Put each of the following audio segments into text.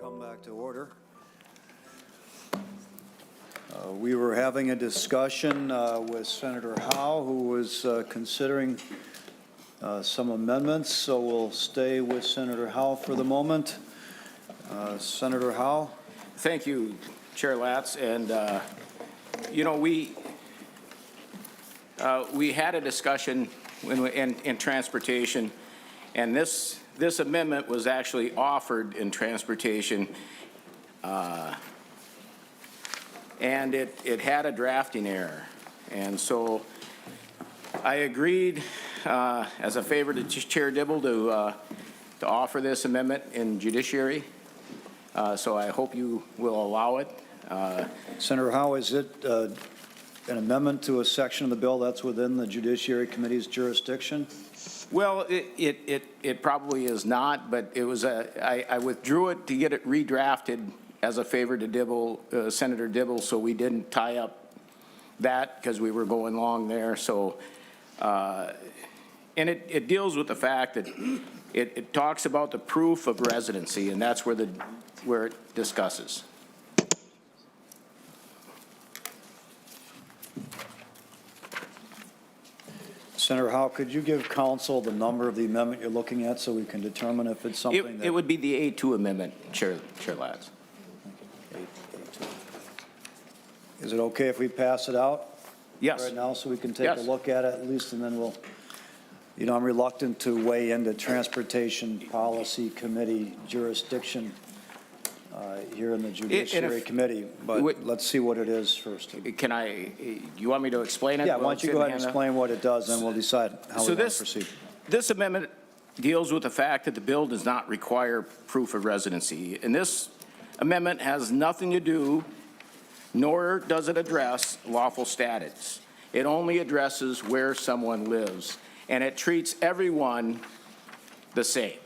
Come back to order. We were having a discussion with Senator Howe, who was considering some amendments, so we'll stay with Senator Howe for the moment. Senator Howe. Thank you, Chair Latz. And, you know, we had a discussion in transportation, and this amendment was actually offered in transportation, and it had a drafting error. And so I agreed as a favor to Chair Dibble to offer this amendment in Judiciary. So I hope you will allow it. Senator Howe, is it an amendment to a section of the bill that's within the Judiciary Committee's jurisdiction? Well, it probably is not, but it was I withdrew it to get it redrafted as a favor to Dibble, Senator Dibble, so we didn't tie up that because we were going long there. So, and it deals with the fact that it talks about the proof of residency, and that's where it discusses. Senator Howe, could you give council the number of the amendment you're looking at so we can determine if it's something that... It would be the A2 amendment, Chair Latz. Is it okay if we pass it out? Yes. Right now, so we can take a look at it at least, and then we'll, you know, I'm reluctant to weigh into Transportation Policy Committee jurisdiction here in the Judiciary Committee, but let's see what it is first. Can I, you want me to explain it? Yeah, why don't you go ahead and explain what it does, and we'll decide how we want to proceed. This amendment deals with the fact that the bill does not require proof of residency. And this amendment has nothing to do, nor does it address lawful status. It only addresses where someone lives, and it treats everyone the same.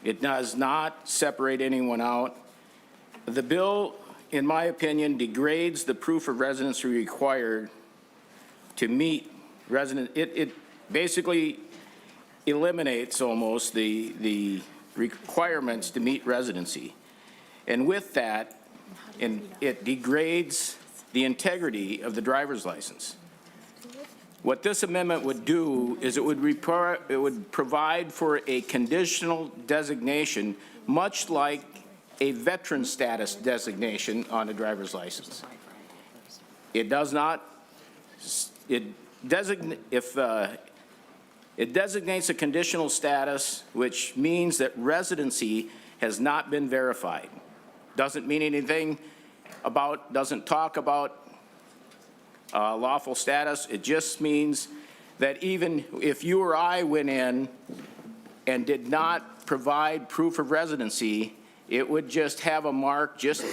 It does not separate anyone out. The bill, in my opinion, degrades the proof of residency required to meet resident. It basically eliminates almost the requirements to meet residency. And with that, it degrades the integrity of the driver's license. What this amendment would do is it would provide for a conditional designation, much like a veteran status designation on a driver's license. It does not, it designates a conditional status, which means that residency has not been verified. Doesn't mean anything about, doesn't talk about lawful status. It just means that even if you or I went in and did not provide proof of residency, it would just have a mark, just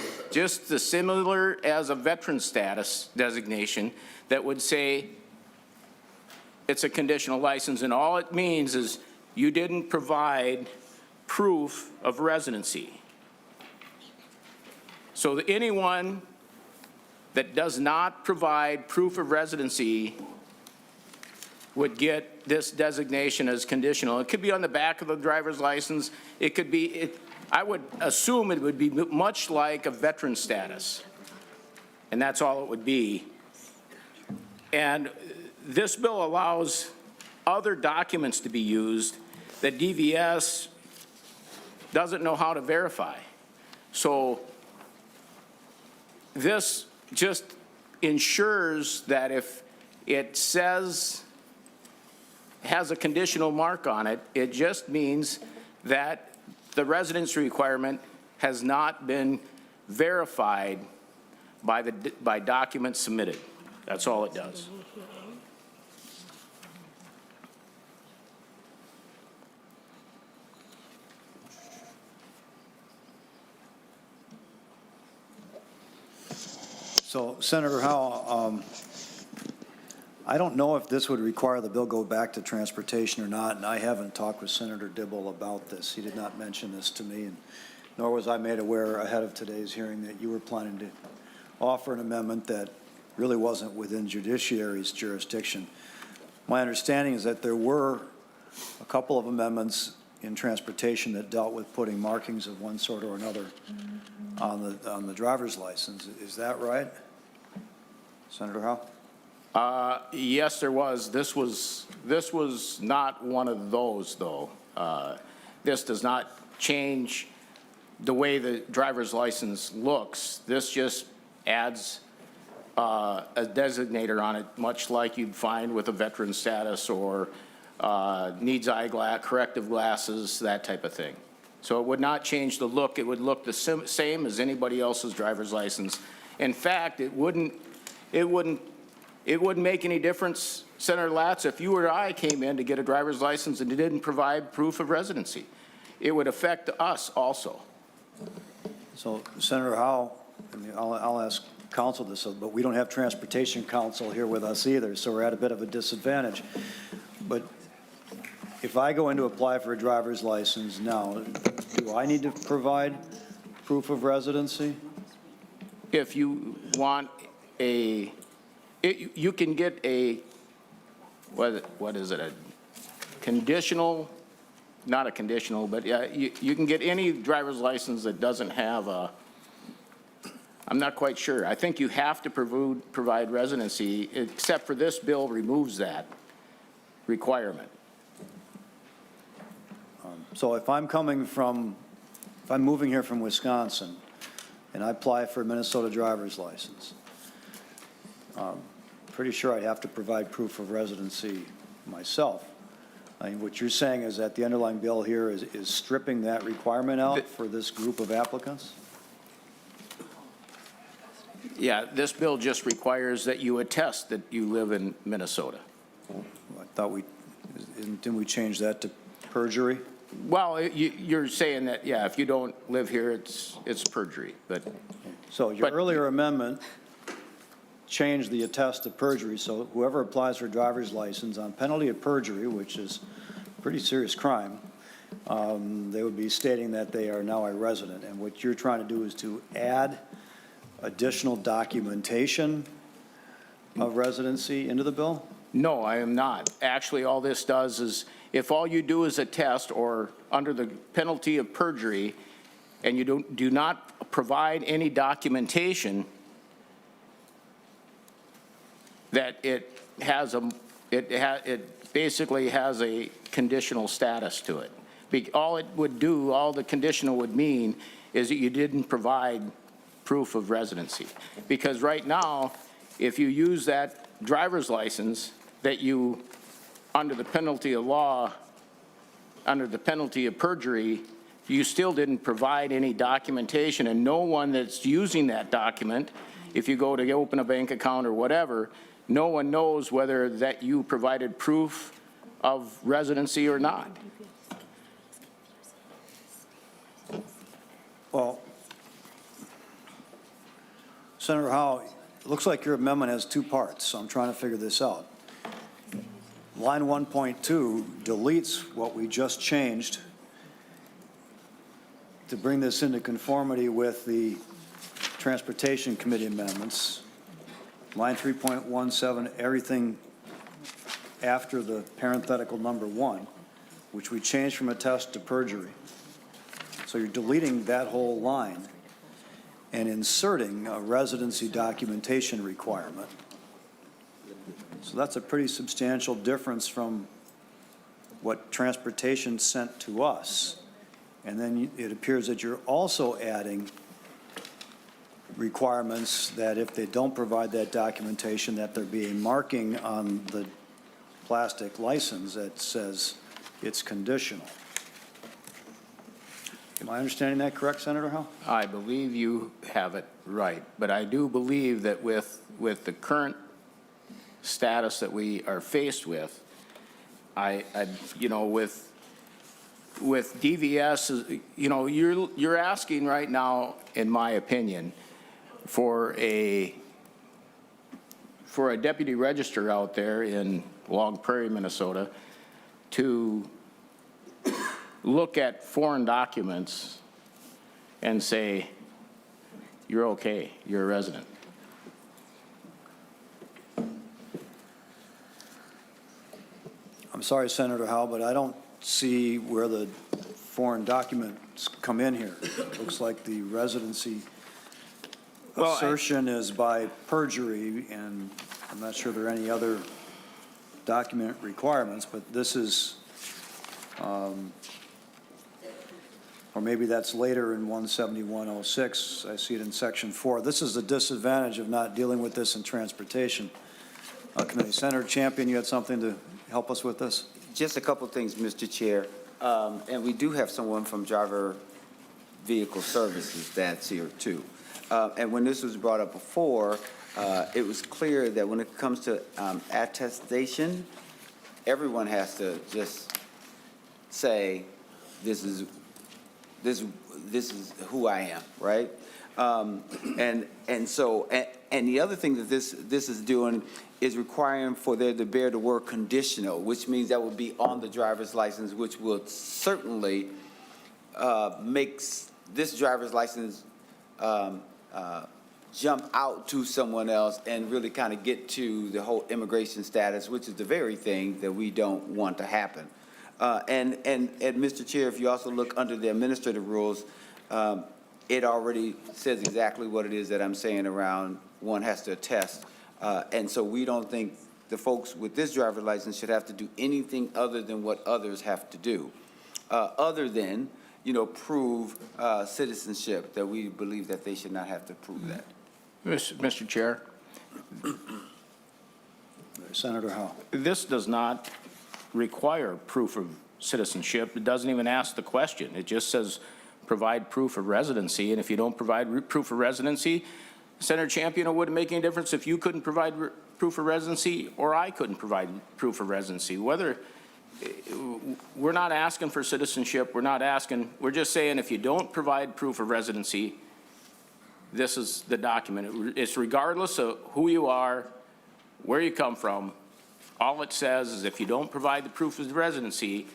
the similar as a veteran status designation that would say it's a conditional license, and all it means is you didn't provide proof of residency. So that anyone that does not provide proof of residency would get this designation as conditional. It could be on the back of the driver's license. It could be, I would assume it would be much like a veteran status. And that's all it would be. And this bill allows other documents to be used that DVS doesn't know how to verify. So this just ensures that if it says, has a conditional mark on it, it just means that the residency requirement has not been verified by documents submitted. That's all it does. So, Senator Howe, I don't know if this would require the bill go back to transportation or not, and I haven't talked with Senator Dibble about this. He did not mention this to me, and nor was I made aware ahead of today's hearing that you were planning to offer an amendment that really wasn't within Judiciary's jurisdiction. My understanding is that there were a couple of amendments in transportation that dealt with putting markings of one sort or another on the driver's license. Is that right? Senator Howe? Yes, there was. This was not one of those, though. This does not change the way the driver's license looks. This just adds a designator on it, much like you'd find with a veteran status or needs eyeglass, corrective glasses, that type of thing. So it would not change the look. It would look the same as anybody else's driver's license. In fact, it wouldn't make any difference, Senator Latz, if you or I came in to get a driver's license and didn't provide proof of residency. It would affect us also. So, Senator Howe, I mean, I'll ask counsel this, but we don't have transportation counsel here with us either, so we're at a bit of a disadvantage. But if I go in to apply for a driver's license now, do I need to provide proof of residency? If you want you can get a, what is it, a conditional, not a conditional, but yeah, you can get any driver's license that doesn't have a, I'm not quite sure. I think you have to provide residency, except for this bill removes that requirement. So if I'm moving here from Wisconsin and I apply for a Minnesota driver's license, pretty sure I'd have to provide proof of residency myself. I mean, what you're saying is that the underlying bill here is stripping that requirement out for this group of applicants? Yeah, this bill just requires that you attest that you live in Minnesota. I thought didn't we change that to perjury? Well, you're saying that, yeah, if you don't live here, it's perjury, but. So your earlier amendment changed the attest to perjury, so whoever applies for a driver's license on penalty of perjury, which is a pretty serious crime, they would be stating that they are now a resident. And what you're trying to do is to add additional documentation of residency into the bill? No, I am not. Actually, all this does is, if all you do is attest or under the penalty of perjury, and you do not provide any documentation that it basically has a conditional status to it. All it would do, all the conditional would mean is that you didn't provide proof of residency. Because right now, if you use that driver's license that you, under the penalty of law, under the penalty of perjury, you still didn't provide any documentation, and no one that's using that document, if you go to open a bank account or whatever, no one knows whether that you provided proof of residency or not. Well, Senator Howe, it looks like your amendment has two parts, so I'm trying to figure this out. Line 1.2 deletes what we just changed to bring this into conformity with the Transportation Committee amendments. Line 3.17, everything after the parenthetical number 1, which we changed from attest to perjury. So you're deleting that whole line and inserting a residency documentation requirement. So that's a pretty substantial difference from what transportation sent to us. And then it appears that you're also adding requirements that if they don't provide that documentation, that there be a marking on the plastic license that says it's conditional. Am I understanding that correct, Senator Howe? I believe you have it right, but I do believe that with the current status that we are faced with, with DVS, you're asking right now, in my opinion, for a deputy register out there in Long Prairie, Minnesota, to look at foreign documents and say, you're okay, you're a resident. I'm sorry, Senator Howe, but I don't see where the foreign documents come in here. It looks like the residency Well, assertion is by perjury, and I'm not sure there are any other document requirements, but this is, or maybe that's later in 17106. I see it in section 4. This is the disadvantage of not dealing with this in transportation committee. Senator Champion, you had something to help us with this? Just a couple things, Mr. Chair. And we do have someone from Driver Vehicle Services that's here too. And when this was brought up before, it was clear that when it comes to attestation, everyone has to just say, this is who I am, right? And the other thing that this is doing is requiring for there to bear the word conditional, which means that will be on the driver's license, which will certainly makes this driver's license jump out to someone else and really kind of get to the whole immigration status, which is the very thing that we don't want to happen. And Mr. Chair, if you also look under the administrative rules, it already says exactly what it is that I'm saying around one has to attest. And so we don't think the folks with this driver's license should have to do anything other than what others have to do, other than, prove citizenship, that we believe that they should not have to prove that. Mr. Chair, Senator Howe. this does not require proof of citizenship. It doesn't even ask the question. It just says provide proof of residency, and if you don't provide proof of residency, Senator Champion, it wouldn't make any difference if you couldn't provide proof of residency or I couldn't provide proof of residency. We're not asking for citizenship. We're just saying if you don't provide proof of residency, this is the document. It's regardless of who you are, where you come from. All it says is if you don't provide the proof of residency,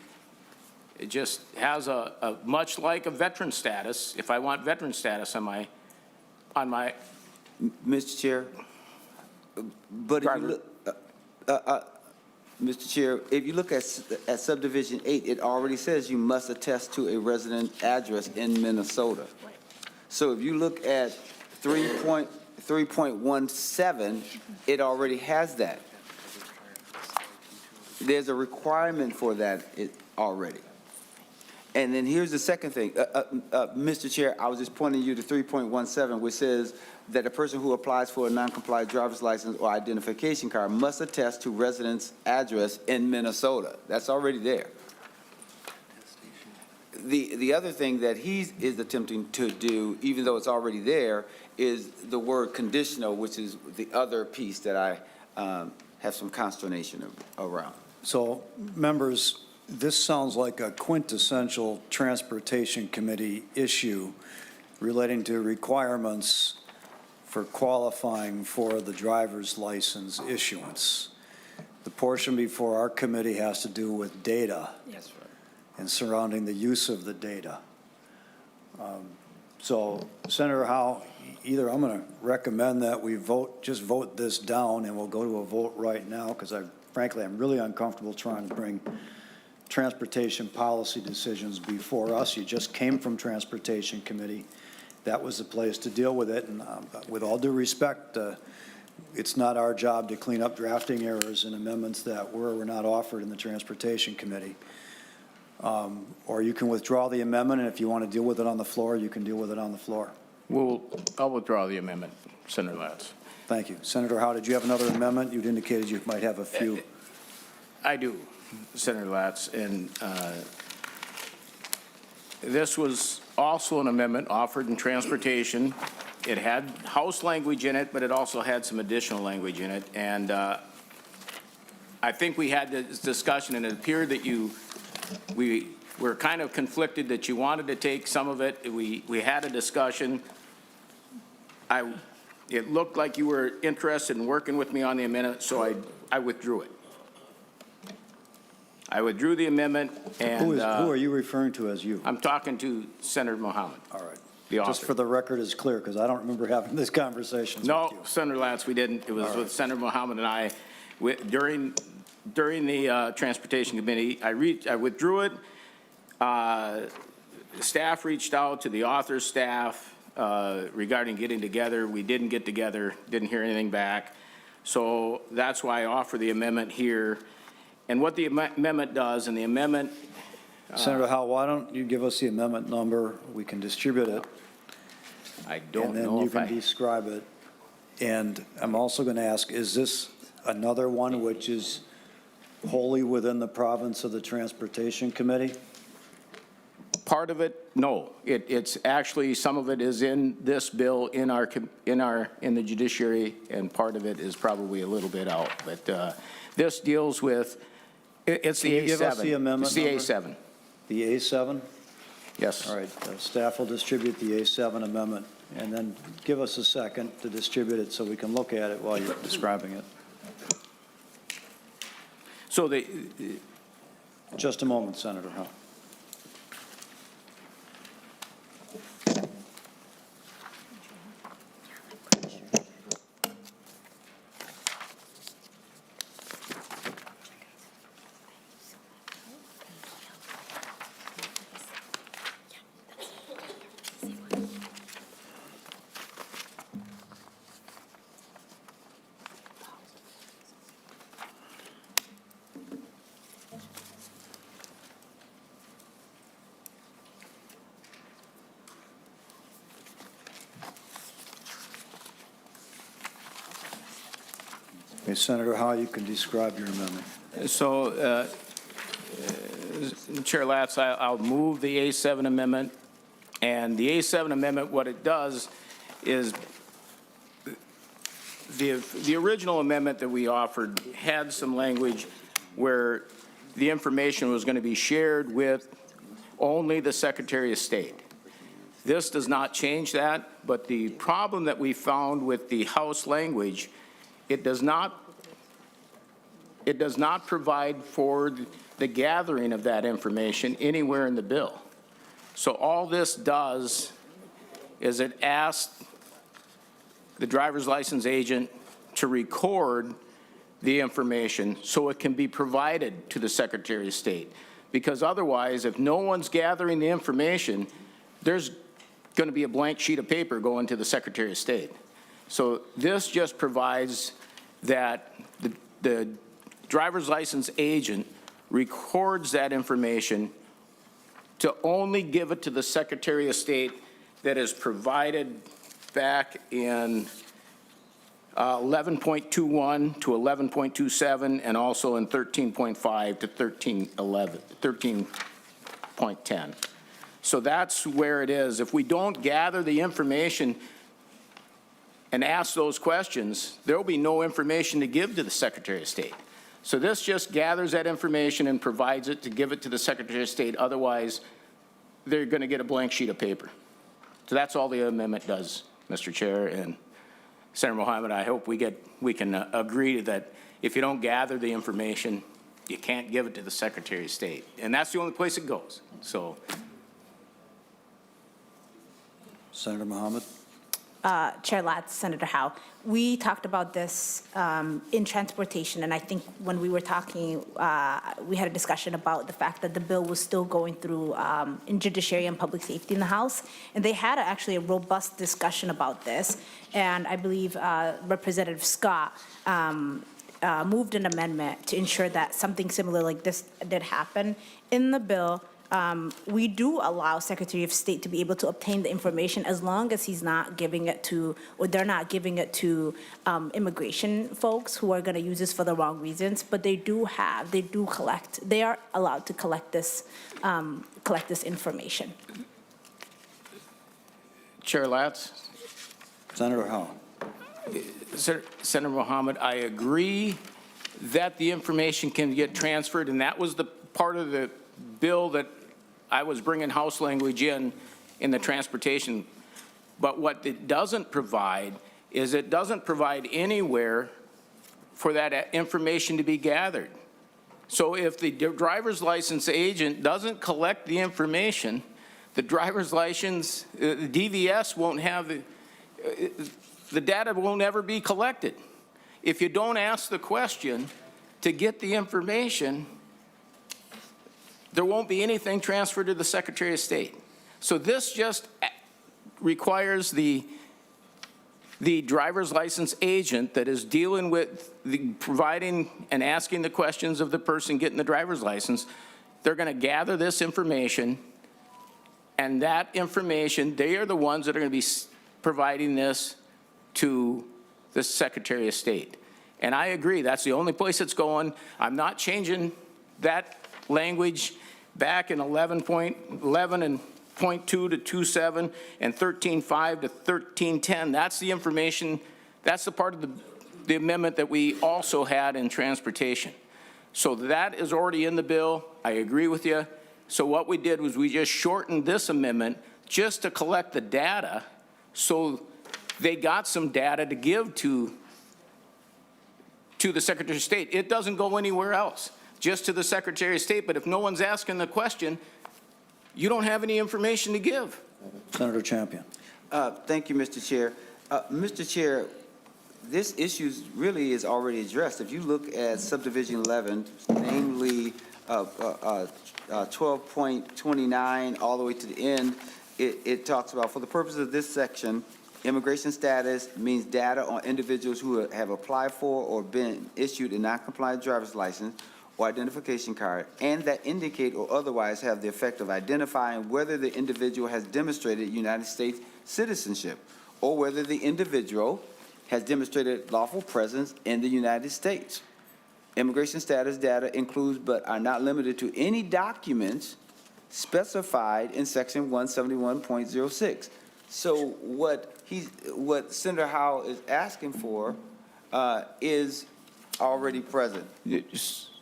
it just has a much like a veteran status. If I want veteran status on my Mr. Chair, but if you look, Mr. Chair, if you look at subdivision 8, it already says you must attest to a resident address in Minnesota. So if you look at 3.17, it already has that. There's a requirement for that already. And then here's the second thing. Mr. Chair, I was just pointing you to 3.17, which says that a person who applies for a non-compliant driver's license or identification card must attest to residence address in Minnesota. That's already there. The other thing that he is attempting to do, even though it's already there, is the word conditional, which is the other piece that I have some consternation around. So, members, this sounds like a quintessential Transportation Committee issue relating to requirements for qualifying for the driver's license issuance. The portion before our committee has to do with data. Yes, right. And surrounding the use of the data. So, Senator Howe, either I'm going to recommend that we just vote this down, and we'll go to a vote right now, because frankly, I'm really uncomfortable trying to bring transportation policy decisions before us. You just came from Transportation Committee. That was the place to deal with it, and with all due respect, it's not our job to clean up drafting errors and amendments that were or were not offered in the Transportation Committee. Or you can withdraw the amendment, and if you want to deal with it on the floor, you can deal with it on the floor. I'll withdraw the amendment, Senator Latz. Thank you. Senator Howe, did you have another amendment? You'd indicated you might have a few. I do, Senator Latz, and this was also an amendment offered in transportation. It had House language in it, but it also had some additional language in it, and I think we had this discussion, and it appeared that we were kind of conflicted that you wanted to take some of it. We had a discussion. It looked like you were interested in working with me on the amendment, so I withdrew it. I withdrew the amendment, and Who are you referring to as you? I'm talking to Senator Mohammed. All right. The author. Just for the record is clear, because I don't remember having this conversation with you. No, Senator Lance, we didn't. It was with Senator Mohammed and I during during the Transportation Committee. I withdrew it. Staff reached out to the author's staff regarding getting together. We didn't get together, didn't hear anything back. So that's why I offer the amendment here. And what the amendment does, and the amendment... Senator Howe, why don't you give us the amendment number? We can distribute it. I don't know if And then you can describe it. And I'm also going to ask, is this another one which is wholly within the province of the Transportation Committee? Part of it, no. It's actually, some of it is in this bill in the Judiciary, and part of it is probably a little bit out. But this deals with, it's the A7. Can you give us the amendment number? It's the A7. The A7? Yes. All right, staff will distribute the A7 amendment, and then give us a second to distribute it so we can look at it while you're describing it. So Just a moment, Senator Howe. Okay, Senator Howe, you can describe your amendment. So, Chair Latz, I'll move the A7 amendment. And the A7 amendment, what it does is the original amendment that we offered had some language where the information was going to be shared with only the Secretary of State. This does not change that, but the problem that we found with the House language, it does not provide for the gathering of that information anywhere in the bill. So all this does is it asks the driver's license agent to record the information so it can be provided to the Secretary of State. Because otherwise, if no one's gathering the information, there's going to be a blank sheet of paper going to the Secretary of State. So this just provides that the driver's license agent records that information to only give it to the Secretary of State that is provided back in 11.21 to 11.27 and also in 13.5 to 13.10. So that's where it is. If we don't gather the information and ask those questions, there will be no information to give to the Secretary of State. So this just gathers that information and provides it to give it to the Secretary of State. Otherwise, they're going to get a blank sheet of paper. So that's all the amendment does, Mr. Chair. And Senator Mohammed, I hope we can agree that if you don't gather the information, you can't give it to the Secretary of State. And that's the only place it goes. So. Senator Mohammed? Chair Latz, Senator Howe, we talked about this in transportation, and I think when we were talking, we had a discussion about the fact that the bill was still going through in Judiciary and Public Safety in the House, and they had actually a robust discussion about this, and I believe Representative Scott moved an amendment to ensure that something similar like this did happen. In the bill, we do allow Secretary of State to be able to obtain the information as long as he's not giving it to, or they're not giving it to immigration folks who are going to use this for the wrong reasons. But they are allowed to collect this information. Chair Latz? Senator Howe? Senator Mohammed, I agree that the information can get transferred, and that was the part of the bill that I was bringing House language in the transportation. But what it doesn't provide is it doesn't provide anywhere for that information to be gathered. So if the driver's license agent doesn't collect the information, the driver's license, DVS won't have, the data won't ever be collected. If you don't ask the question, to get the information, there won't be anything transferred to the Secretary of State. So this just requires the driver's license agent that is dealing with providing and asking the questions of the person getting the driver's license. They're going to gather this information, and that information, they are the ones that are going to be providing this to the Secretary of State. And I agree, that's the only place it's going. I'm not changing that language back in 11.11 and .2 to 2.7 and 13.5 to 13.10. That's the information, that's the part of the amendment that we also had in transportation. So that is already in the bill. I agree with you. So what we did was we just shortened this amendment just to collect the data, so they got some data to give to the Secretary of State. It doesn't go anywhere else, just to the Secretary of State. But if no one's asking the question, you don't have any information to give. Senator Champion. Thank you, Mr. Chair. Mr. Chair, this issue really is already addressed. If you look at subdivision 11, namely 12.29 all the way to the end, it talks about, for the purpose of this section, immigration status means data on individuals who have applied for or been issued a non-compliant driver's license or identification card, and that indicate or otherwise have the effect of identifying whether the individual has demonstrated United States citizenship or whether the individual has demonstrated lawful presence in the United States. Immigration status data includes but are not limited to any documents specified in section 171.06. So what Senator Howe is asking for is already present.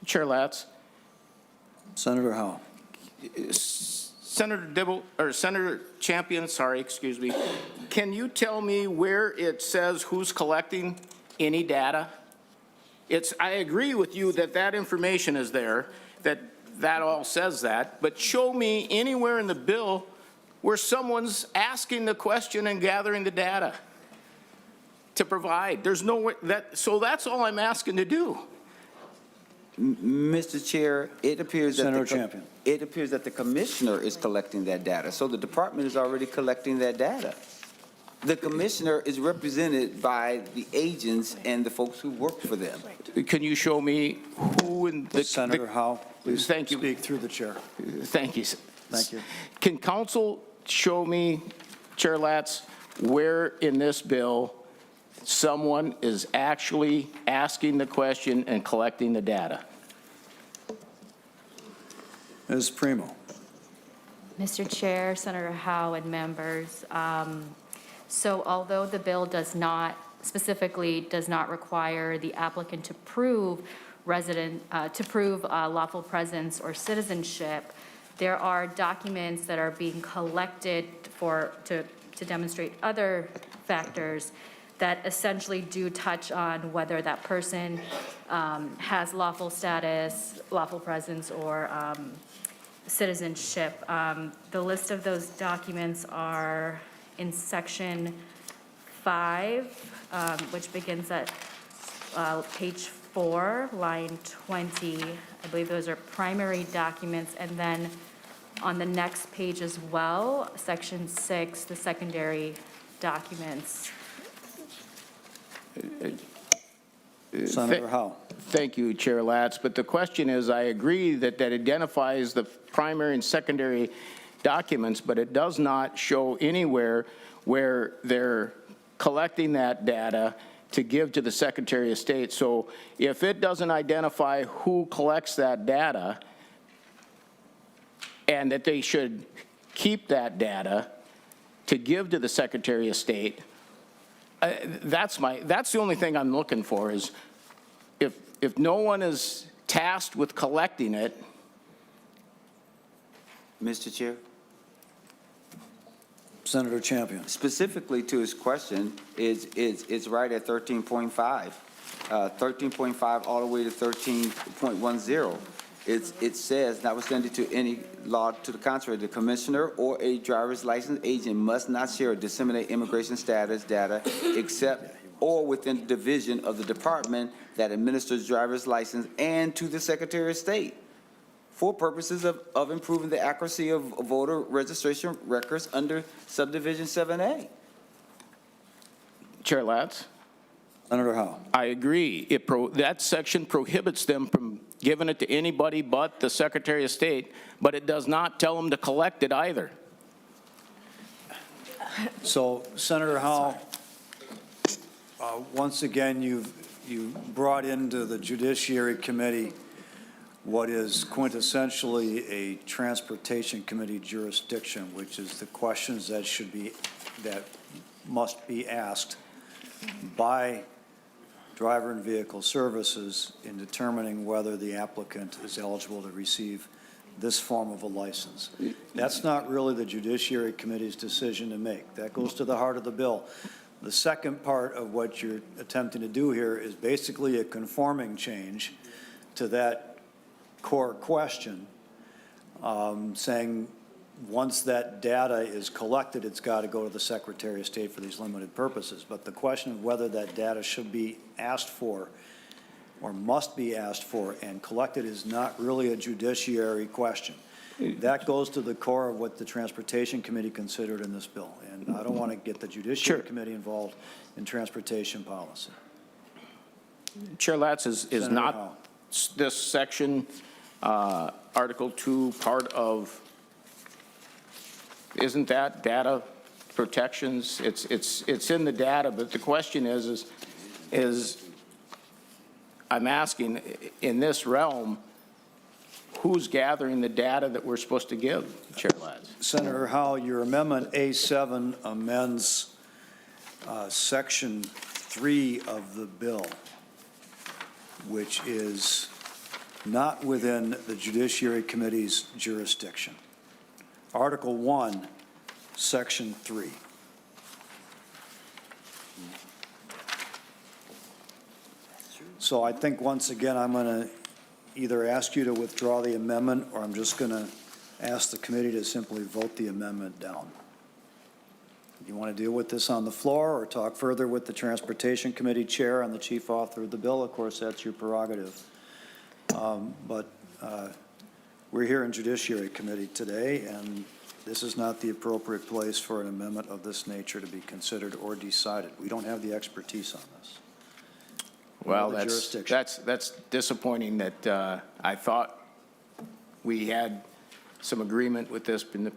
Chair Latz, Senator Howe. Senator Dibble, or Senator Champion, sorry, excuse me. Can you tell me where it says who's collecting any data? I agree with you that that information is there, that all says that, but show me anywhere in the bill where someone's asking the question and gathering the data to provide. There's no, so that's all I'm asking to do. Mr. Chair, it appears that Senator Champion. It appears that the commissioner is collecting that data. So the department is already collecting that data. The commissioner is represented by the agents and the folks who work for them. Can you show me who in the... Senator Howe, please Thank you. speak through the chair. Thank you. Thank you. Can council show me, Chair Latz, where in this bill someone is actually asking the question and collecting the data? Ms. Primo. Mr. Chair, Senator Howe, and members, so although the bill specifically does not require the applicant to prove lawful presence or citizenship, there are documents that are being collected to demonstrate other factors that essentially do touch on whether that person has lawful status, lawful presence, or citizenship. The list of those documents are in section 5, which begins at page 4, line 20. I believe those are primary documents. And then on the next page as well, section 6, the secondary documents. Senator Howe. Thank you, Chair Latz. But the question is, I agree that identifies the primary and secondary documents, but it does not show anywhere where they're collecting that data to give to the Secretary of State. So if it doesn't identify who collects that data and that they should keep that data to give to the Secretary of State, that's the only thing I'm looking for is if no one is tasked with collecting it. Mr. Chair? Senator Champion. Specifically to his question, it's right at 13.5. 13.5 all the way to 13.10. It says, notwithstanding to any law to the contrary, the commissioner or a driver's license agent must not share or disseminate immigration status data except or within the division of the department that administers driver's license and to the Secretary of State for purposes of improving the accuracy of voter registration records under subdivision 7A. Chair Latz? Senator Howe. I agree. That section prohibits them from giving it to anybody but the Secretary of State, but it does not tell them to collect it either. So, Senator Howe, once again, you brought into the Judiciary Committee what is quintessentially a Transportation Committee jurisdiction, which is the questions that must be asked by Driver and Vehicle Services in determining whether the applicant is eligible to receive this form of a license. That's not really the Judiciary Committee's decision to make. That goes to the heart of the bill. The second part of what you're attempting to do here is basically a conforming change to that core question, saying once that data is collected, it's got to go to the Secretary of State for these limited purposes. But the question of whether that data should be asked for or must be asked for and collected is not really a judiciary question. That goes to the core of what the Transportation Committee considered in this bill. And I don't want to get the Judiciary Committee involved in transportation policy. Chair Latz, is Senator not Howe. this section, Article 2, part of, isn't that data protections? It's in the data, but the question is I'm asking, in this realm, who's gathering the data that we're supposed to give, Chair Latz? Senator Howe, your amendment A7 amends Section 3 of the bill, which is not within the Judiciary Committee's jurisdiction. Article 1, Section 3. So I think, once again, I'm going to either ask you to withdraw the amendment, or I'm just going to ask the committee to simply vote the amendment down. You want to deal with this on the floor or talk further with the Transportation Committee Chair and the chief author of the bill? Of course, that's your prerogative. But we're here in Judiciary Committee today, and this is not the appropriate place for an amendment of this nature to be considered or decided. We don't have the expertise on this. Well, that's disappointing that I thought we had some agreement with this in the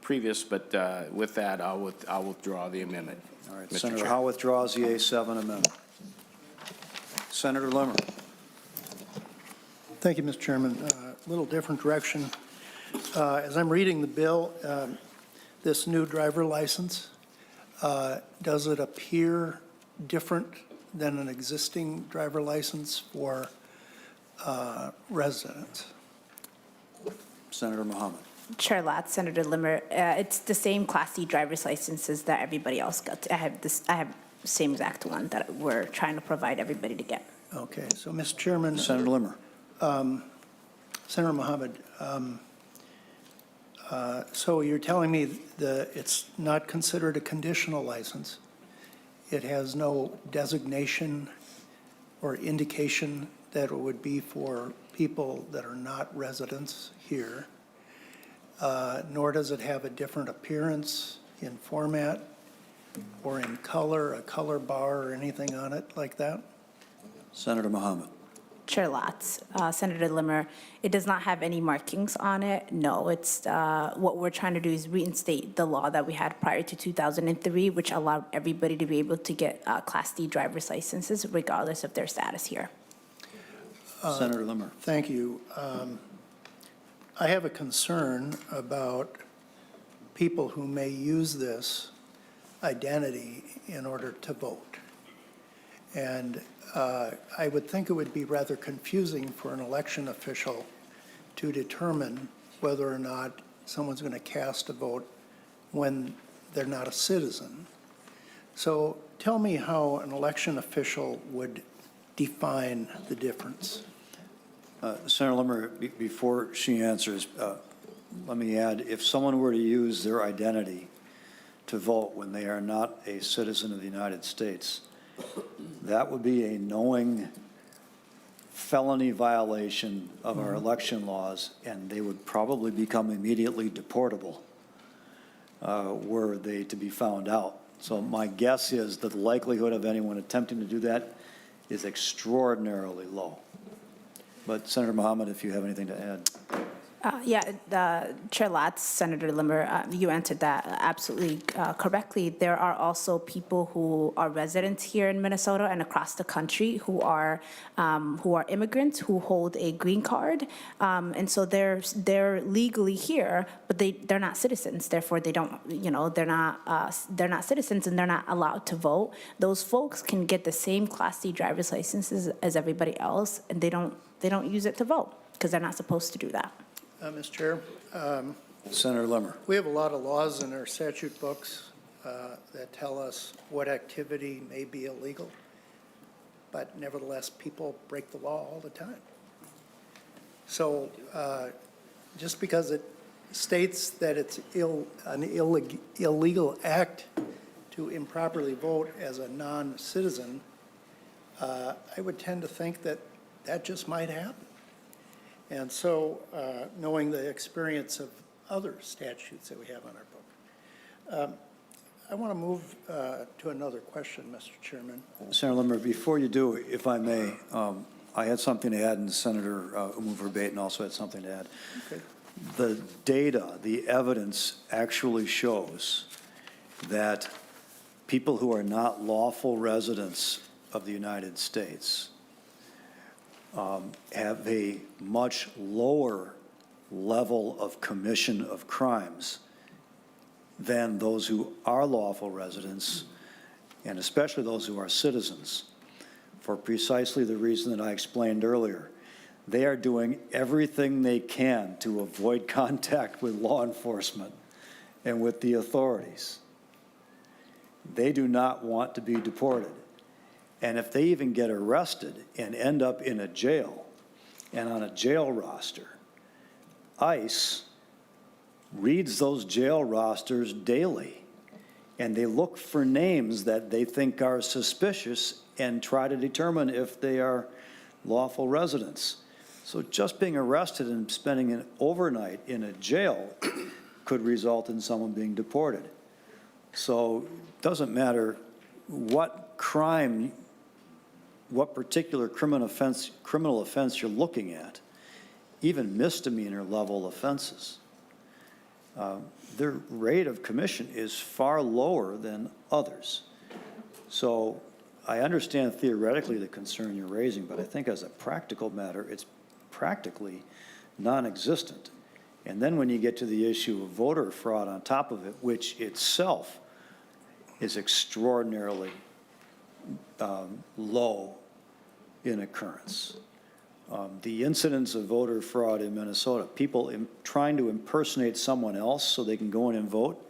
previous, but with that, I'll withdraw the amendment. All right, Mr. Senator Chair. Howe withdraws the A7 amendment. Senator Limmer. Thank you, Mr. Chairman. A little different direction. As I'm reading the bill, this new driver license, does it appear different than an existing driver license for residents? Senator Mohammed. Chair Latz, Senator Limmer, it's the same Class C driver's licenses that everybody else got. I have the same exact one that we're trying to provide everybody to get. Okay, so, Mr. Chairman. Senator Limmer. Senator Mohammed, so you're telling me that it's not considered a conditional license? It has no designation or indication that it would be for people that are not residents here, nor does it have a different appearance in format or in color, a color bar or anything on it like that? Senator Mohammed. Chair Latz, Senator Limmer, it does not have any markings on it. No, it's what we're trying to do is reinstate the law that we had prior to 2003, which allowed everybody to be able to get Class D driver's licenses regardless of their status here. Senator Limmer. Thank you. I have a concern about people who may use this identity in order to vote. And I would think it would be rather confusing for an election official to determine whether or not someone's going to cast a vote when they're not a citizen. So tell me how an election official would define the difference. Senator Limmer, before she answers, let me add, if someone were to use their identity to vote when they are not a citizen of the United States, that would be a knowing felony violation of our election laws, and they would probably become immediately deportable were they to be found out. So my guess is that the likelihood of anyone attempting to do that is extraordinarily low. But Senator Mohammed, if you have anything to add. Chair Latz, Senator Limmer, you answered that absolutely correctly. There are also people who are residents here in Minnesota and across the country who are immigrants who hold a green card, and so they're legally here, but they're not citizens. Therefore, they don't, they're not citizens and they're not allowed to vote. Those folks can get the same Class C driver's licenses as everybody else, and they don't use it to vote because they're not supposed to do that. Mr. Chair, Senator Limmer. we have a lot of laws in our statute books that tell us what activity may be illegal, but nevertheless, people break the law all the time. So just because it states that it's an illegal act to improperly vote as a non-citizen, I would tend to think that that just might happen. And so, knowing the experience of other statutes that we have on our book, I want to move to another question, Mr. Chairman. Senator Limmer, before you do, if I may, I had something to add, and Senator Verbaeten also had something to add. Okay. The data, the evidence actually shows that people who are not lawful residents of the United States have a much lower level of commission of crimes than those who are lawful residents, and especially those who are citizens, for precisely the reason that I explained earlier. They are doing everything they can to avoid contact with law enforcement and with the authorities. They do not want to be deported. And if they even get arrested and end up in a jail and on a jail roster, ICE reads those jail rosters daily, and they look for names that they think are suspicious and try to determine if they are lawful residents. So just being arrested and spending an overnight in a jail could result in someone being deported. So it doesn't matter what crime, what particular criminal offense you're looking at, even misdemeanor level offenses, their rate of commission is far lower than others. So I understand theoretically the concern you're raising, but I think as a practical matter, it's practically non-existent. And then when you get to the issue of voter fraud on top of it, which itself is extraordinarily low in occurrence. The incidence of voter fraud in Minnesota, people trying to impersonate someone else so they can go in and vote,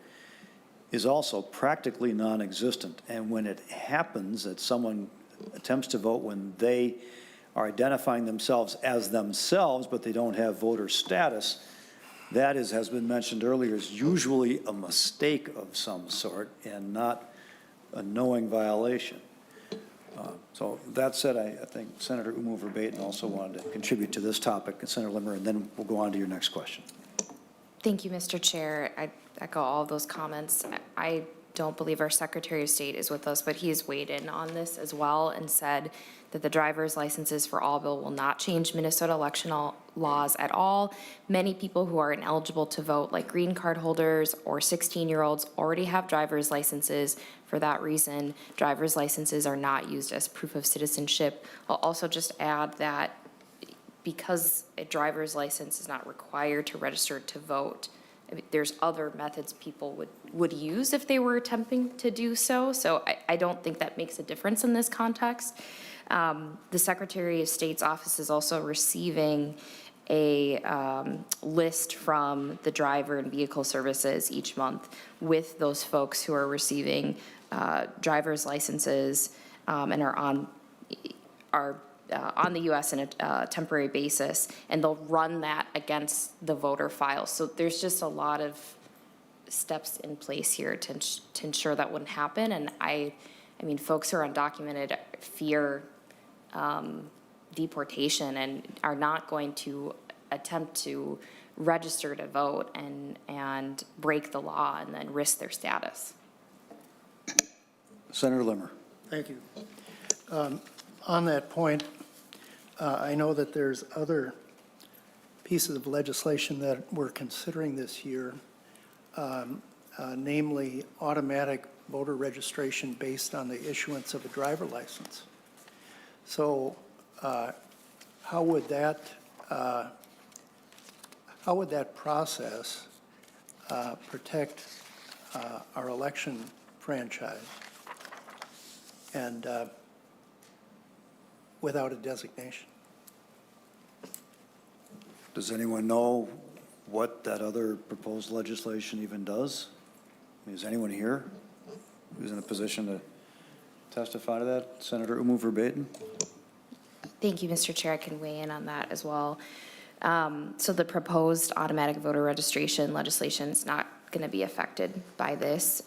is also practically non-existent. And when it happens that someone attempts to vote when they are identifying themselves as themselves, but they don't have voter status, that is, has been mentioned earlier, is usually a mistake of some sort and not a knowing violation. So that said, I think Senator Verbaeten also wanted to contribute to this topic, and Senator Limmer, and then we'll go on to your next question. Thank you, Mr. Chair. I echo all of those comments. I don't believe our Secretary of State is with us, but he has weighed in on this as well and said that the driver's licenses for all bill will not change Minnesota election laws at all. Many people who are ineligible to vote, like green card holders or 16-year-olds, already have driver's licenses. For that reason, driver's licenses are not used as proof of citizenship. I'll also just add that because a driver's license is not required to register to vote, I mean, there's other methods people would use if they were attempting to do so. So I don't think that makes a difference in this context. The Secretary of State's office is also receiving a list from the driver and vehicle services each month with those folks who are receiving driver's licenses and are on the U.S. on a temporary basis, and they'll run that against the voter file. So there's just a lot of steps in place here to ensure that wouldn't happen, and I I mean, folks who are undocumented fear deportation and are not going to attempt to register to vote and break the law and then risk their status. Senator Limmer. Thank you. On that point, I know that there's other pieces of legislation that we're considering this year, namely automatic voter registration based on the issuance of a driver license. So how would that process protect our election franchise and without a designation? Does anyone know what that other proposed legislation even does? I mean, is anyone here who's in a position to testify to that? Senator Umu Verbatim? Thank you, Mr. Chair. I can weigh in on that as well. So the proposed automatic voter registration legislation is not going to be affected by this.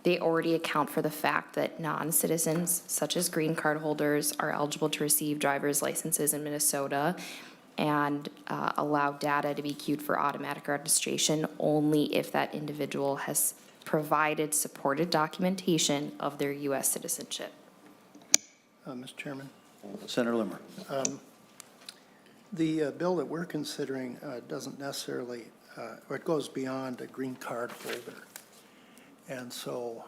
They already account for the fact that non-citizens, such as green card holders, are eligible to receive driver's licenses in Minnesota and allow data to be queued for automatic registration only if that individual has provided supported documentation of their U.S. citizenship. Mr. Chairman, Senator Limmer. the bill that we're considering doesn't necessarily, or it goes beyond a green card holder. And so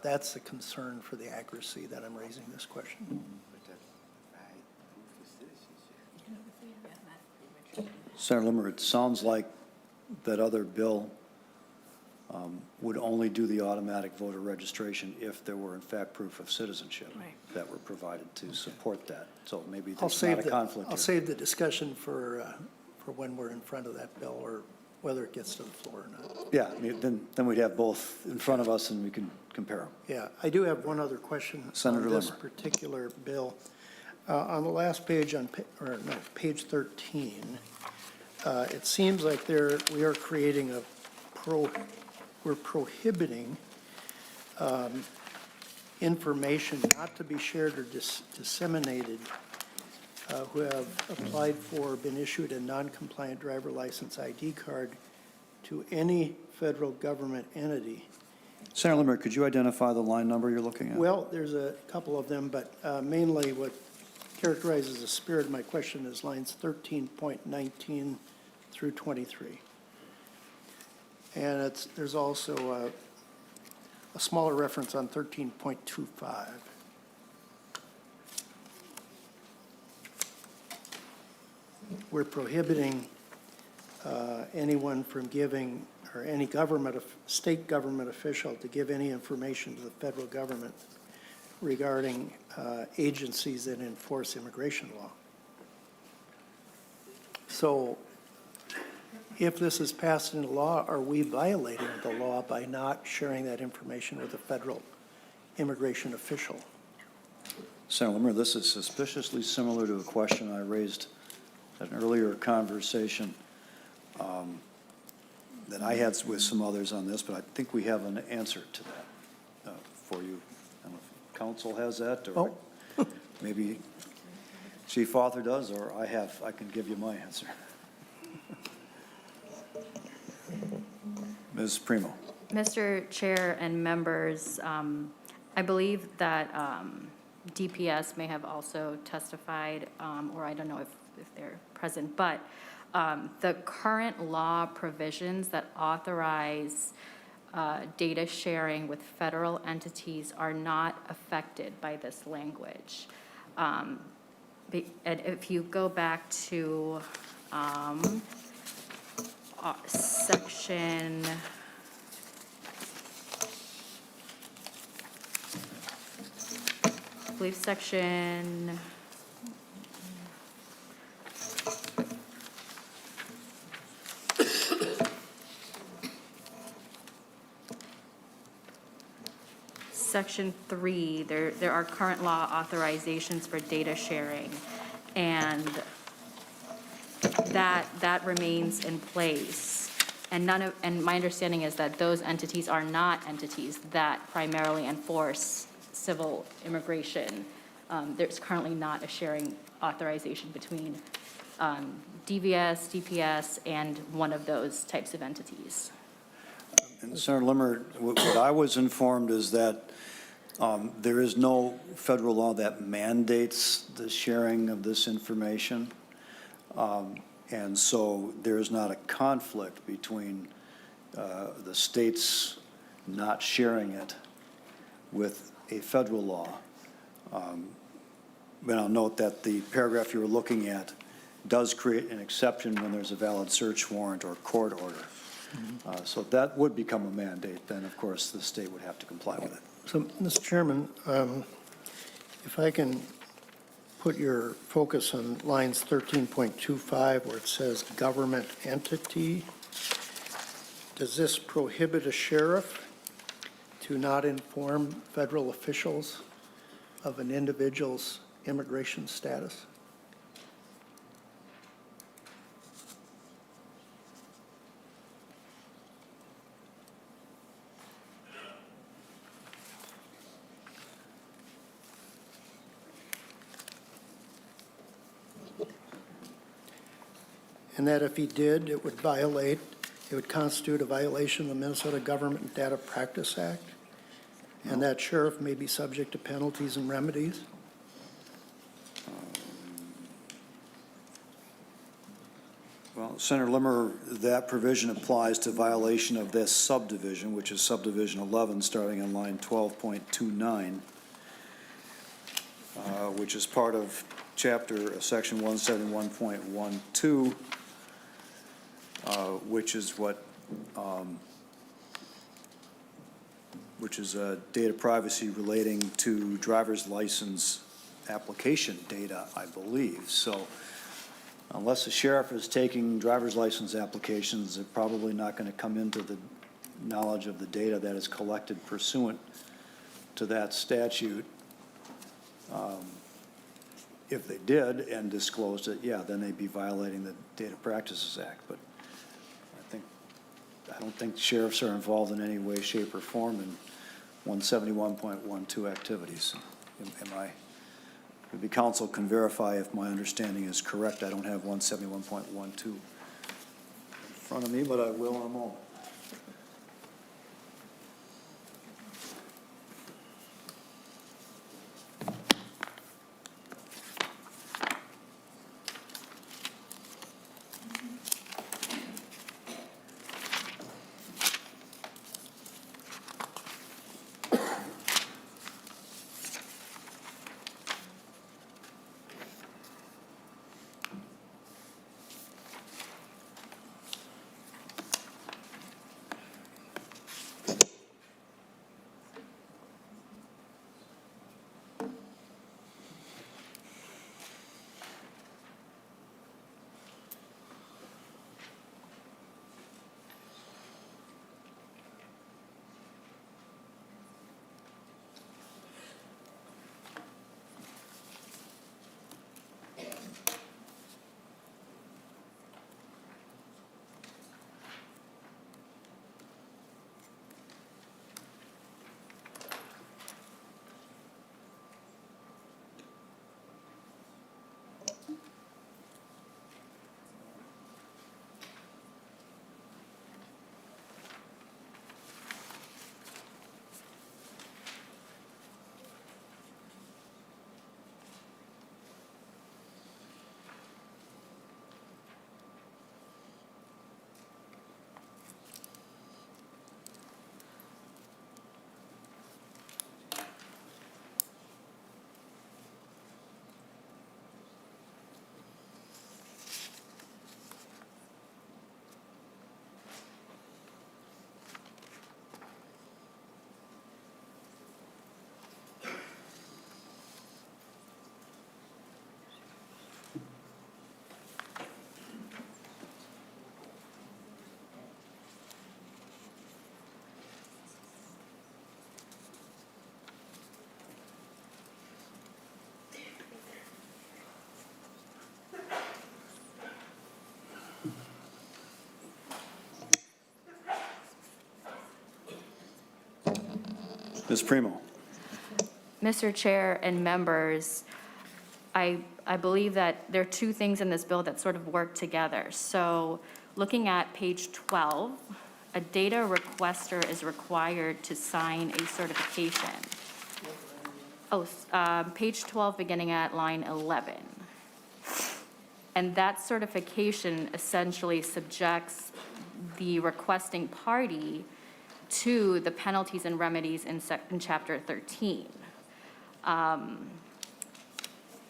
that's the concern for the accuracy that I'm raising this question. Senator Limmer, it sounds like that other bill would only do the automatic voter registration if there were in fact proof of citizenship that were provided to support that. So maybe there's not a conflict I'll here. save the discussion for when we're in front of that bill or whether it gets to the floor or not. Yeah, I mean, then we'd have both in front of us and we can compare them. Yeah, I do have one other question Senator on this Limmer. particular bill. On the last page on, page 13, it seems like we are creating we're prohibiting information not to be shared or disseminated who have applied for, been issued a non-compliant driver license ID card to any federal government entity. Senator Limmer, could you identify the line number you're looking at? Well, there's a couple of them, but mainly what characterizes the spirit of my question is lines 13.19 through 23. And there's also a smaller reference on 13.25. We're prohibiting anyone from giving, or any state government official to give any information to the federal government regarding agencies that enforce immigration law. So if this is passed into law, are we violating the law by not sharing that information with a federal immigration official? Senator Limmer, this is suspiciously similar to a question I raised at an earlier conversation that I had with some others on this, but I think we have an answer to that for you. I don't know if council has that, or maybe Chief Author does, or I can give you my answer. Ms. Primo. Mr. Chair and members, I believe that DPS may have also testified, or I don't know if they're present, but the current law provisions that authorize data sharing with federal entities are not affected by this language. And if you go back to section, I believe section Section 3, there are current law authorizations for data sharing, and that remains in place. And my understanding is that those entities are not entities that primarily enforce civil immigration. There's currently not a sharing authorization between DVS, DPS, and one of those types of entities. And Senator Limmer, what I was informed is that there is no federal law that mandates the sharing of this information. And so there is not a conflict between the states not sharing it with a federal law. But I'll note that the paragraph you were looking at does create an exception when there's a valid search warrant or court order. So if that would become a mandate, then of course the state would have to comply with it. So, Mr. Chairman, if I can put your focus on lines 13.25 where it says government entity, does this prohibit a sheriff to not inform federal officials of an individual's immigration status? And that if he did, it would constitute a violation of the Minnesota Government Data Practice Act, and that sheriff may be subject to penalties and remedies? Well, Senator Limmer, that provision applies to violation of this subdivision, which is subdivision 11, starting on line 12.29, which is part of section 171.12, which is data privacy relating to driver's license application data, I believe. So unless the sheriff is taking driver's license applications, they're probably not going to come into the knowledge of the data that is collected pursuant to that statute. If they did and disclosed it, yeah, then they'd be violating the Data Practices Act. But I don't think sheriffs are involved in any way, shape, or form in 171.12 activities. Maybe council can verify if my understanding is correct. I don't have 171.12 in front of me, but I will in a moment. Ms. Primo. Mr. Chair and members, I believe that there are two things in this bill that sort of work together. So looking at page 12, a data requester is required to sign a certification. Page 12, beginning at line 11. And that certification essentially subjects the requesting party to the penalties and remedies in Chapter 13.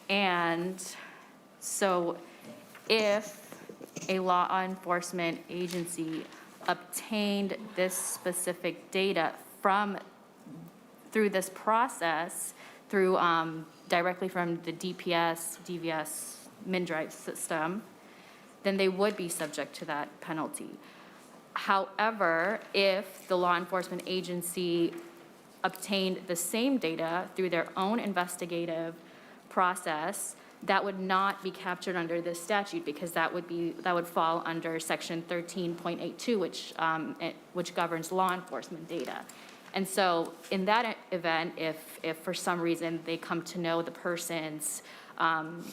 And so if a law enforcement agency obtained this specific data through this process, through directly from the DPS, DVS, MinDrive system, then they would be subject to that penalty. However, if the law enforcement agency obtained the same data through their own investigative process, that would not be captured under this statute, because that would fall under section 13.82, which governs law enforcement data. And so in that event, if for some reason they come to know the person's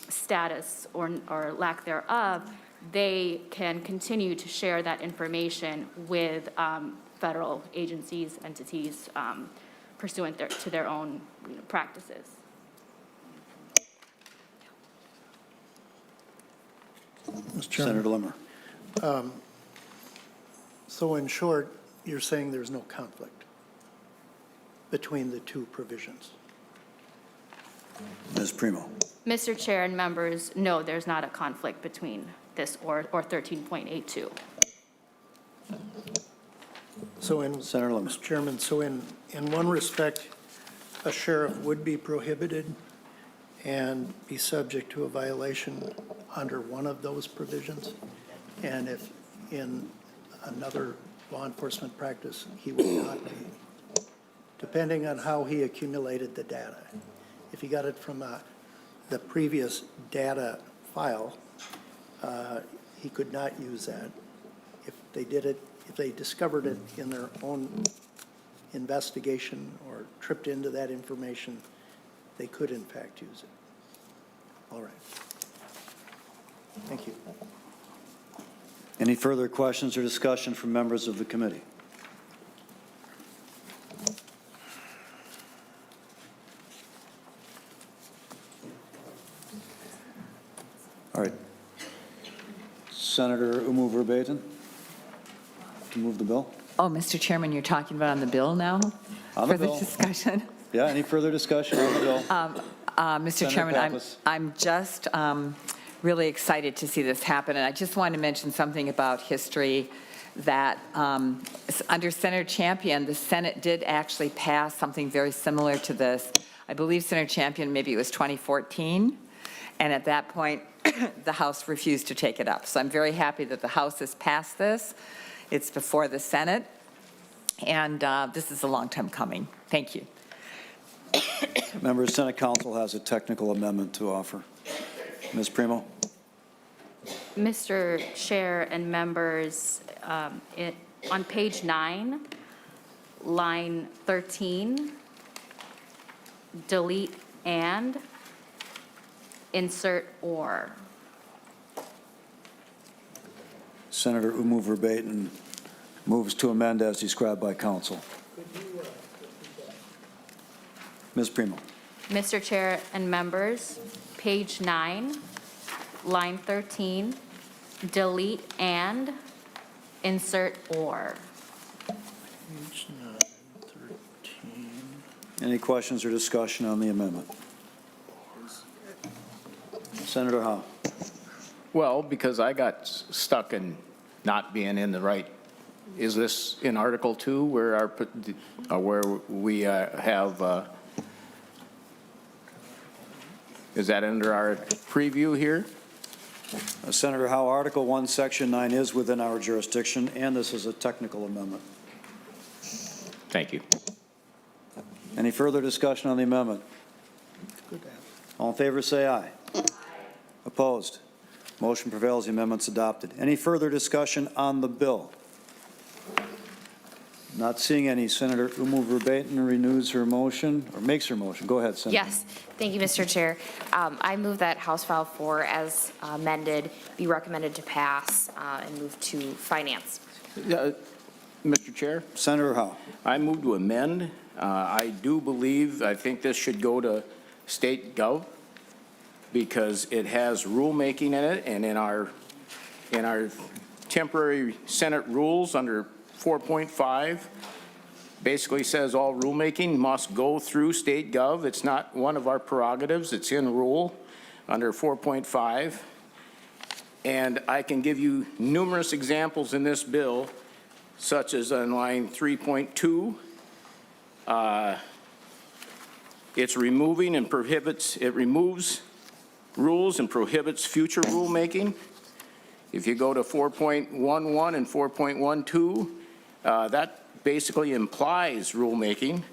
status or lack thereof, they can continue to share that information with federal agencies, entities, pursuant to their own practices. Mr. Chairman. Senator Limmer. So in short, you're saying there's no conflict between the two provisions? Ms. Primo. Mr. Chair and members, no, there's not a conflict between this or 13.82. So in, Senator Limmer. Mr. Chairman, so in one respect, a sheriff would be prohibited and be subject to a violation under one of those provisions, and if in another law enforcement practice, he would not be, depending on how he accumulated the data. If he got it from the previous data file, he could not use that. If they did it, if they discovered it in their own investigation or tripped into that information, they could in fact use it. All right. Thank you. Any further questions or discussion from members of the committee? All right. Senator Umu Verbeten, to move the bill? Oh, Mr. Chairman, you're talking about on the bill now? On the For bill. the discussion? Yeah, any further discussion on the bill? Mr. Senator Chairman, Pappas. I'm just really excited to see this happen, and I just wanted to mention something about history, that under Senator Champion, the Senate did actually pass something very similar to this. I believe Senator Champion, maybe it was 2014, and at that point, the House refused to take it up. So I'm very happy that the House has passed this. It's before the Senate, and this is a long time coming. Thank you. Members, Senate Council has a technical amendment to offer. Ms. Primo? Mr. Chair and members, on page 9, line 13, delete and, insert or. Senator Umu Verbeten moves to amend as described by council. Ms. Primo. Mr. Chair and members, page 9, line 13, delete and, insert or. Page 9, 13. Any questions or discussion on the amendment? Senator Howe. Well, because I got stuck in not being in the right, is this in Article 2 where we have, is that under our preview here? Senator Howe, Article 1, Section 9 is within our jurisdiction, and this is a technical amendment. Thank you. Any further discussion on the amendment? All in favor, say aye. Opposed? Motion prevails. The amendment's adopted. Any further discussion on the bill? Not seeing any. Senator Umu Verbatim renews her motion, or makes her motion. Go ahead, Senator. Yes, thank you, Mr. Chair. I move that House File 4 as amended be recommended to pass and move to finance. Mr. Chair, Senator Howe. I move to amend. I think this should go to state gov because it has rulemaking in it, and in our temporary Senate rules under 4.5, basically says all rulemaking must go through state gov. It's not one of our prerogatives. It's in rule under 4.5. And I can give you numerous examples in this bill, such as on line 3.2. It removes rules and prohibits future rulemaking. If you go to 4.11 and 4.12, that basically implies rulemaking.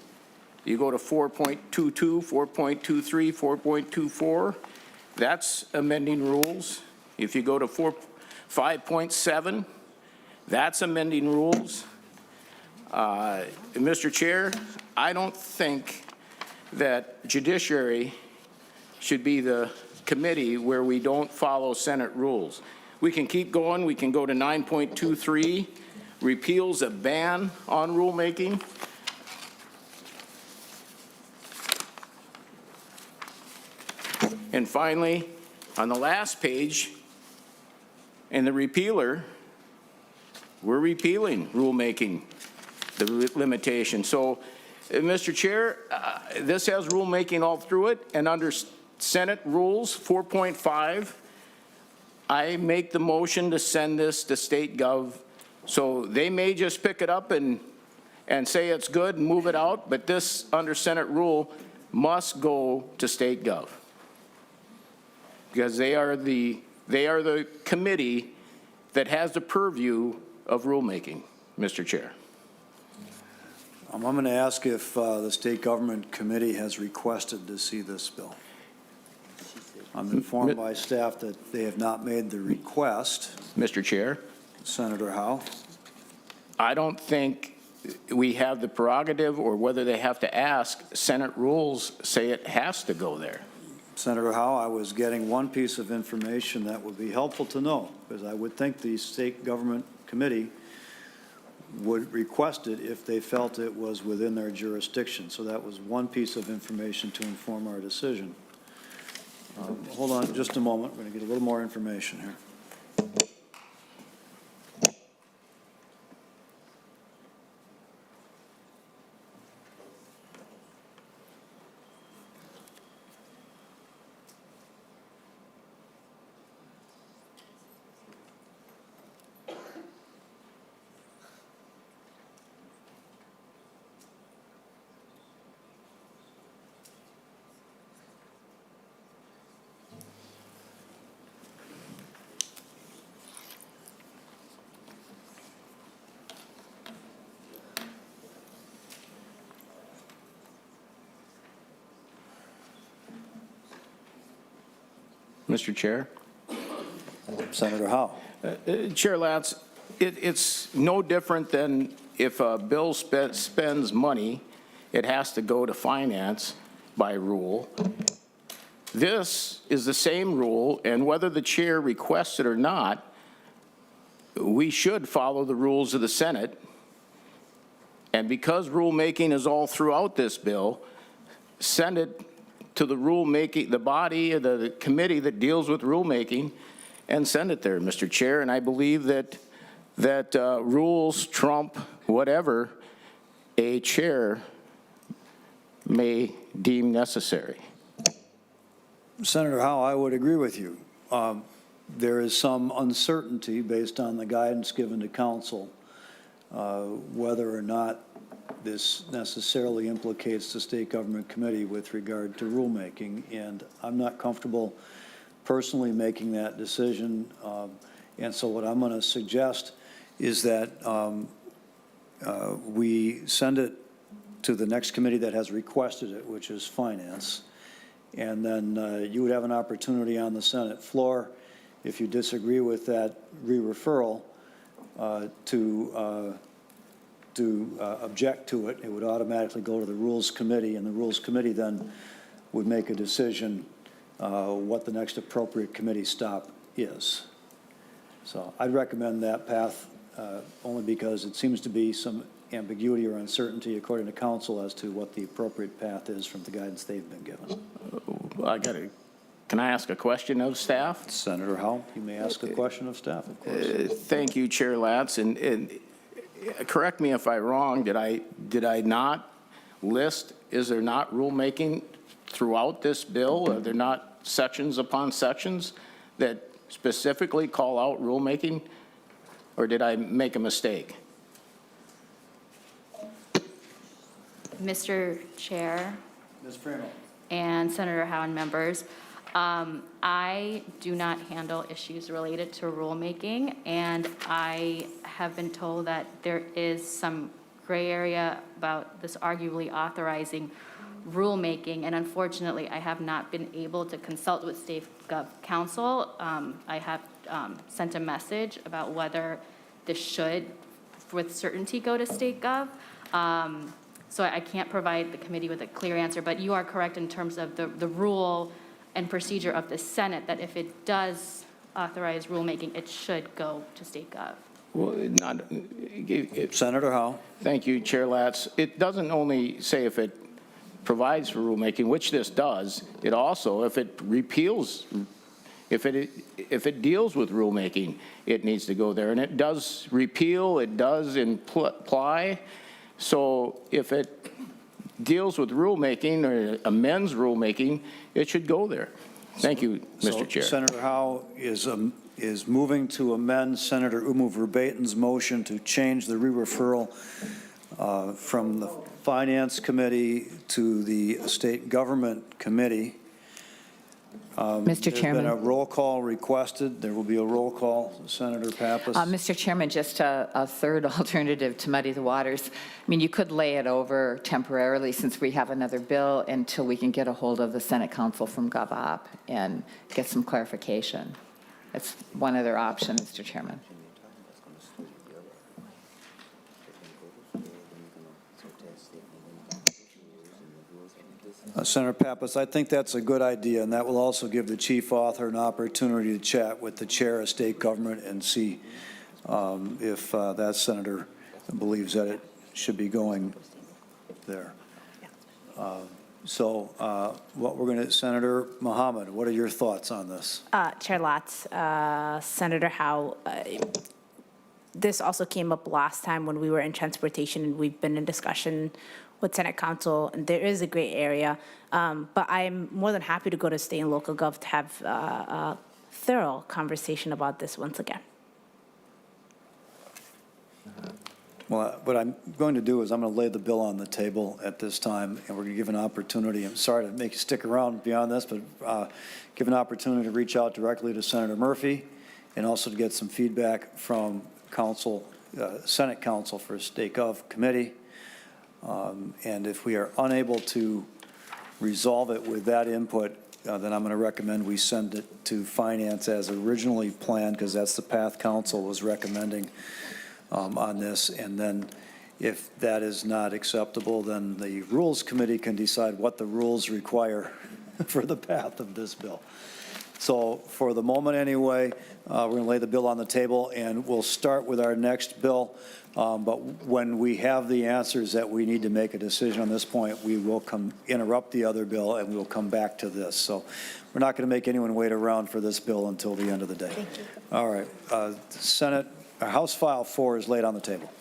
You go to 4.22, 4.23, 4.24, that's amending rules. If you go to 5.7, that's amending rules. Mr. Chair, I don't think that Judiciary should be the committee where we don't follow Senate rules. We can keep going. We can go to 9.23, repeals a ban on rulemaking. And finally, on the last page, in the repealer, we're repealing rulemaking, the limitation. So, Mr. Chair, this has rulemaking all through it, and under Senate Rules 4.5, I make the motion to send this to state gov. So they may just pick it up and say it's good and move it out, but this under Senate rule must go to state gov because they are the committee that has the purview of rulemaking, Mr. Chair. I'm going to ask if the State Government Committee has requested to see this bill. I'm informed by staff that they have not made the request. Mr. Chair, Senator Howe. I don't think we have the prerogative or whether they have to ask. Senate rules say it has to go there. Senator Howe, I was getting one piece of information that would be helpful to know, because I would think the State Government Committee would request it if they felt it was within their jurisdiction. So that was one piece of information to inform our decision. Hold on just a moment. We're going to get a little more information here. Mr. Chair. Senator Howe. Chair Latz, it's no different than if a bill spends money, it has to go to finance by rule. This is the same rule, and whether the chair requests it or not, we should follow the rules of the Senate. And because rulemaking is all throughout this bill, send it to the rulemaking, the body, the committee that deals with rulemaking, and send it there, Mr. Chair. And I believe that rules trump whatever a chair may deem necessary. Senator Howe, I would agree with you. There is some uncertainty based on the guidance given to council whether or not this necessarily implicates the State Government Committee with regard to rulemaking, and I'm not comfortable personally making that decision. And so what I'm going to suggest is that we send it to the next committee that has requested it, which is Finance, and then you would have an opportunity on the Senate floor, if you disagree with that re-referral, to to object to it, it would automatically go to the Rules Committee, and the Rules Committee then would make a decision what the next appropriate committee stop is. So I'd recommend that path only because it seems to be some ambiguity or uncertainty according to council as to what the appropriate path is from the guidance they've been given. Can I ask a question of staff? Senator Howe, you may ask a question of staff, of course. Thank you, Chair Latz, and correct me if I'm wrong, did I not list, is there not rulemaking throughout this bill? Are there not sections upon sections that specifically call out rulemaking, or did I make a mistake? Mr. Chair Ms. Frano. and Senator Howe and members, I do not handle issues related to rulemaking, and I have been told that there is some gray area about this arguably authorizing rulemaking, and unfortunately, I have not been able to consult with State Gov Counsel. I have sent a message about whether this should, with certainty, go to State Gov. So I can't provide the committee with a clear answer, but you are correct in terms of the rule and procedure of the Senate, that if it does authorize rulemaking, it should go to State Gov. Well, Senator Howe. Thank you, Chair Latz. It doesn't only say if it provides for rulemaking, which this does, it also, if it repeals, if it deals with rulemaking, it needs to go there. And it does repeal, it does imply. So if it deals with rulemaking or amends rulemaking, it should go there. Thank you, Mr. Chair. Senator Howe is moving to amend Senator Umu Verbatim's motion to change the re-referral from the Finance Committee to the State Government Committee. Mr. Chairman. There's been a roll call requested. There will be a roll call. Senator Pappas. Mr. Chairman, just a third alternative to muddy the waters. I mean, you could lay it over temporarily since we have another bill until we can get a hold of the Senate counsel from GovOp and get some clarification. That's one other option, Mr. Chairman. Senator Pappas, I think that's a good idea, and that will also give the chief author an opportunity to chat with the chair of state government and see if that senator believes that it should be going there. So what we're going to, Senator Mohammed, what are your thoughts on this? Chair Latz, Senator Howe, this also came up last time when we were in transportation, and we've been in discussion with Senate Counsel, and there is a gray area. But I'm more than happy to go to state and local gov to have a thorough conversation about this once again. Well, what I'm going to do is I'm going to lay the bill on the table at this time, and we're going to give an opportunity. I'm sorry to make you stick around beyond this, but give an opportunity to reach out directly to Senator Murphy and also to get some feedback from counsel, Senate counsel for State Gov Committee. And if we are unable to resolve it with that input, then I'm going to recommend we send it to Finance as originally planned, because that's the path council was recommending on this. And then if that is not acceptable, then the Rules Committee can decide what the rules require for the path of this bill. So for the moment anyway, we're going to lay the bill on the table, and we'll start with our next bill. But when we have the answers that we need to make a decision on this point, we will interrupt the other bill, and we'll come back to this. So we're not going to make anyone wait around for this bill until the end of the day. Thank you. All right. House File 4 is laid on the table.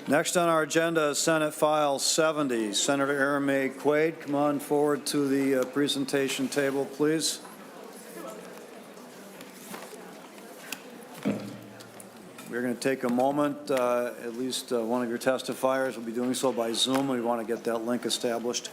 Next on our agenda is Senate File 70. Senator Maye Quade, come on forward to the presentation table, please. We're going to take a moment, at least one of your testifiers will be doing so by Zoom. We want to get that link established.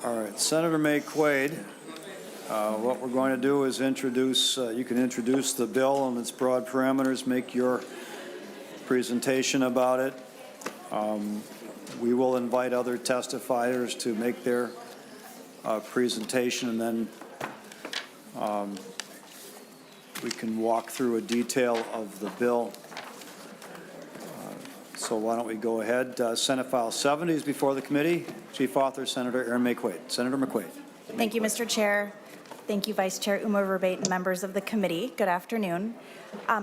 All right, Senator Maye Quade, what we're going to do is introduce, you can introduce the bill and its broad parameters, make your presentation about it. We will invite other testifiers to make their presentation, and then we can walk through a detail of the bill. So why don't we go ahead? Senate File 70 is before the committee. Chief Author, Senator Maye Quade. Senator McQuaid. Thank you, Mr. Chair. Thank you, Vice Chair Uma Verbate and members of the committee. Good afternoon.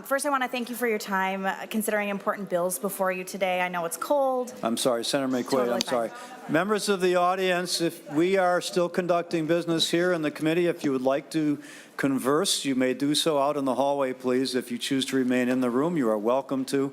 First, I want to thank you for your time considering important bills before you today. I know it's cold. I'm sorry, Senator Maye Quade, Totally I'm fine. sorry. Members of the audience, if we are still conducting business here in the committee, if you would like to converse, you may do so out in the hallway, please. If you choose to remain in the room, you are welcome to,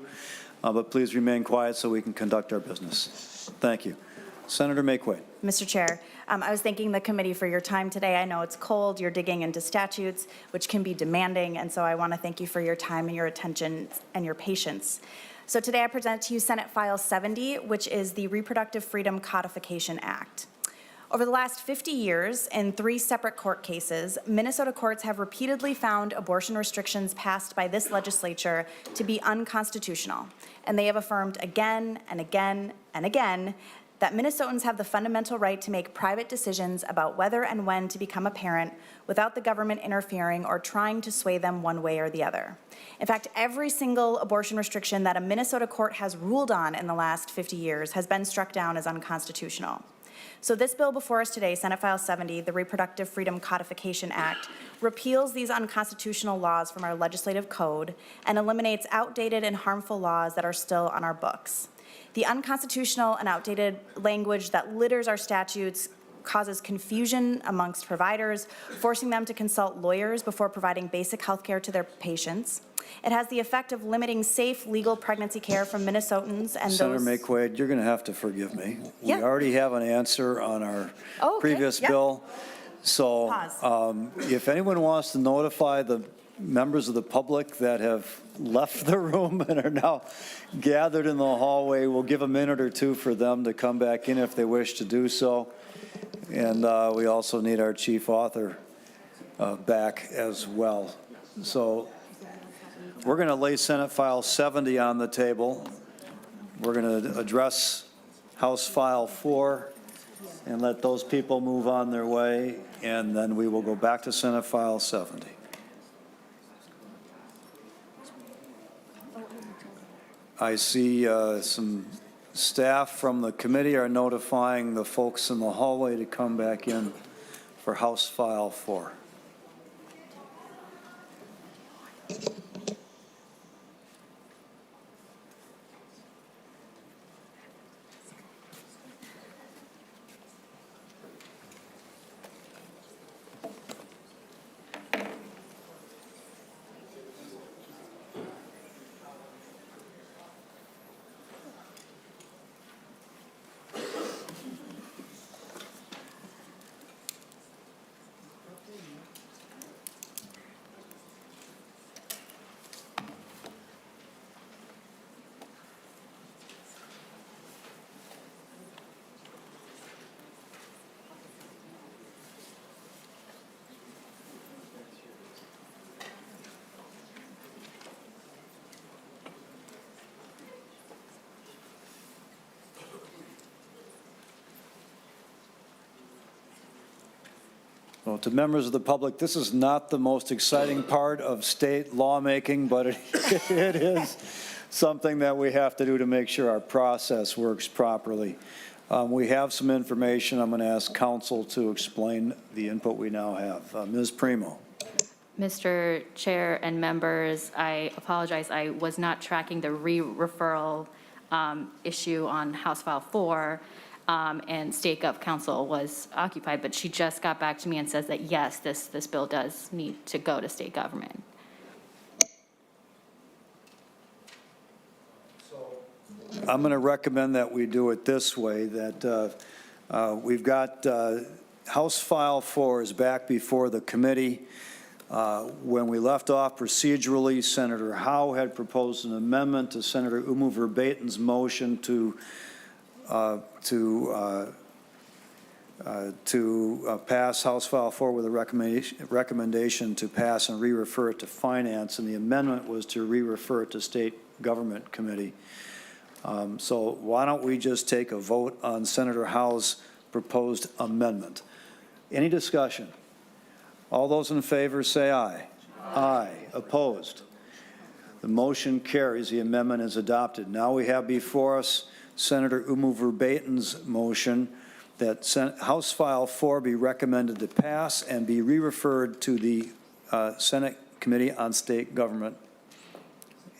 but please remain quiet so we can conduct our business. Thank you. Senator Maye Quade. Mr. Chair, I was thanking the committee for your time today. I know it's cold. You're digging into statutes, which can be demanding, and so I want to thank you for your time and your attention and your patience. So today I present to you Senate File 70, which is the Reproductive Freedom Codification Act. Over the last 50 years, in 3 separate court cases, Minnesota courts have repeatedly found abortion restrictions passed by this legislature to be unconstitutional, and they have affirmed again and again and again that Minnesotans have the fundamental right to make private decisions about whether and when to become a parent without the government interfering or trying to sway them one way or the other. In fact, every single abortion restriction that a Minnesota court has ruled on in the last 50 years has been struck down as unconstitutional. So this bill before us today, Senate File 70, the Reproductive Freedom Codification Act, repeals these unconstitutional laws from our legislative code and eliminates outdated and harmful laws that are still on our books. The unconstitutional and outdated language that litters our statutes causes confusion amongst providers, forcing them to consult lawyers before providing basic health care to their patients. It has the effect of limiting safe legal pregnancy care from Minnesotans and Senator those— Maye Quade, you're going to have to forgive me. Yeah. We already have an answer on our Oh, okay. previous Yep. bill. So Pause. if anyone wants to notify the members of the public that have left the room and are now gathered in the hallway, we'll give a minute or two for them to come back in if they wish to do so. And we also need our chief author back as well. So we're going to lay Senate File 70 on the table. We're going to address House File 4 and let those people move on their way, and then we will go back to Senate File 70. I see some staff from the committee are notifying the folks in the hallway to come back in for House File 4. Well, to members of the public, this is not the most exciting part of state lawmaking, but it is something that we have to do to make sure our process works properly. We have some information. I'm going to ask counsel to explain the input we now have. Ms. Primo. Mr. Chair and members, I apologize, I was not tracking the re-referral issue on House File 4, and State Gov Council was occupied, but she just got back to me and says that, yes, this bill does need to go to state government. I'm going to recommend that we do it this way, that we've got House File 4 is back before the committee. When we left off procedurally, Senator Howe had proposed an amendment to Senator Umu Verbaten's motion to pass House File 4 with a recommendation to pass and re-refer it to Finance, and the amendment was to re-refer it to State Government Committee. So why don't we just take a vote on Senator Howe's proposed amendment? Any discussion? All those in favor say aye. Aye. Opposed? The motion carries. The amendment is adopted. Now we have before us Senator Umu Verbaten's motion that House File 4 be recommended to pass and be re-referred to the Senate Committee on State Government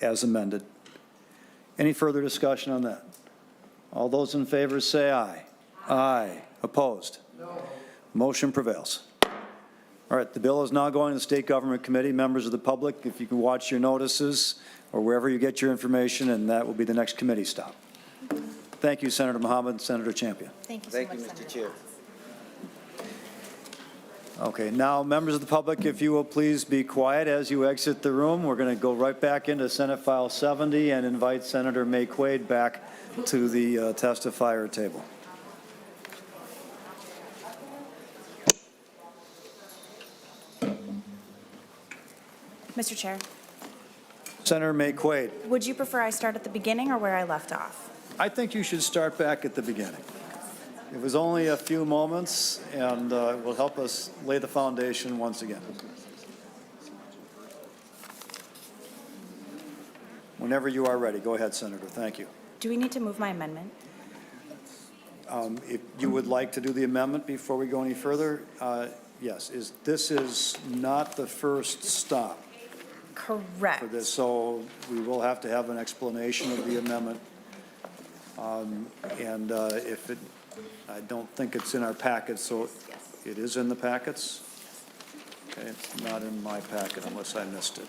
as amended. Any further discussion on that? All those in favor say aye. Aye. Opposed? No. Motion prevails. All right, the bill is now going to the State Government Committee. Members of the public, if you can watch your notices or wherever you get your information, and that will be the next committee stop. Thank you, Senator Mohammed. Senator Champion. Thank you so much, Thank you, Mr. Senator. Chair. Okay, now, members of the public, if you will please be quiet as you exit the room. We're going to go right back into Senate File 70 and invite Senator Maye Quade back to the testifier table. Mr. Chair, Senator Maye Quade, would you prefer I start at the beginning or where I left off? I think you should start back at the beginning. It was only a few moments, and it will help us lay the foundation once again. Whenever you are ready, go ahead, Senator. Thank you. Do we need to move my amendment? If you would like to do the amendment before we go any further, yes. This is not the first stop Correct. for this, so we will have to have an explanation of the amendment. If it, I don't think it's in our packets, so it is in the packets? Okay, it's not in my packet unless I missed it.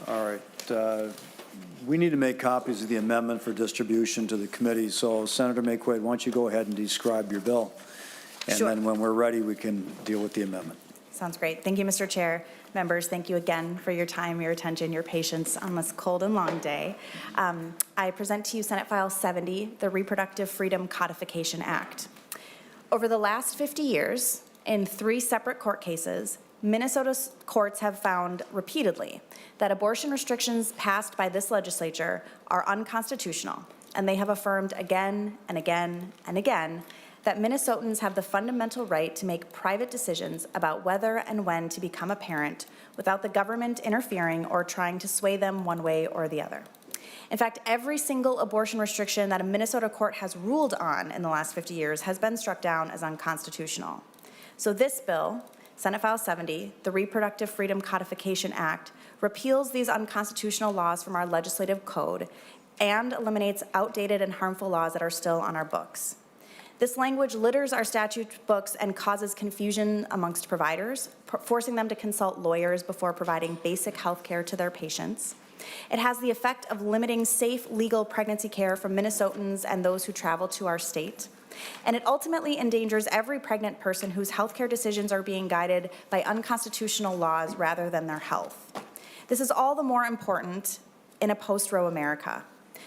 All right. We need to make copies of the amendment for distribution to the committee. So Senator Maye Quade, why don't you go ahead and describe your bill? And Sure. then when we're ready, we can deal with the amendment. Sounds great. Thank you, Mr. Chair. Members, thank you again for your time, your attention, your patience on this cold and long day. I present to you Senate File 70, the Reproductive Freedom Codification Act. Over the last 50 years, in 3 separate court cases, Minnesota's courts have found repeatedly that abortion restrictions passed by this legislature are unconstitutional, and they have affirmed again and again and again that Minnesotans have the fundamental right to make private decisions about whether and when to become a parent without the government interfering or trying to sway them one way or the other. In fact, every single abortion restriction that a Minnesota court has ruled on in the last 50 years has been struck down as unconstitutional. So this bill, Senate File 70, the Reproductive Freedom Codification Act, repeals these unconstitutional laws from our legislative code and eliminates outdated and harmful laws that are still on our books. This language litters our statute books and causes confusion amongst providers, forcing them to consult lawyers before providing basic health care to their patients. It has the effect of limiting safe, legal pregnancy care for Minnesotans and those who travel to our state. And it ultimately endangers every pregnant person whose healthcare decisions are being guided by unconstitutional laws rather than their health. This is all the more important in a post-Roe America,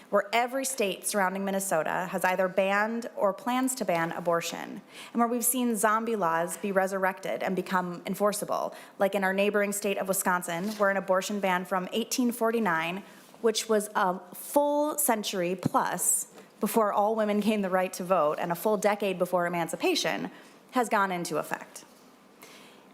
where every state surrounding Minnesota has either banned or plans to ban abortion, and where we've seen zombie laws be resurrected and become enforceable, like in our neighboring state of Wisconsin, where an abortion ban from 1849, which was a full century plus before all women gained the right to vote and a full decade before emancipation, has gone into effect.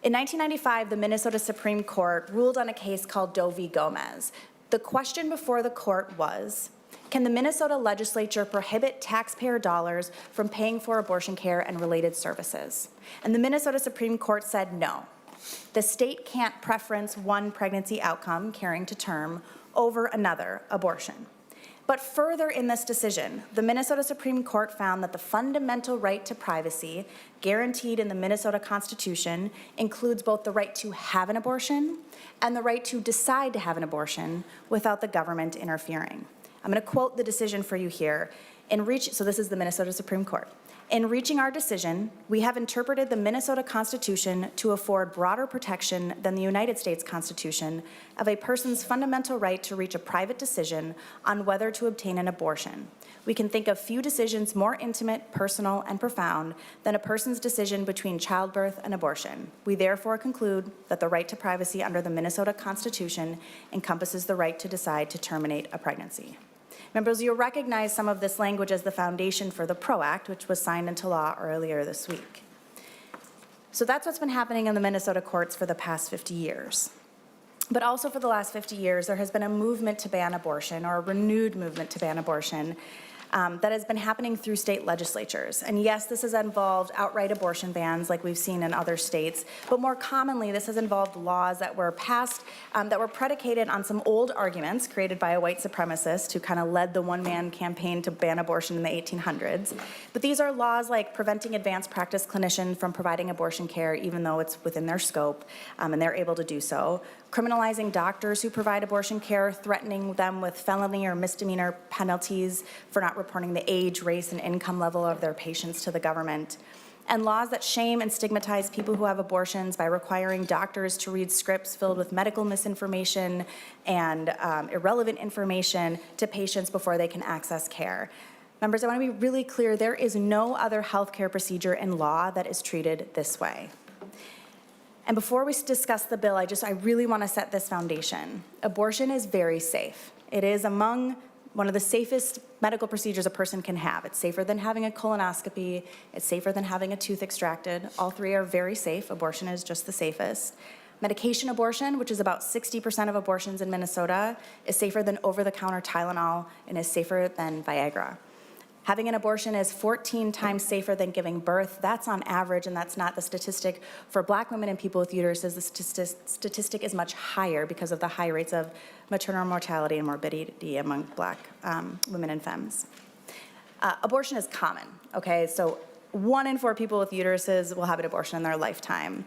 In 1995, the Minnesota Supreme Court ruled on a case called Doe v. Gomez. The question before the court was, can the Minnesota legislature prohibit taxpayer dollars from paying for abortion care and related services? And the Minnesota Supreme Court said no. The state can't preference one pregnancy outcome, carrying to term, over another, abortion. But further in this decision, the Minnesota Supreme Court found that the fundamental right to privacy guaranteed in the Minnesota Constitution includes both the right to have an abortion and the right to decide to have an abortion without the government interfering. I'm going to quote the decision for you here. So this is the Minnesota Supreme Court. In reaching our decision, we have interpreted the Minnesota Constitution to afford broader protection than the United States Constitution of a person's fundamental right to reach a private decision on whether to obtain an abortion. We can think of few decisions more intimate, personal, and profound than a person's decision between childbirth and abortion. We therefore conclude that the right to privacy under the Minnesota Constitution encompasses the right to decide to terminate a pregnancy. Members, you'll recognize some of this language as the foundation for the PRO Act, which was signed into law earlier this week. So that's what's been happening in the Minnesota courts for the past 50 years. But also for the last 50 years, there has been a movement to ban abortion, or a renewed movement to ban abortion, that has been happening through state legislatures. And yes, this has involved outright abortion bans like we've seen in other states, but more commonly, this has involved laws that were passed that were predicated on some old arguments created by a white supremacist who kind of led the one-man campaign to ban abortion in the 1800s. But these are laws like preventing advanced practice clinicians from providing abortion care even though it's within their scope, and they're able to do so, criminalizing doctors who provide abortion care, threatening them with felony or misdemeanor penalties for not reporting the age, race, and income level of their patients to the government, and laws that shame and stigmatize people who have abortions by requiring doctors to read scripts filled with medical misinformation and irrelevant information to patients before they can access care. Members, I want to be really clear, there is no other healthcare procedure in law that is treated this way. And before we discuss the bill, I really want to set this foundation. Abortion is very safe. It is among one of the safest medical procedures a person can have. It's safer than having a colonoscopy. It's safer than having a tooth extracted. All three are very safe. Abortion is just the safest. Medication abortion, which is about 60% of abortions in Minnesota, is safer than over-the-counter Tylenol and is safer than Viagra. Having an abortion is 14 times safer than giving birth. That's on average, and that's not the statistic for Black women and people with uteruses. The statistic is much higher because of the high rates of maternal mortality and morbidity among Black women and femmes. Abortion is common, okay? So 1 in 4 people with uteruses will have an abortion in their lifetime.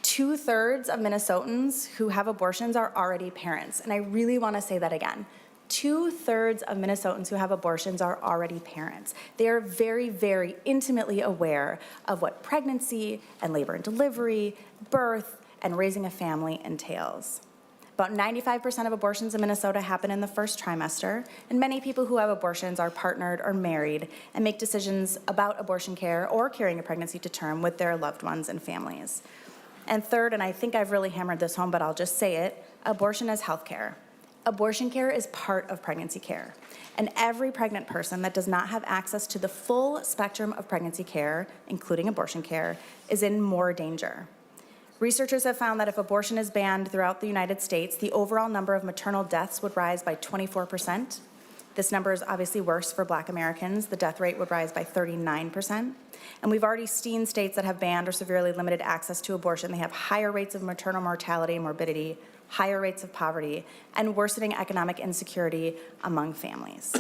2/3 of Minnesotans who have abortions are already parents, and I really want to say that again. 2/3 of Minnesotans who have abortions are already parents. They are very, very intimately aware of what pregnancy and labor and delivery, birth, and raising a family entails. About 95% of abortions in Minnesota happen in the first trimester, and many people who have abortions are partnered or married and make decisions about abortion care or carrying a pregnancy to term with their loved ones and families. And third, and I think I've really hammered this home, but I'll just say it, abortion is health care. Abortion care is part of pregnancy care, and every pregnant person that does not have access to the full spectrum of pregnancy care, including abortion care, is in more danger. Researchers have found that if abortion is banned throughout the United States, the overall number of maternal deaths would rise by 24%. This number is obviously worse for Black Americans. The death rate would rise by 39%. And we've already seen states that have banned or severely limited access to abortion. They have higher rates of maternal mortality and morbidity, higher rates of poverty, and worsening economic insecurity among families.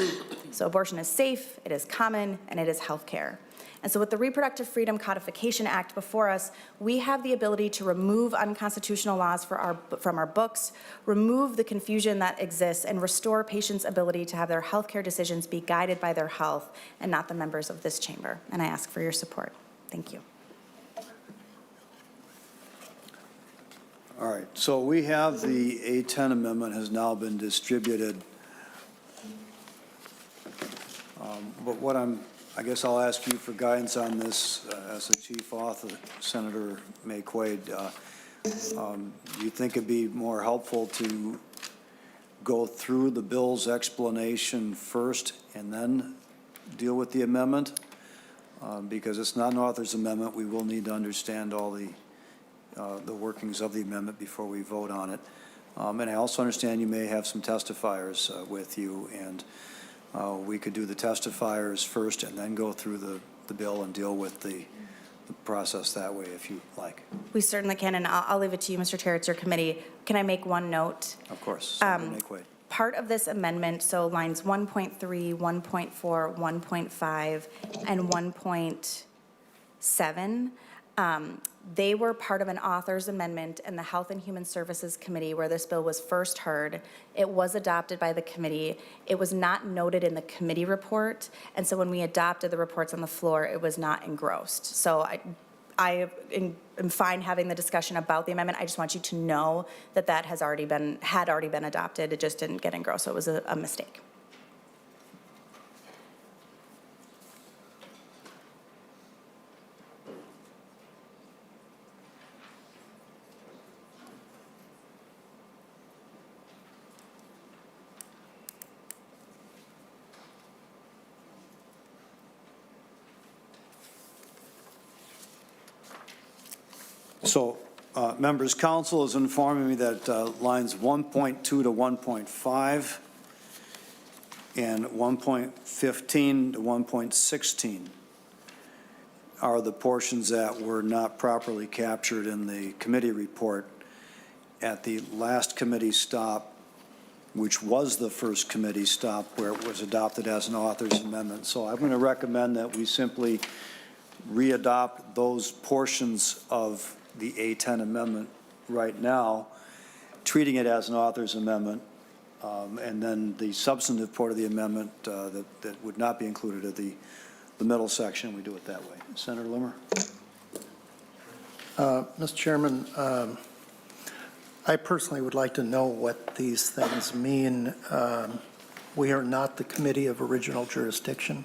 So abortion is safe, it is common, and it is healthcare. And so with the Reproductive Freedom Codification Act before us, we have the ability to remove unconstitutional laws from our books, remove the confusion that exists, and restore patients' ability to have their healthcare decisions be guided by their health and not the members of this chamber. And I ask for your support. Thank you. All right, so we have the A10 amendment has now been distributed. But what I guess I'll ask you for guidance on this as the chief author, Senator Maye Quade. Do you think it'd be more helpful to go through the bill's explanation first and then deal with the amendment? Because it's not an author's amendment, we will need to understand all the workings of the amendment before we vote on it. And I also understand you may have some testifiers with you, and we could do the testifiers first and then go through the bill and deal with the process that way, if you like. We certainly can, and I'll leave it to you, Mr. Chair. It's your committee. Can I make one note? Of course, Senator Maye Quade. Part of this amendment, so lines 1.3, 1.4, 1.5, and 1.7, they were part of an author's amendment in the Health and Human Services Committee where this bill was first heard. It was adopted by the committee. It was not noted in the committee report, and so when we adopted the reports on the floor, it was not engrossed. So I am fine having the discussion about the amendment. I just want you to know that that had already been adopted. It just didn't get engrossed, so it was a mistake. So, members, council is informing me that lines 1.2 to 1.5 and 1.15 to 1.16 are the portions that were not properly captured in the committee report at the last committee stop, which was the first committee stop where it was adopted as an author's amendment. So I'm going to recommend that we simply readopt those portions of the A10 amendment right now, treating it as an author's amendment, and then the substantive part of the amendment that would not be included at the middle section, we do it that way. Senator Limmer? Mr. Chairman, I personally would like to know what these things mean. We are not the committee of original jurisdiction.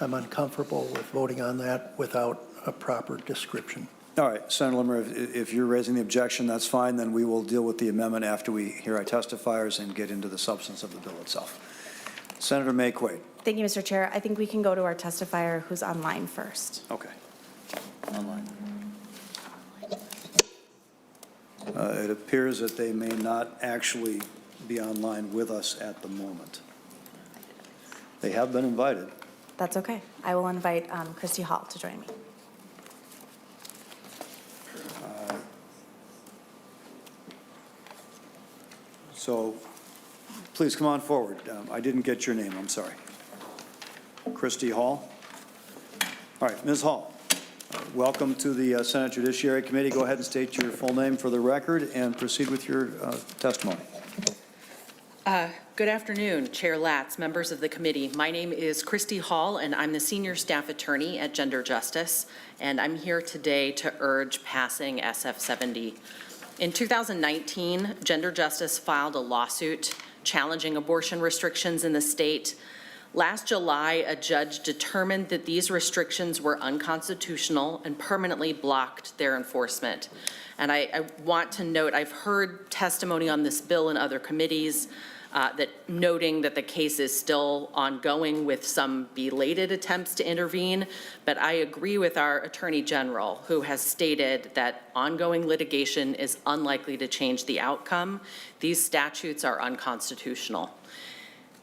I'm uncomfortable with voting on that without a proper description. All right, Senator Limmer, if you're raising the objection, that's fine. Then we will deal with the amendment after we hear our testifiers and get into the substance of the bill itself. Senator Maye Quade. Thank you, Mr. Chair. I think we can go to our testifier who's online first. Okay. Online. It appears that they may not actually be online with us at the moment. They have been invited. That's okay. I will invite Christy Hall to join me. So please come on forward. I didn't get your name, I'm sorry. Christy Hall? All right, Ms. Hall, welcome to the Senate Judiciary Committee. Go ahead and state your full name for the record and proceed with your testimony. Good afternoon, Chair Latz, members of the committee. My name is Christy Hall, and I'm the Senior Staff Attorney at Gender Justice, and I'm here today to urge passing SF 70. In 2019, Gender Justice filed a lawsuit challenging abortion restrictions in the state. Last July, a judge determined that these restrictions were unconstitutional and permanently blocked their enforcement. And I want to note, I've heard testimony on this bill in other committees that noting that the case is still ongoing with some belated attempts to intervene, but I agree with our Attorney General, who has stated that ongoing litigation is unlikely to change the outcome. These statutes are unconstitutional.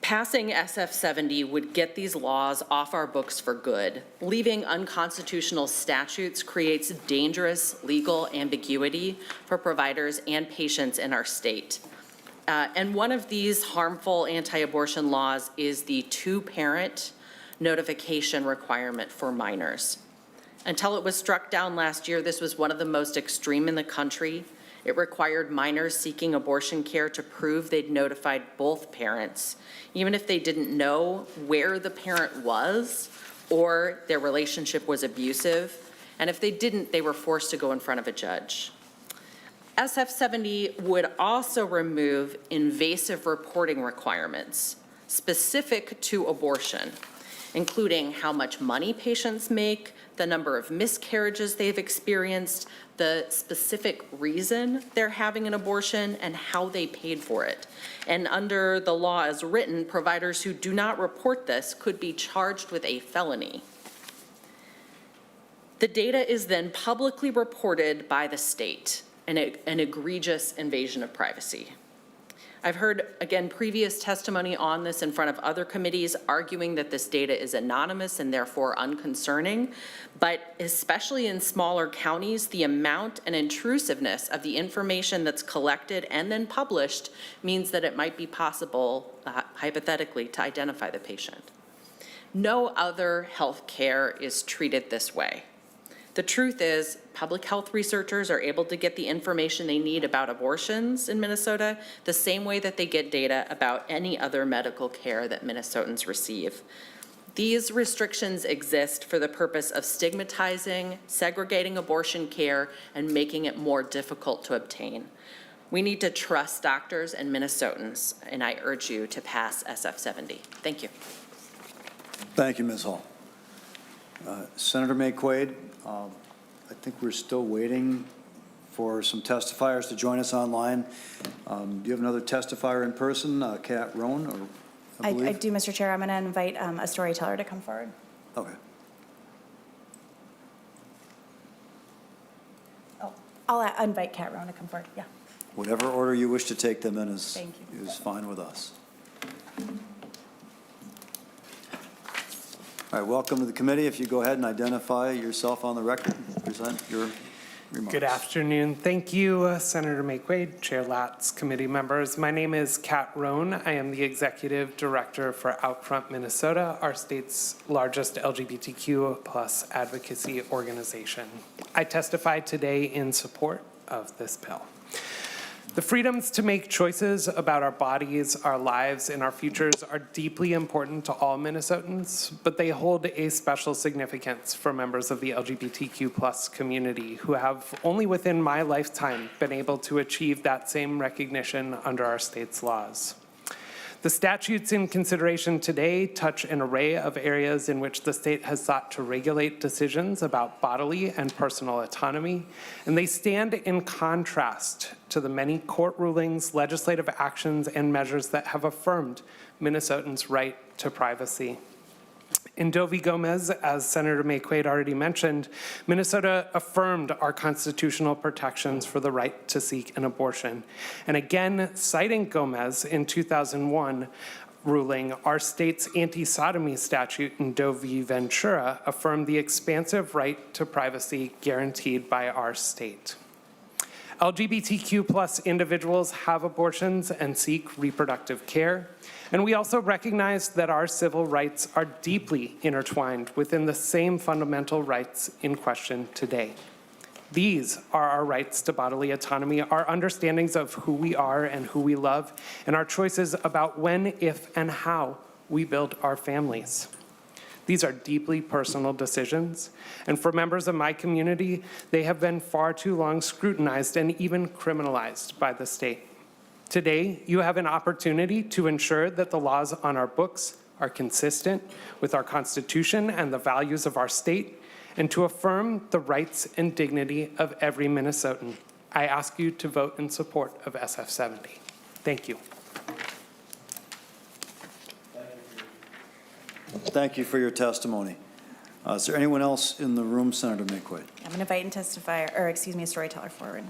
Passing SF 70 would get these laws off our books for good. Leaving unconstitutional statutes creates dangerous legal ambiguity for providers and patients in our state. And one of these harmful anti-abortion laws is the two-parent notification requirement for minors. Until it was struck down last year, this was one of the most extreme in the country. It required minors seeking abortion care to prove they'd notified both parents, even if they didn't know where the parent was or their relationship was abusive. And if they didn't, they were forced to go in front of a judge. SF 70 would also remove invasive reporting requirements specific to abortion, including how much money patients make, the number of miscarriages they've experienced, the specific reason they're having an abortion, and how they paid for it. And under the law as written, providers who do not report this could be charged with a felony. The data is then publicly reported by the state, an egregious invasion of privacy. I've heard, again, previous testimony on this in front of other committees arguing that this data is anonymous and therefore unconcerning, but especially in smaller counties, the amount and intrusiveness of the information that's collected and then published means that it might be possible, hypothetically, to identify the patient. No other health care is treated this way. The truth is, public health researchers are able to get the information they need about abortions in Minnesota the same way that they get data about any other medical care that Minnesotans receive. These restrictions exist for the purpose of stigmatizing, segregating abortion care, and making it more difficult to obtain. We need to trust doctors and Minnesotans, and I urge you to pass SF 70. Thank you. Thank you, Ms. Hall. Senator Maye Quade, I think we're still waiting for some testifiers to join us online. Do you have another testifier in person, Kat Roan, or I I believe? do, Mr. Chair. I'm going to invite a storyteller to come forward. Okay. Oh, I'll invite Kat Rowan to come forward, yeah. Whatever order you wish to take them in Thank you. is fine with us. All right, welcome to the committee. If you go ahead and identify yourself on the record, present your remarks. Good afternoon. Thank you, Senator Maye Quade, Chair Latz, committee members. My name is Kat Roan. I am the Executive Director for Outfront Minnesota, our state's largest LGBTQ plus advocacy organization. I testify today in support of this bill. The freedoms to make choices about our bodies, our lives, and our futures are deeply important to all Minnesotans, but they hold a special significance for members of the LGBTQ plus community who have only within my lifetime been able to achieve that same recognition under our state's laws. The statutes in consideration today touch an array of areas in which the state has sought to regulate decisions about bodily and personal autonomy, and they stand in contrast to the many court rulings, legislative actions, and measures that have affirmed Minnesotans' right to privacy. In Doe v. Gomez, as Senator Maye Quade already mentioned, Minnesota affirmed our constitutional protections for the right to seek an abortion. And again, citing Gomez in 2001 ruling, our state's anti-sodomy statute in Doe v. Ventura affirmed the expansive right to privacy guaranteed by our state. LGBTQ plus individuals have abortions and seek reproductive care. And we also recognize that our civil rights are deeply intertwined within the same fundamental rights in question today. These are our rights to bodily autonomy, our understandings of who we are and who we love, and our choices about when, if, and how we build our families. These are deeply personal decisions, and for members of my community, they have been far too long scrutinized and even criminalized by the state. Today, you have an opportunity to ensure that the laws on our books are consistent with our Constitution and the values of our state, and to affirm the rights and dignity of every Minnesotan. I ask you to vote in support of SF 70. Thank you. Thank you for your testimony. Is there anyone else in the room, Senator Maye Quade? I'm going to invite and testify, or excuse me, a storyteller forward.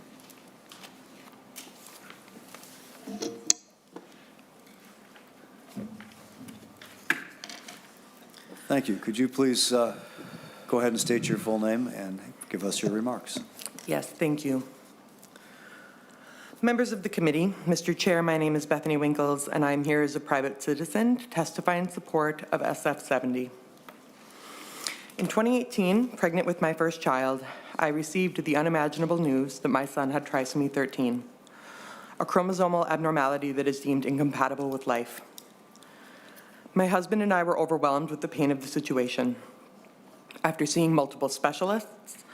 Thank you. Could you please go ahead and state your full name and give us your remarks? Yes, thank you. Members of the committee, Mr. Chair, my name is Bethany Winkles, and I'm here as a private citizen to testify in support of SF 70. In 2018, pregnant with my first child, I received the unimaginable news that my son had trisomy 13, a chromosomal abnormality that is deemed incompatible with life. My husband and I were overwhelmed with the pain of the situation. After seeing multiple specialists,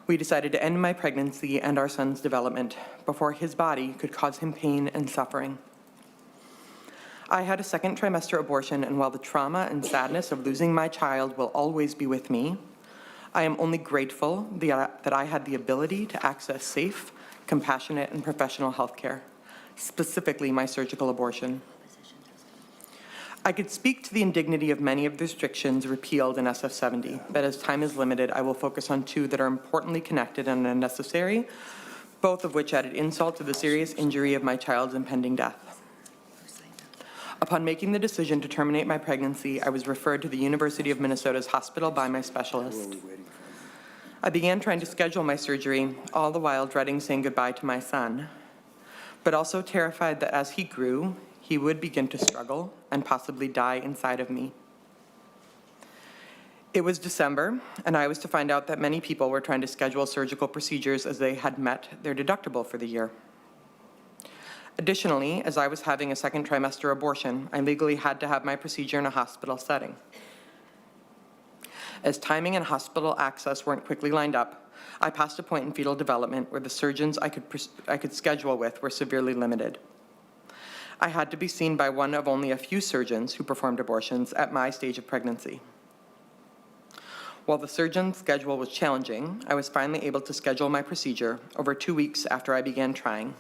we decided to end my pregnancy and our son's development before his body could cause him pain and suffering. I had a second trimester abortion, and while the trauma and sadness of losing my child will always be with me, I am only grateful that I had the ability to access safe, compassionate, and professional health care, specifically my surgical abortion. I could speak to the indignity of many of the restrictions repealed in SF 70, but as time is limited, I will focus on two that are importantly connected and unnecessary, both of which added insult to the serious injury of my child's impending death. Upon making the decision to terminate my pregnancy, I was referred to the University of Minnesota's hospital by my specialist. I began trying to schedule my surgery, all the while dreading saying goodbye to my son, but also terrified that as he grew, he would begin to struggle and possibly die inside of me. It was December, and I was to find out that many people were trying to schedule surgical procedures as they had met their deductible for the year. Additionally, as I was having a second trimester abortion, I legally had to have my procedure in a hospital setting. As timing and hospital access weren't quickly lined up, I passed a point in fetal development where the surgeons I could schedule with were severely limited. I had to be seen by one of only a few surgeons who performed abortions at my stage of pregnancy. While the surgeon's schedule was challenging, I was finally able to schedule my procedure over 2 weeks after I began trying.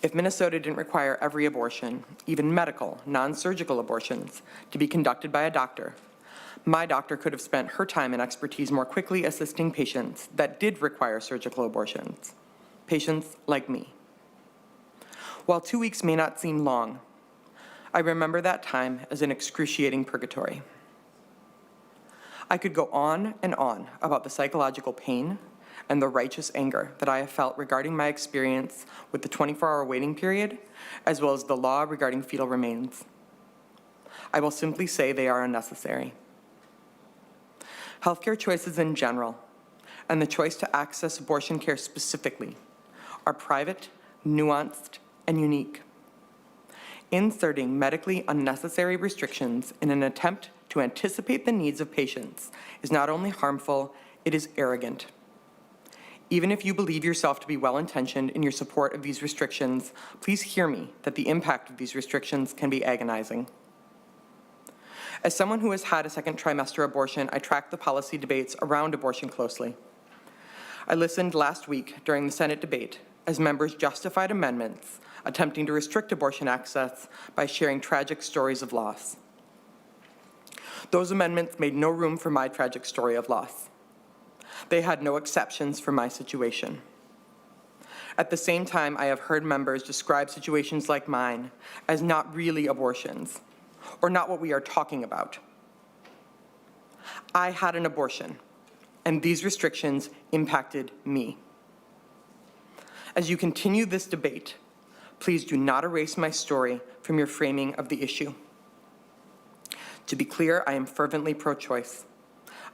If Minnesota didn't require every abortion, even medical, non-surgical abortions, to be conducted by a doctor, my doctor could have spent her time and expertise more quickly assisting patients that did require surgical abortions, patients like me. While 2 weeks may not seem long, I remember that time as an excruciating purgatory. I could go on and on about the psychological pain and the righteous anger that I have felt regarding my experience with the 24-hour waiting period, as well as the law regarding fetal remains. I will simply say they are unnecessary. Healthcare choices in general, and the choice to access abortion care specifically, are private, nuanced, and unique. Inserting medically unnecessary restrictions in an attempt to anticipate the needs of patients is not only harmful, it is arrogant. Even if you believe yourself to be well-intentioned in your support of these restrictions, please hear me that the impact of these restrictions can be agonizing. As someone who has had a second trimester abortion, I track the policy debates around abortion closely. I listened last week during the Senate debate as members justified amendments attempting to restrict abortion access by sharing tragic stories of loss. Those amendments made no room for my tragic story of loss. They had no exceptions for my situation. At the same time, I have heard members describe situations like mine as not really abortions, or not what we are talking about. I had an abortion, and these restrictions impacted me. As you continue this debate, please do not erase my story from your framing of the issue. To be clear, I am fervently pro-choice.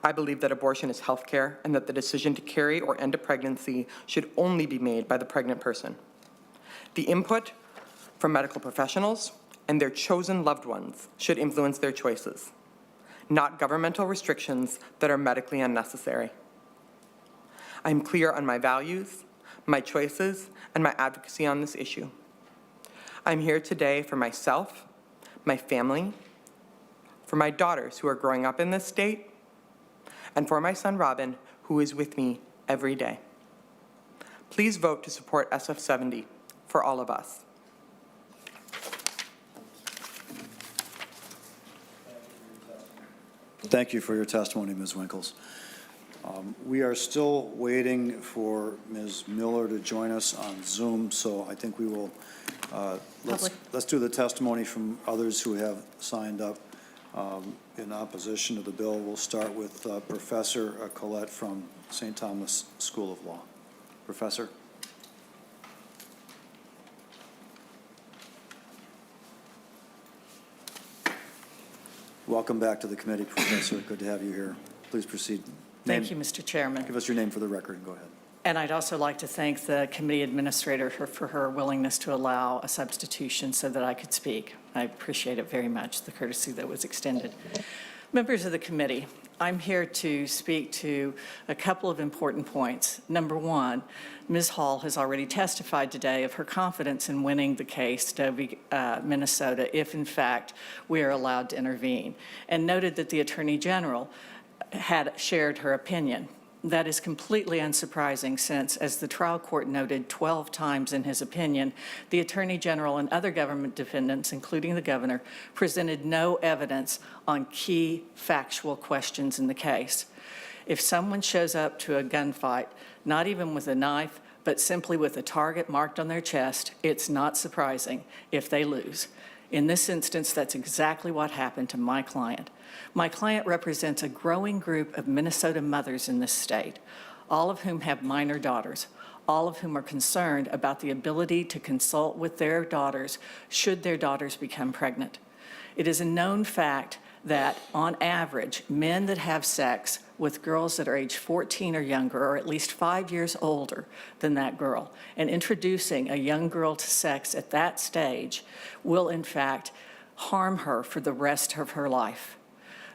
I believe that abortion is health care and that the decision to carry or end a pregnancy should only be made by the pregnant person. The input from medical professionals and their chosen loved ones should influence their choices, not governmental restrictions that are medically unnecessary. I am clear on my values, my choices, and my advocacy on this issue. I'm here today for myself, my family, for my daughters who are growing up in this state, and for my son Robin, who is with me every day. Please vote to support SF 70 for all of us. Thank you for your testimony, Ms. Winkles. We are still waiting for Ms. Miller to join us on Zoom, so I think we will, let's do the testimony from others who have signed up in opposition to the bill. We'll start with Professor Collette from St. Thomas School of Law. Professor. Welcome back to the committee, Professor. Good to have you here. Please proceed. Thank you, Mr. Chairman. Give us your name for the record and go ahead. And I'd also like to thank the committee administrator for her willingness to allow a substitution so that I could speak. I appreciate it very much, the courtesy that was extended. Members of the committee, I'm here to speak to a couple of important points. Number one, Ms. Hall has already testified today of her confidence in winning the case, Dovey, Minnesota, if in fact we are allowed to intervene, and noted that the Attorney General had shared her opinion. That is completely unsurprising since, as the trial court noted 12 times in his opinion, the Attorney General and other government defendants, including the governor, presented no evidence on key factual questions in the case. If someone shows up to a gunfight, not even with a knife, but simply with a target marked on their chest, it's not surprising if they lose. In this instance, that's exactly what happened to my client. My client represents a growing group of Minnesota mothers in this state, all of whom have minor daughters, all of whom are concerned about the ability to consult with their daughters should their daughters become pregnant. It is a known fact that, on average, men that have sex with girls that are age 14 or younger, or at least 5 years older than that girl, and introducing a young girl to sex at that stage will, in fact, harm her for the rest of her life.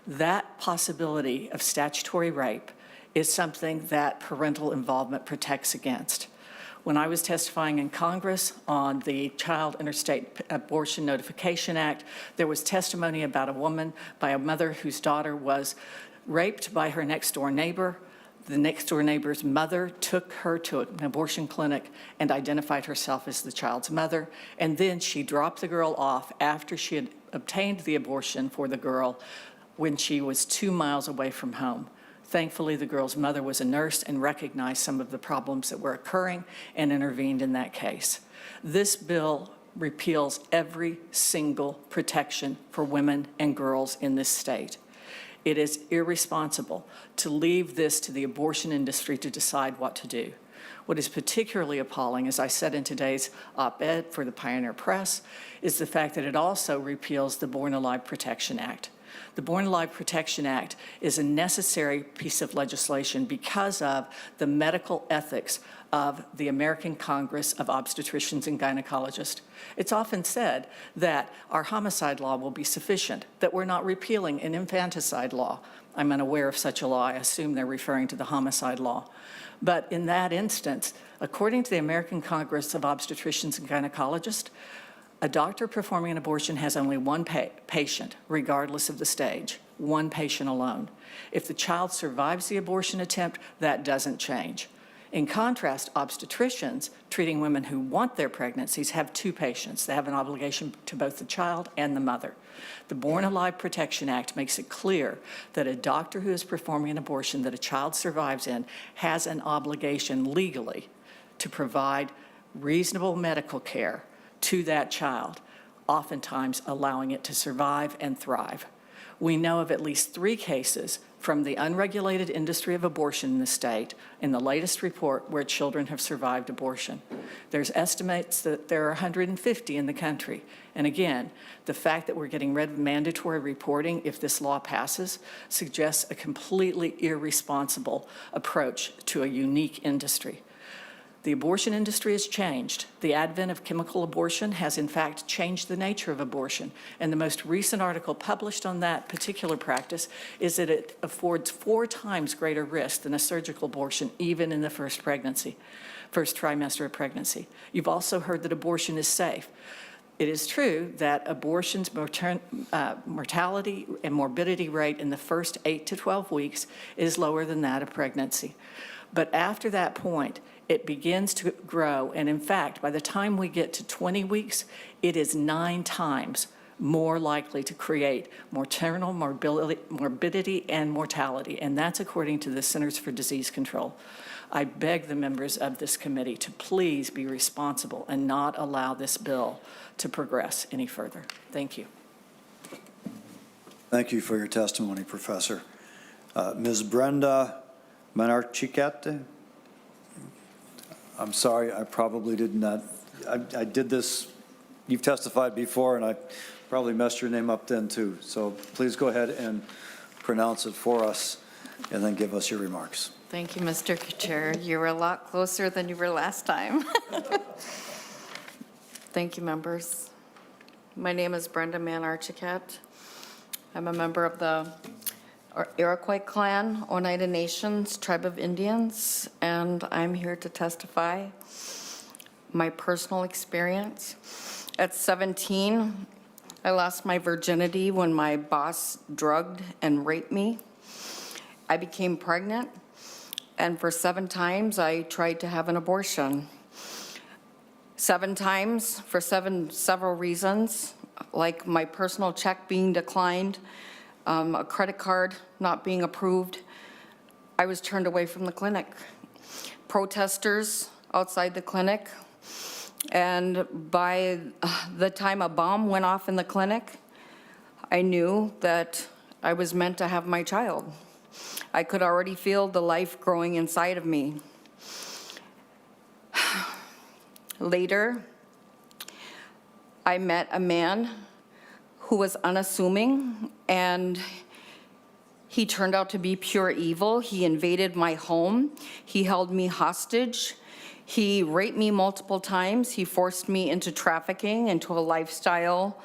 That possibility of statutory rape is something that parental involvement protects against. When I was testifying in Congress on the Child Interstate Abortion Notification Act, there was testimony about a woman by a mother whose daughter was raped by her next-door neighbor. The next-door neighbor's mother took her to an abortion clinic and identified herself as the child's mother, and then she dropped the girl off after she had obtained the abortion for the girl when she was 2 miles away from home. Thankfully, the girl's mother was a nurse and recognized some of the problems that were occurring and intervened in that case. This bill repeals every single protection for women and girls in this state. It is irresponsible to leave this to the abortion industry to decide what to do. What is particularly appalling, as I said in today's op-ed for the Pioneer Press, is the fact that it also repeals the Born Alive Protection Act. The Born Alive Protection Act is a necessary piece of legislation because of the medical ethics of the American Congress of Obstetricians and Gynecologists. It's often said that our homicide law will be sufficient, that we're not repealing an infanticide law. I'm unaware of such a law. I assume they're referring to the homicide law. But in that instance, according to the American Congress of Obstetricians and Gynecologists, a doctor performing an abortion has only one patient, regardless of the stage, one patient alone. If the child survives the abortion attempt, that doesn't change. In contrast, obstetricians treating women who want their pregnancies have two patients. They have an obligation to both the child and the mother. The Born Alive Protection Act makes it clear that a doctor who is performing an abortion that a child survives in has an obligation legally to provide reasonable medical care to that child, oftentimes allowing it to survive and thrive. We know of at least 3 cases from the unregulated industry of abortion in the state in the latest report where children have survived abortion. There's estimates that there are 150 in the country. And again, the fact that we're getting rid of mandatory reporting if this law passes suggests a completely irresponsible approach to a unique industry. The abortion industry has changed. The advent of chemical abortion has in fact changed the nature of abortion. And the most recent article published on that particular practice is that it affords 4 times greater risk than a surgical abortion, even in the first trimester of pregnancy. You've also heard that abortion is safe. It is true that abortion's mortality and morbidity rate in the first 8 to 12 weeks is lower than that of pregnancy. But after that point, it begins to grow, and in fact, by the time we get to 20 weeks, it is 9 times more likely to create maternal morbidity and mortality, and that's according to the Centers for Disease Control. I beg the members of this committee to please be responsible and not allow this bill to progress any further. Thank you. Thank you for your testimony, Professor. Ms. Brenda Menarchikete? I'm sorry, I probably did not. I did this, you've testified before, and I Probably messed your name up then, too. So please go ahead and pronounce it for us, and then give us your remarks. Thank you, Mr. Chair. You were a lot closer than you were last time. Thank you, members. My name is Brenda Mann-Archiquette. I'm a member of the Iroquois clan, Oneida Nations, Tribe of Indians, and I'm here to testify my personal experience. At 17, I lost my virginity when my boss drugged and raped me. I became pregnant, and for 7 times I tried to have an abortion. 7 times for several reasons, like my personal check being declined, a credit card not being approved. I was turned away from the clinic. Protesters outside the clinic, and by the time a bomb went off in the clinic, I knew that I was meant to have my child. I could already feel the life growing inside of me. Later, I met a man who was unassuming, and he turned out to be pure evil. He invaded my home. He held me hostage. He raped me multiple times. He forced me into trafficking, into a lifestyle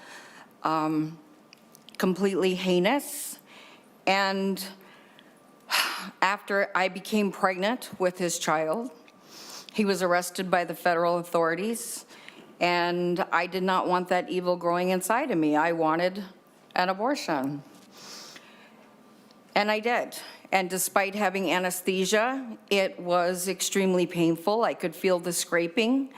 completely heinous. And after I became pregnant with his child, he was arrested by the federal authorities, and I did not want that evil growing inside of me. I wanted an abortion. And I did. And despite having anesthesia, it was extremely painful. I could feel the scraping.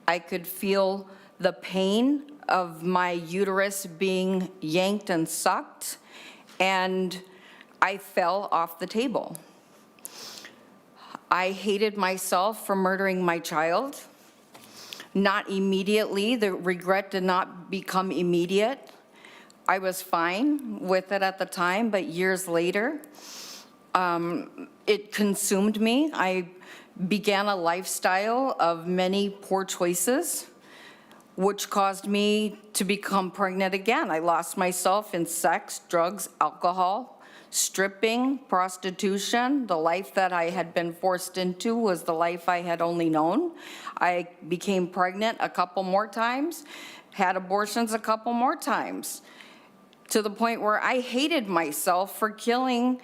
I could feel the pain of my uterus being yanked and sucked, and I fell off the table. I hated myself for murdering my child. Not immediately. The regret did not become immediate. I was fine with it at the time, but years later, it consumed me. I began a lifestyle of many poor choices, which caused me to become pregnant again. I lost myself in sex, drugs, alcohol, stripping, prostitution. The life that I had been forced into was the life I had only known. I became pregnant a couple more times, had abortions a couple more times, to the point where I hated myself for killing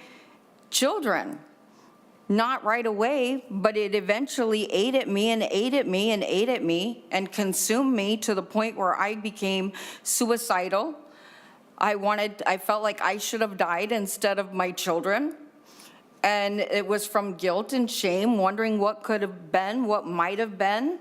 children. Not right away, but it eventually ate at me and ate at me and ate at me and consumed me to the point where I became suicidal. I felt like I should have died instead of my children. And it was from guilt and shame, wondering what could have been, what might have been.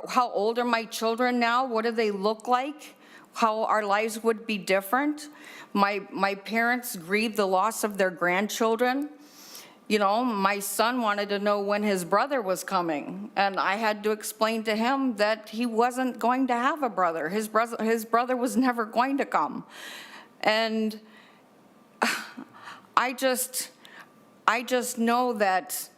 How old are my children now? What do they look like? How our lives would be different. My parents grieved the loss of their grandchildren. You know, my son wanted to know when his brother was coming, and I had to explain to him that he wasn't going to have a brother. His brother was never going to come. And I just know that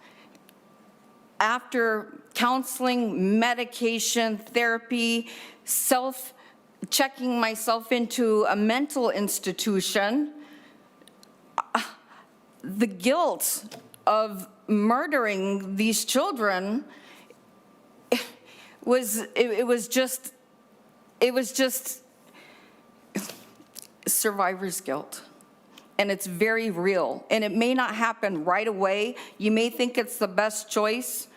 after counseling, medication, therapy, checking myself into a mental institution, the guilt of murdering these children was just survivor's guilt. And it's very real. And it may not happen right away. You may think it's the best choice,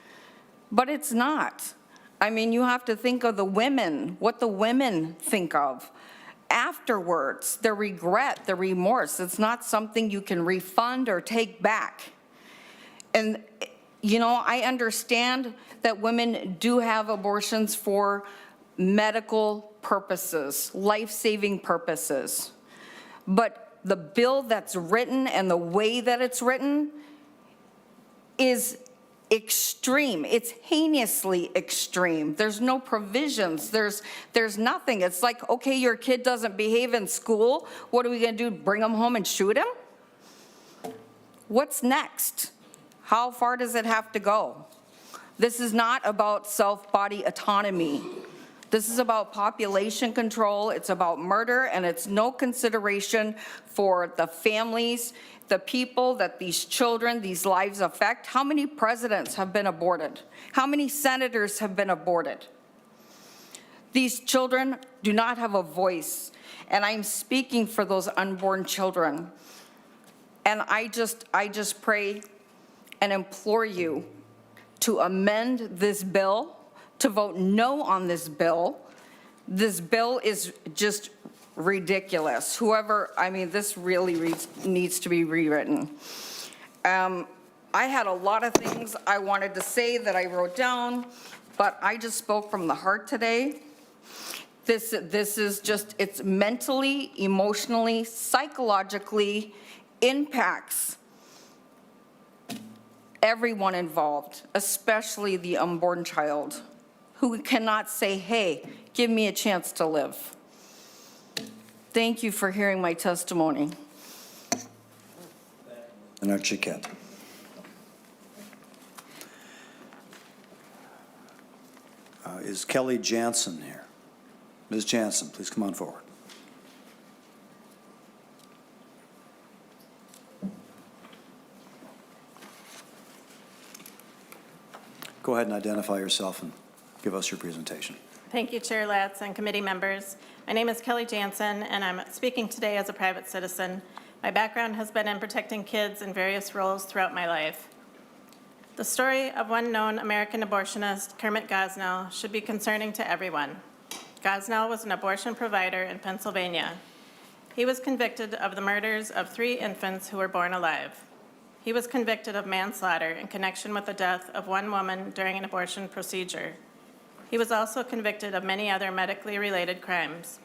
but it's not. I mean, you have to think of the women, what the women think of. Afterwards, the regret, the remorse, it's not something you can refund or take back. And, you know, I understand that women do have abortions for medical purposes, life-saving purposes. But the bill that's written and the way that it's written is extreme. It's heinously extreme. There's no provisions. There's nothing. It's like, okay, your kid doesn't behave in school. What are we going to do? Bring him home and shoot him? What's next? How far does it have to go? This is not about self-body autonomy. This is about population control, it's about murder, and it's no consideration for the families, the people that these children, these lives affect. How many presidents have been aborted? How many senators have been aborted? These children do not have a voice, and I'm speaking for those unborn children. And I just pray and implore you to amend this bill, to vote no on this bill. This bill is just ridiculous. This really needs to be rewritten. I had a lot of things I wanted to say that I wrote down, but I just spoke from the heart today. This is just, it's mentally, emotionally, psychologically impacts everyone involved, especially the unborn child, who cannot say, hey, give me a chance to live. Thank you for hearing my testimony. Senator Chiquette. Is Kelly Jansen here? Ms. Jansen, please come on forward. Go ahead and identify yourself and give us your presentation. Thank you, Chair Latz and committee members. My name is Kelly Jansen, and I'm speaking today as a private citizen. My background has been in protecting kids in various roles throughout my life. The story of one known American abortionist, Kermit Gosnell, should be concerning to everyone. Gosnell was an abortion provider in Pennsylvania. He was convicted of the murders of 3 infants who were born alive. He was convicted of manslaughter in connection with the death of one woman during an abortion procedure. He was also convicted of many other medically related crimes.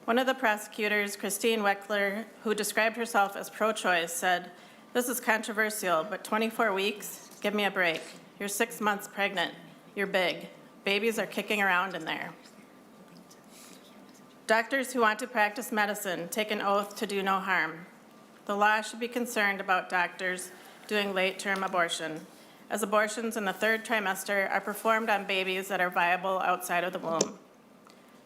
One of the prosecutors, Christine Weckler, who described herself as pro-choice, said, "This is controversial, but 24 weeks? Give me a break. You're 6 months pregnant. You're big. Babies are kicking around in there." Doctors who want to practice medicine take an oath to do no harm. The law should be concerned about doctors doing late-term abortion, as abortions in the 3rd trimester are performed on babies that are viable outside of the womb.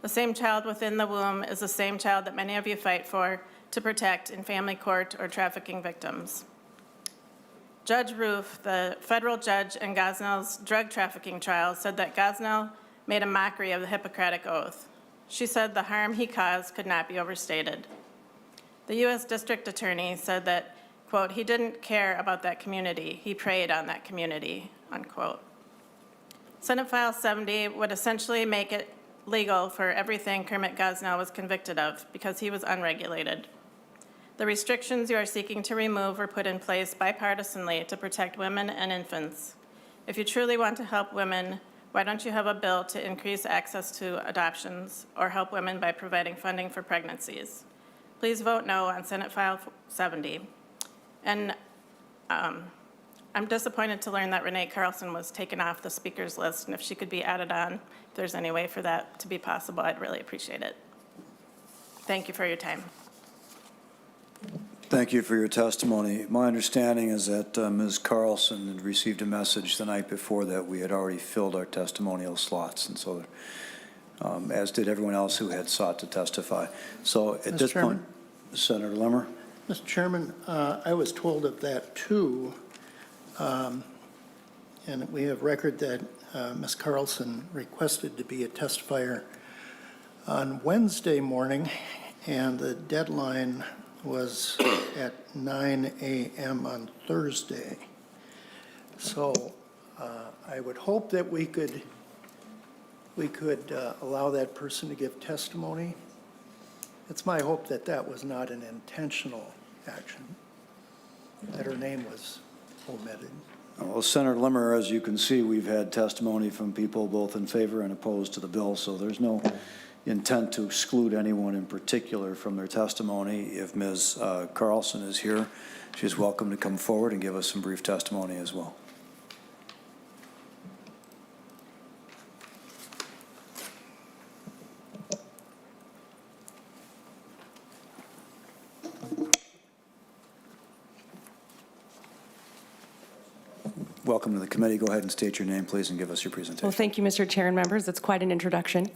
The same child within the womb is the same child that many of you fight for to protect in family court or trafficking victims. Judge Roof, the federal judge in Gosnell's drug trafficking trial, said that Gosnell made a mockery of the Hippocratic Oath. She said the harm he caused could not be overstated. The U.S. District Attorney said that, quote, he didn't care about that community, he preyed on that community, unquote. Senate File 70 would essentially make it legal for everything Kermit Gosnell was convicted of because he was unregulated. The restrictions you are seeking to remove were put in place bipartisanly to protect women and infants. If you truly want to help women, why don't you have a bill to increase access to adoptions or help women by providing funding for pregnancies? Please vote no on Senate File 70. And I'm disappointed to learn that Renee Carlson was taken off the speakers list, and if she could be added on, if there's any way for that to be possible, I'd really appreciate it. Thank you for your time. Thank you for your testimony. My understanding is that Ms. Carlson had received a message the night before that we had already filled our testimonial slots, and so, as did everyone else who had sought to testify. So at this point, Senator Limmer. Mr. Chairman, I was told of that too, and we have record that Ms. Carlson requested to be a testifier on Wednesday morning, and the deadline was at 9 a.m. on Thursday. So I would hope that we could allow that person to give testimony. It's my hope that that was not an intentional action, that her name was omitted. Well, Senator Limmer, as you can see, we've had testimony from people both in favor and opposed to the bill, so there's no intent to exclude anyone in particular from their testimony. If Ms. Carlson is here, she's welcome to come forward and give us some brief testimony as well. welcome to the committee. Go ahead and state your name, please, and give us your presentation. Well, thank you, Mr. Chair and members. That's quite an introduction.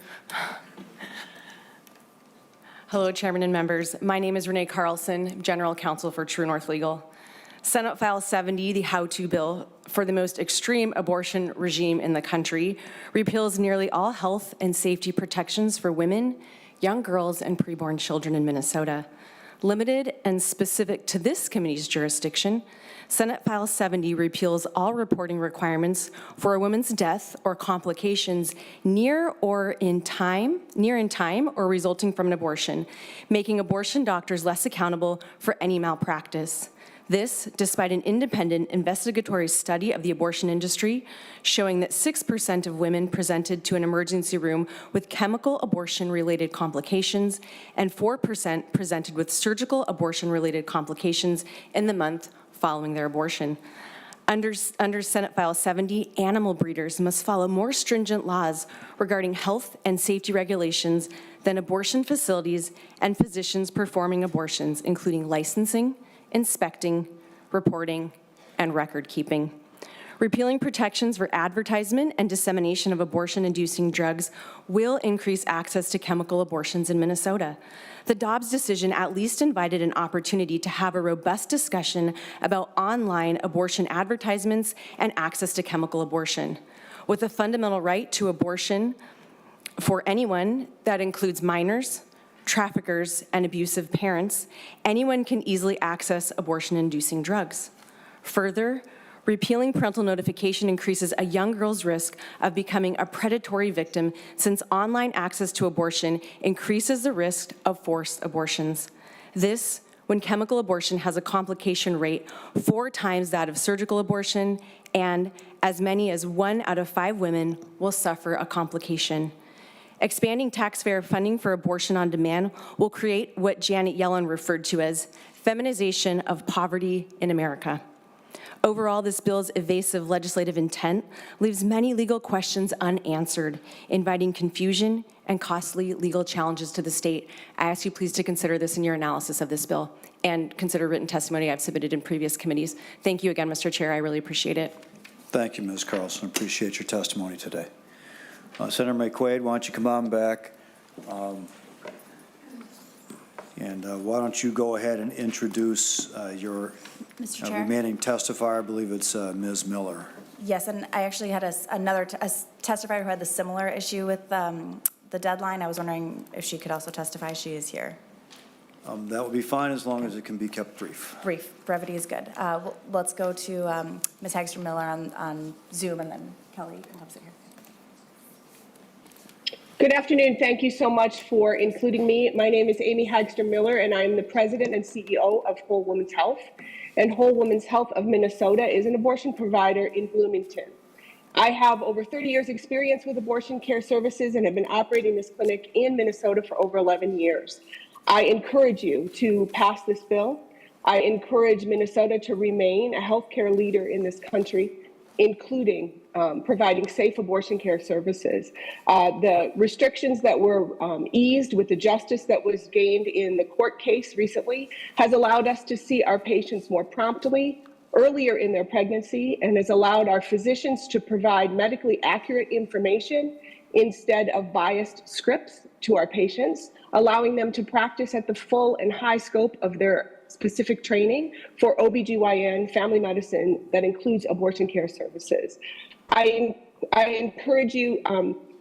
Hello, Chairman and members. My name is Renee Carlson, General Counsel for True North Legal. Senate File 70, the how-to bill for the most extreme abortion regime in the country, repeals nearly all health and safety protections for women, young girls, and preborn children in Minnesota. Limited and specific to this committee's jurisdiction, Senate File 70 repeals all reporting requirements for a woman's death or complications near in time or resulting from an abortion, making abortion doctors less accountable for any malpractice. This, despite an independent investigatory study of the abortion industry showing that 6% of women presented to an emergency room with chemical abortion-related complications and 4% presented with surgical abortion-related complications in the month following their abortion. Under Senate File 70, animal breeders must follow more stringent laws regarding health and safety regulations than abortion facilities and physicians performing abortions, including licensing, inspecting, reporting, and record keeping. Repealing protections for advertisement and dissemination of abortion-inducing drugs will increase access to chemical abortions in Minnesota. The Dobbs decision at least invited an opportunity to have a robust discussion about online abortion advertisements and access to chemical abortion. With a fundamental right to abortion for anyone, that includes minors, traffickers, and abusive parents, anyone can easily access abortion-inducing drugs. Further, repealing parental notification increases a young girl's risk of becoming a predatory victim, since online access to abortion increases the risk of forced abortions. This, when chemical abortion has a complication rate 4 times that of surgical abortion, and as many as 1 out of 5 women will suffer a complication. Expanding taxpayer funding for abortion on demand will create what Janet Yellen referred to as feminization of poverty in America. Overall, this bill's evasive legislative intent leaves many legal questions unanswered, inviting confusion and costly legal challenges to the state. I ask you please to consider this in your analysis of this bill and consider written testimony I've submitted in previous committees. Thank you again, Mr. Chair. I really appreciate it. Thank you, Ms. Carlson. Appreciate your testimony today. Senator Maye Quade, why don't you come on back? Why don't you go ahead and introduce your Mr. Chair? remaining testifier? I believe it's Ms. Miller. Yes, and I actually had another testifier who had the similar issue with the deadline. I was wondering if she could also testify. She is here. That would be fine as long as it can be kept brief. Brief. Brevity is good. Let's go to Ms. Hagstrom Miller on Zoom, and then Kelly can come sit here. Good afternoon. Thank you so much for including me. My name is Amy Hagstrom Miller, and I'm the president and CEO of Whole Woman's Health. And Whole Woman's Health of Minnesota is an abortion provider in Bloomington. I have over 30 years experience with abortion care services and have been operating this clinic in Minnesota for over 11 years. I encourage you to pass this bill. I encourage Minnesota to remain a healthcare leader in this country, including providing safe abortion care services. The restrictions that were eased with the justice that was gained in the court case recently has allowed us to see our patients more promptly, earlier in their pregnancy, and has allowed our physicians to provide medically accurate information instead of biased scripts to our patients, allowing them to practice at the full and high scope of their specific training for OBGYN, family medicine, that includes abortion care services. I encourage you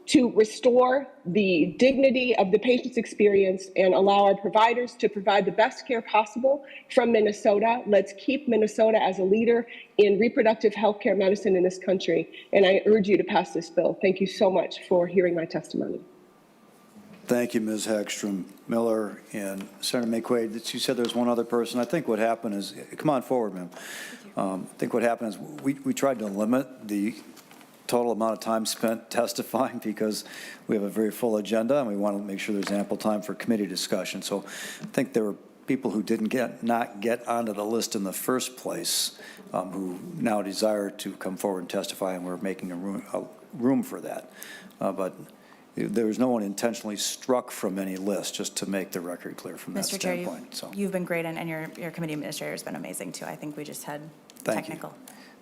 to restore the dignity of the patient's experience and allow our providers to provide the best care possible from Minnesota. Let's keep Minnesota as a leader in reproductive health care medicine in this country. And I urge you to pass this bill. Thank you so much for hearing my testimony. Thank you, Ms. Hagstrom Miller. And Senator Maye Quade, you said there's one other person. I think what happened is, come on forward, ma'am. I think what happened is we tried to limit the total amount of time spent testifying because we have a very full agenda and we want to make sure there's ample time for committee discussion. So I think there were people who not get onto the list in the first place who now desire to come forward and testify, and we're making a room for that. But there was no one intentionally struck from any list, just to make the record clear from that Mr. Chair, standpoint. you've been great, and your committee administrator has been amazing too. I think we just had technical.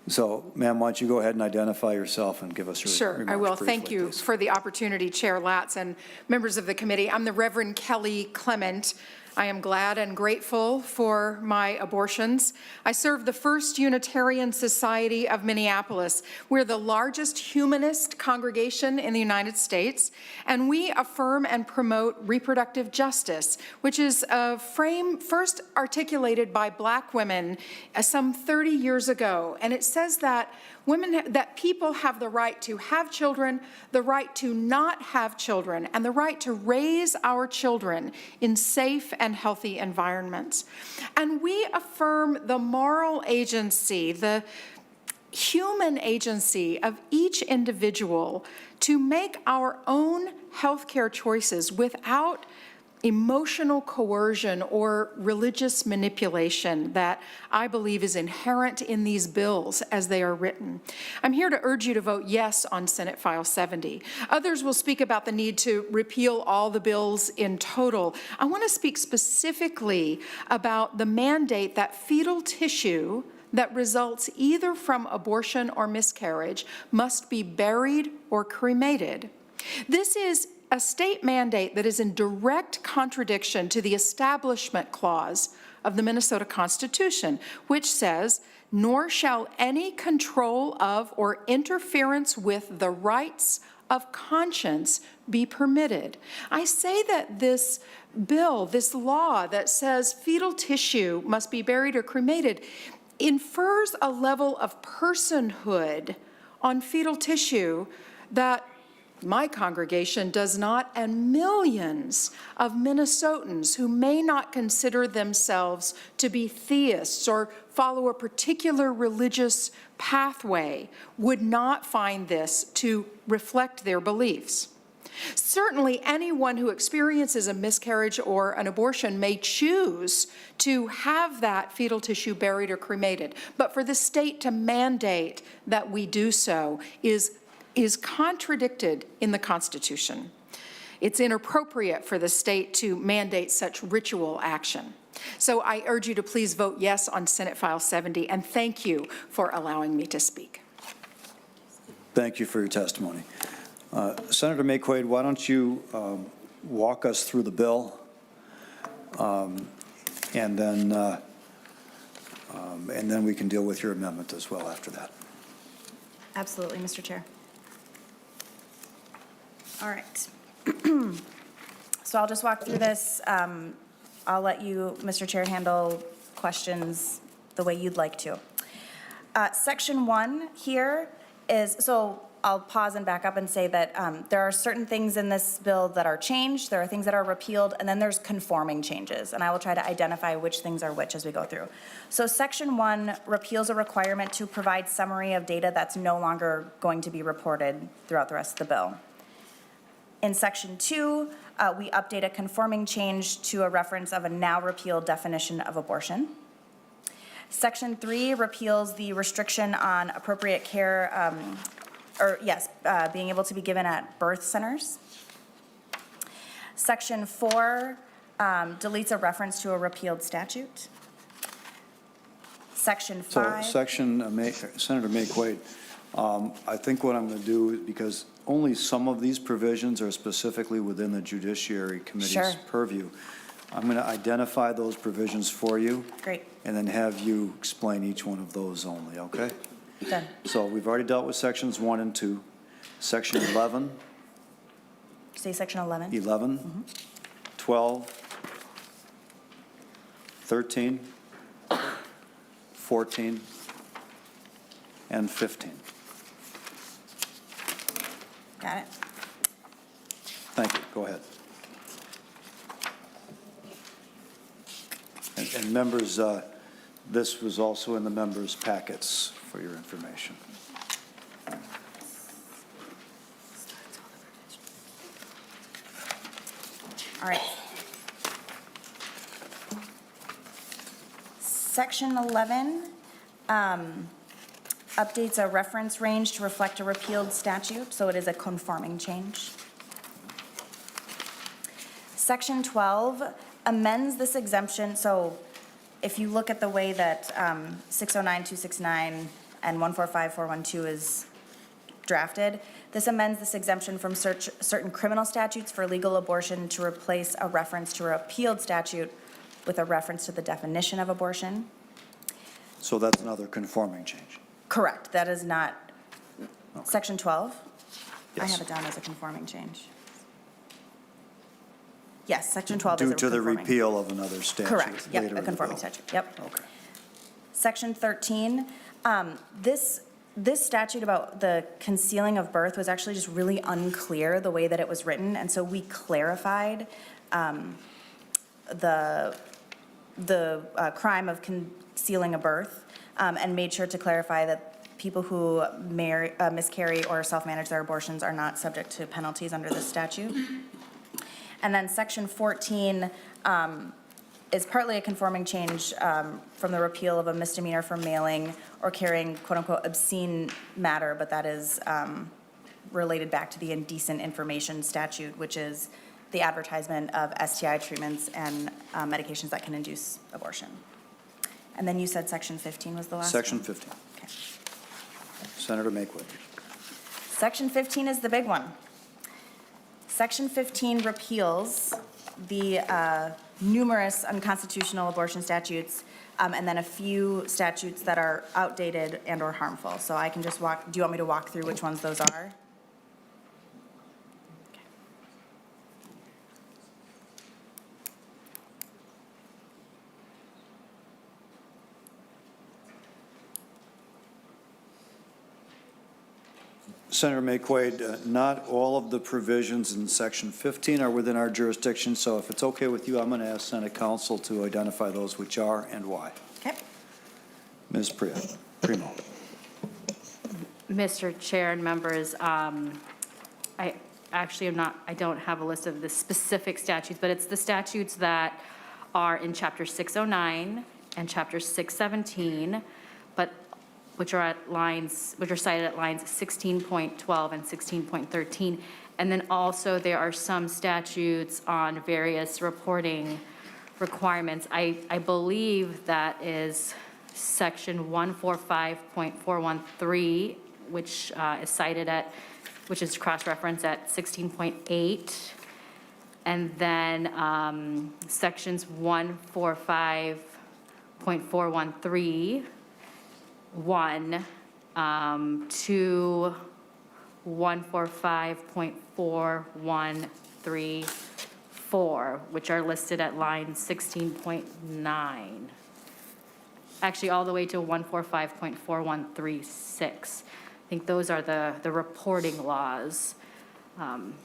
So, ma'am, why don't you go ahead and identify yourself and give us your Sure, remarks I will. briefly, Thank you please. for the opportunity, Chair Latz and members of the committee. I'm the Reverend Kelly Clement. I am glad and grateful for my abortions. I serve the First Unitarian Society of Minneapolis. We're the largest humanist congregation in the United States, and we affirm and promote reproductive justice, which is a frame first articulated by Black women some 30 years ago. And it says that that people have the right to have children, the right to not have children, and the right to raise our children in safe and healthy environments. And we affirm the moral agency, the human agency of each individual to make our own healthcare choices without emotional coercion or religious manipulation that I believe is inherent in these bills as they are written. I'm here to urge you to vote yes on Senate File 70. Others will speak about the need to repeal all the bills in total. I want to speak specifically about the mandate that fetal tissue that results either from abortion or miscarriage must be buried or cremated. This is a state mandate that is in direct contradiction to the Establishment Clause of the Minnesota Constitution, which says, "Nor shall any control of or interference with the rights of conscience be permitted." I say that this bill, this law that says fetal tissue must be buried or cremated, infers a level of personhood on fetal tissue that my congregation does not, and millions of Minnesotans who may not consider themselves to be theists or follow a particular religious pathway would not find this to reflect their beliefs. Certainly, anyone who experiences a miscarriage or an abortion may choose to have that fetal tissue buried or cremated, but for the state to mandate that we do so is contradicted in the Constitution. It's inappropriate for the state to mandate such ritual action. So I urge you to please vote yes on Senate File 70, and thank you for allowing me to speak. Thank you for your testimony. Senator Maye Quade, why don't you walk us through the bill, and then we can deal with your amendment as well after that. Absolutely, Mr. Chair. All right. So I'll just walk through this. I'll let you, Mr. Chair, handle questions the way you'd like to. Section 1 here is, so I'll pause and back up and say that there are certain things in this bill that are changed, there are things that are repealed, and then there's conforming changes. And I will try to identify which things are which as we go through. So Section 1 repeals a requirement to provide summary of data that's no longer going to be reported throughout the rest of the bill. In Section 2, we update a conforming change to a reference of a now repealed definition of abortion. Section 3 repeals the restriction on appropriate care, being able to be given at birth centers. Section 4 deletes a reference to a repealed statute. Section 5. So Senator Maye Quade, I think what I'm going to do, because only some of these provisions are specifically within the Judiciary Committee's purview, I'm going to identify those provisions for you. Great. And then have you explain each one of those only, okay? Done. So we've already dealt with sections 1 and 2. Section 11. Say Section 11. 11, 12, 13, 14, and 15. Got it. Thank you. Go ahead. And members, this was also in the members' packets for your information. All right. Section 11 updates a reference range to reflect a repealed statute, so it is a conforming change. Section 12 amends this exemption, so if you look at the way that 609, 269 and 145412 is drafted. This amends this exemption from certain criminal statutes for legal abortion to replace a reference to a repealed statute with a reference to the definition of abortion. So that's another conforming change. Correct, that is not, section 12? I Yes. have it down as a conforming change. Yes, section 12 is a Due to the conforming. repeal of another statute. Correct, yep, later a in the conforming bill. statute, yep. Okay. Section 13, this statute about the concealing of birth was actually just really unclear the way that it was written, and so we clarified the crime of concealing a birth, and made sure to clarify that people who miscarry or self-manage their abortions are not subject to penalties under this statute. And then section 14 is partly a conforming change from the repeal of a misdemeanor for mailing or carrying quote-unquote obscene matter, but that is related back to the indecent information statute, which is the advertisement of STI treatments and medications that can induce abortion. And then you said section 15 was the last one? Section 15. Okay. Senator Maye Quade. Section 15 is the big one. Section 15 repeals the numerous unconstitutional abortion statutes, and then a few statutes that are outdated and or harmful. So I can just do you want me to walk through which ones those are? Senator Maye Quade, not all of the provisions in Section 15 are within our jurisdiction, so if it's okay with you, I'm going to ask Senate Counsel to identify those which are and why. Okay. Ms. Primo. Mr. Chair and members, I actually I don't have a list of the specific statutes, but it's the statutes that are in Chapter 609 and Chapter 617, but which are cited at lines 16.12 and 16.13. And then also there are some statutes on various reporting requirements. I believe that is section 145.413, which is cited at, which is cross-referenced at 16.8. And then sections 145.413, 1 to 145.4134, which are listed at line 16.9. Actually, all the way to 145.4136. I think those are the reporting laws. And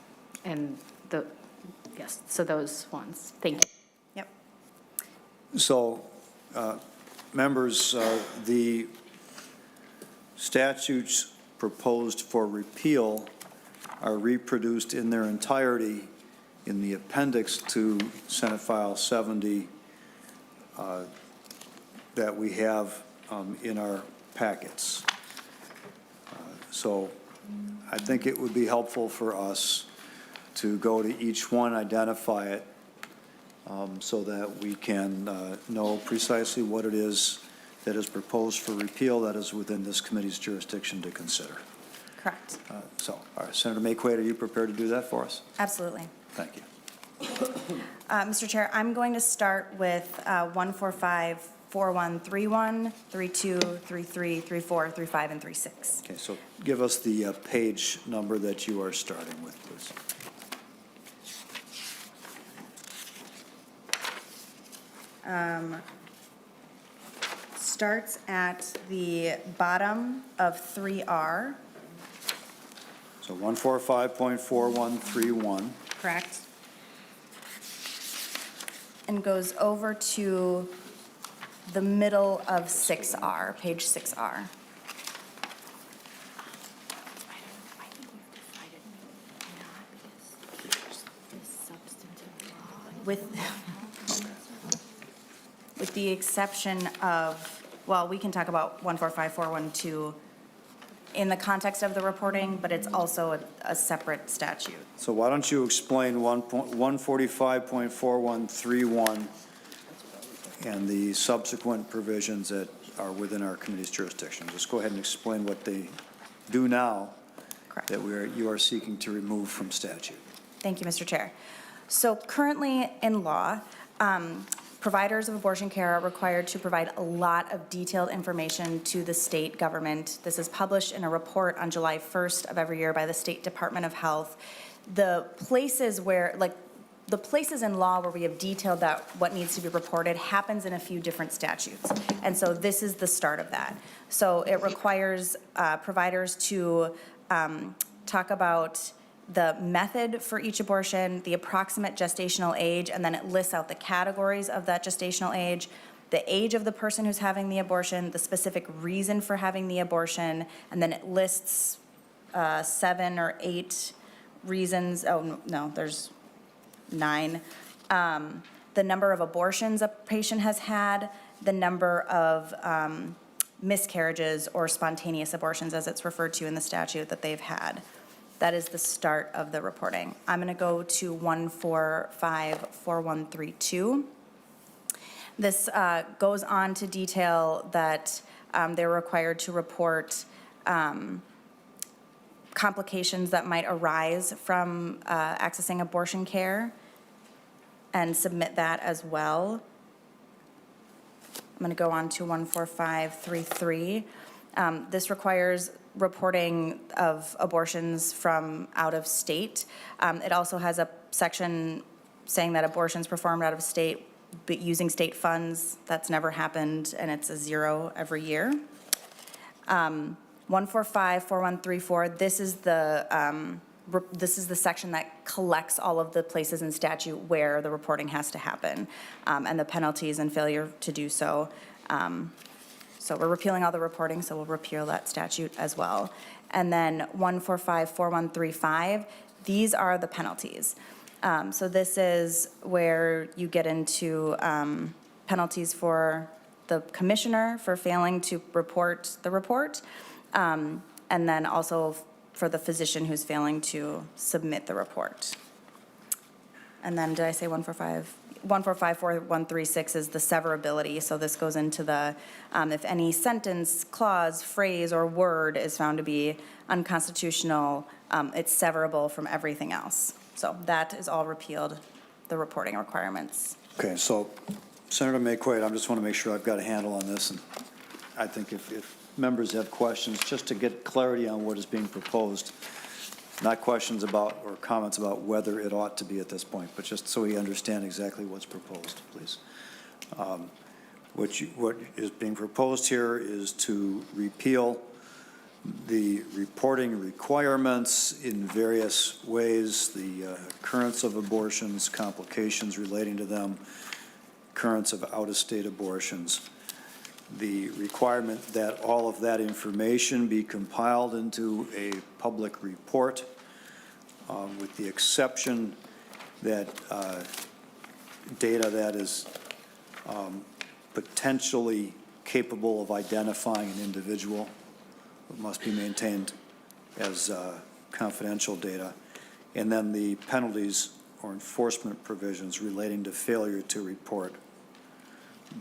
yes, so those ones. Thank you. Yep. So, members, the statutes proposed for repeal are reproduced in their entirety in the appendix to Senate File 70 that we have in our packets. So I think it would be helpful for us to go to each one, identify it, so that we can know precisely what it is that is proposed for repeal that is within this committee's jurisdiction to consider. Correct. All right, Senator Maye Quade, are you prepared to do that for us? Absolutely. Thank you. Mr. Chair, I'm going to start with 145.4131, 32, 33, 34, 35, and 36. Okay, so give us the page number that you are starting with, please. Starts at the bottom of 3R. So 145.4131. Correct. And goes over to the middle of 6R, page 6R. With the exception of, well, we can talk about 145.412 in the context of the reporting, but it's also a separate statute. So why don't you explain 145.4131 and the subsequent provisions at are within our committee's jurisdiction. Just go ahead and explain what they do now that you are seeking to remove from statute. Thank you, Mr. Chair. So currently in law, providers of abortion care are required to provide a lot of detailed information to the state government. This is published in a report on July 1st of every year by the State Department of Health. The places where, like, the places in law where we have detailed that what needs to be reported happens in a few different statutes. And so this is the start of that. So it requires providers to talk about the method for each abortion, the approximate gestational age, and then it lists out the categories of that gestational age, the age of the person who's having the abortion, the specific reason for having the abortion, and then it lists 7 or 8 reasons. Oh, no, there's 9. The number of abortions a patient has had, the number of miscarriages or spontaneous abortions, as it's referred to in the statute, that they've had. That is the start of the reporting. I'm going to go to 1454132. This goes on to detail that they're required to report complications that might arise from accessing abortion care and submit that as well. I'm going to go on to 14533. This requires reporting of abortions from out of state. It also has a section saying that abortions performed out of state but using state funds, that's never happened, and it's a 0 every year. 1454134, this is the section that collects all of the places in statute where the reporting has to happen, and the penalties and failure to do so. So we're repealing all the reporting, so we'll repeal that statute as well. And then 1454135, these are the penalties. So this is where you get into penalties for the commissioner for failing to report the report, and then also for the physician who's failing to submit the report. And then did I say 1454136 is the severability. So this goes into the, if any sentence, clause, phrase, or word is found to be unconstitutional, it's severable from everything else. So that is all repealed, the reporting requirements. Okay, so Senator Maye Quade, I just want to make sure I've got a handle on this. And I think if members have questions, just to get clarity on what is being proposed, not questions about or comments about whether it ought to be at this point, but just so we understand exactly what's proposed, please. What is being proposed here is to repeal the reporting requirements in various ways, the occurrence of abortions, complications relating to them, occurrence of out-of-state abortions, the requirement that all of that information be compiled into a public report, with the exception that data that is potentially capable of identifying an individual must be maintained as confidential data, and then the penalties or enforcement provisions relating to failure to report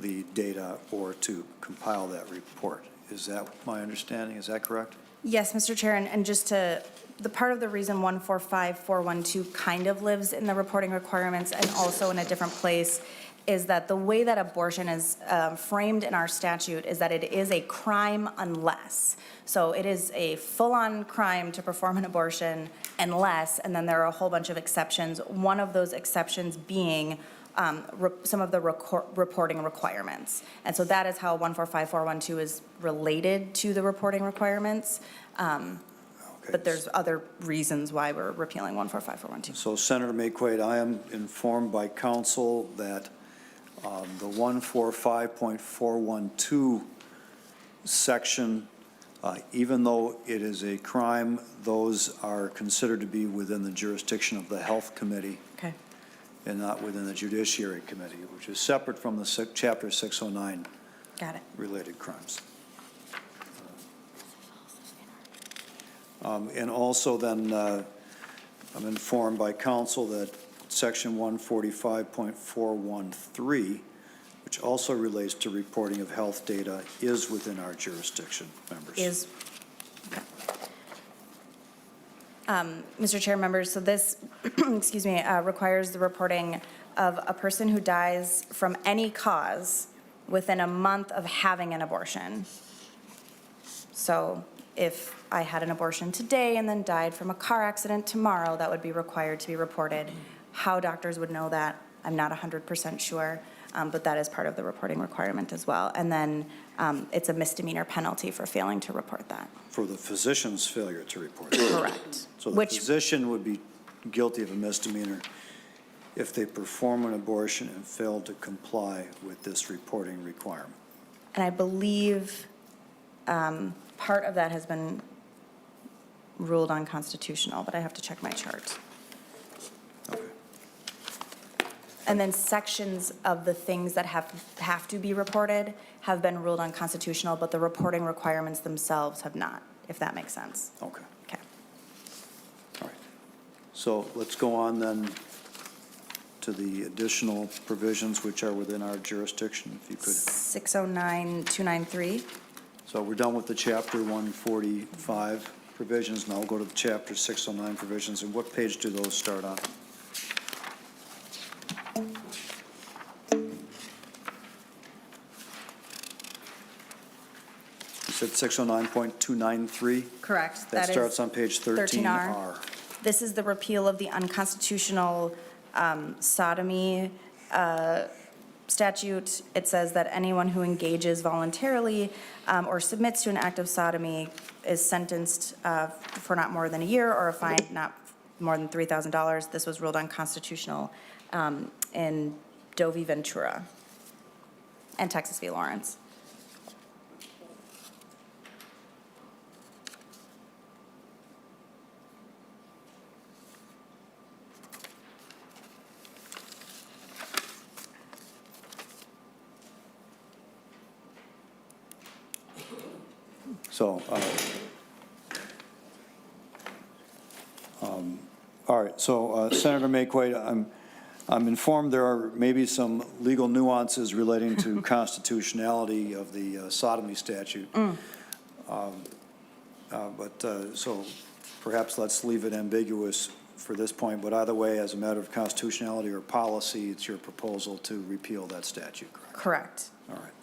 the data or to compile that report. Is that my understanding? Is that correct? Yes, Mr. Chair, and just to, the part of the reason 145412 kind of lives in the reporting requirements and also in a different place is that the way that abortion is framed in our statute is that it is a crime unless. So it is a full-on crime to perform an abortion unless, and then there are a whole bunch of exceptions, one of those exceptions being some of the reporting requirements. And so that is how 145412 is related to the reporting requirements. But there's other reasons why we're repealing 145412. So Senator Maye Quade, I am informed by counsel that the 145.412 section, even though it is a crime, those are considered to be within the jurisdiction of the Health Committee. Okay. And not within the Judiciary Committee, which is separate from the Chapter 609 Got it. related crimes. And also then I'm informed by counsel that Section 145.413, which which also relates to reporting of health data, is within our jurisdiction, members. Is, Mr. Chair, members, so this, excuse me, requires the reporting of a person who dies from any cause within a month of having an abortion. So if I had an abortion today and then died from a car accident tomorrow, that would be required to be reported. How doctors would know that, I'm not 100% sure, but that is part of the reporting requirement as well. And then it's a misdemeanor penalty for failing to report that. For the physician's failure to report it. Correct. So the physician would be guilty of a misdemeanor if they perform an abortion and fail to comply with this reporting requirement. And I believe part of that has been ruled unconstitutional, but I have to check my chart. Okay. And then sections of the things that have to be reported have been ruled unconstitutional, but the reporting requirements themselves have not, if that makes sense. Okay. Okay. All right. So let's go on then to the additional provisions which are within our jurisdiction, if you could. 609293. So we're done with the Chapter 145 provisions. Now we'll go to the Chapter 609 provisions. And what page do those start on? You said 609.293? Correct. That is starts on page 13R. This is the repeal of the unconstitutional sodomy statute. It says that anyone who engages voluntarily or submits to an act of sodomy is sentenced for not more than a year or a fine not more than $3,000. This was ruled unconstitutional in Doe v. Ventura and Texas v. Lawrence. So, all right, so Senator Maye Quade, I'm informed there are maybe some legal nuances relating to constitutionality of the sodomy statute. So perhaps let's leave it ambiguous for this point, but either way, as a matter of constitutionality or policy, it's your proposal to repeal that statute, correct? Correct. All right.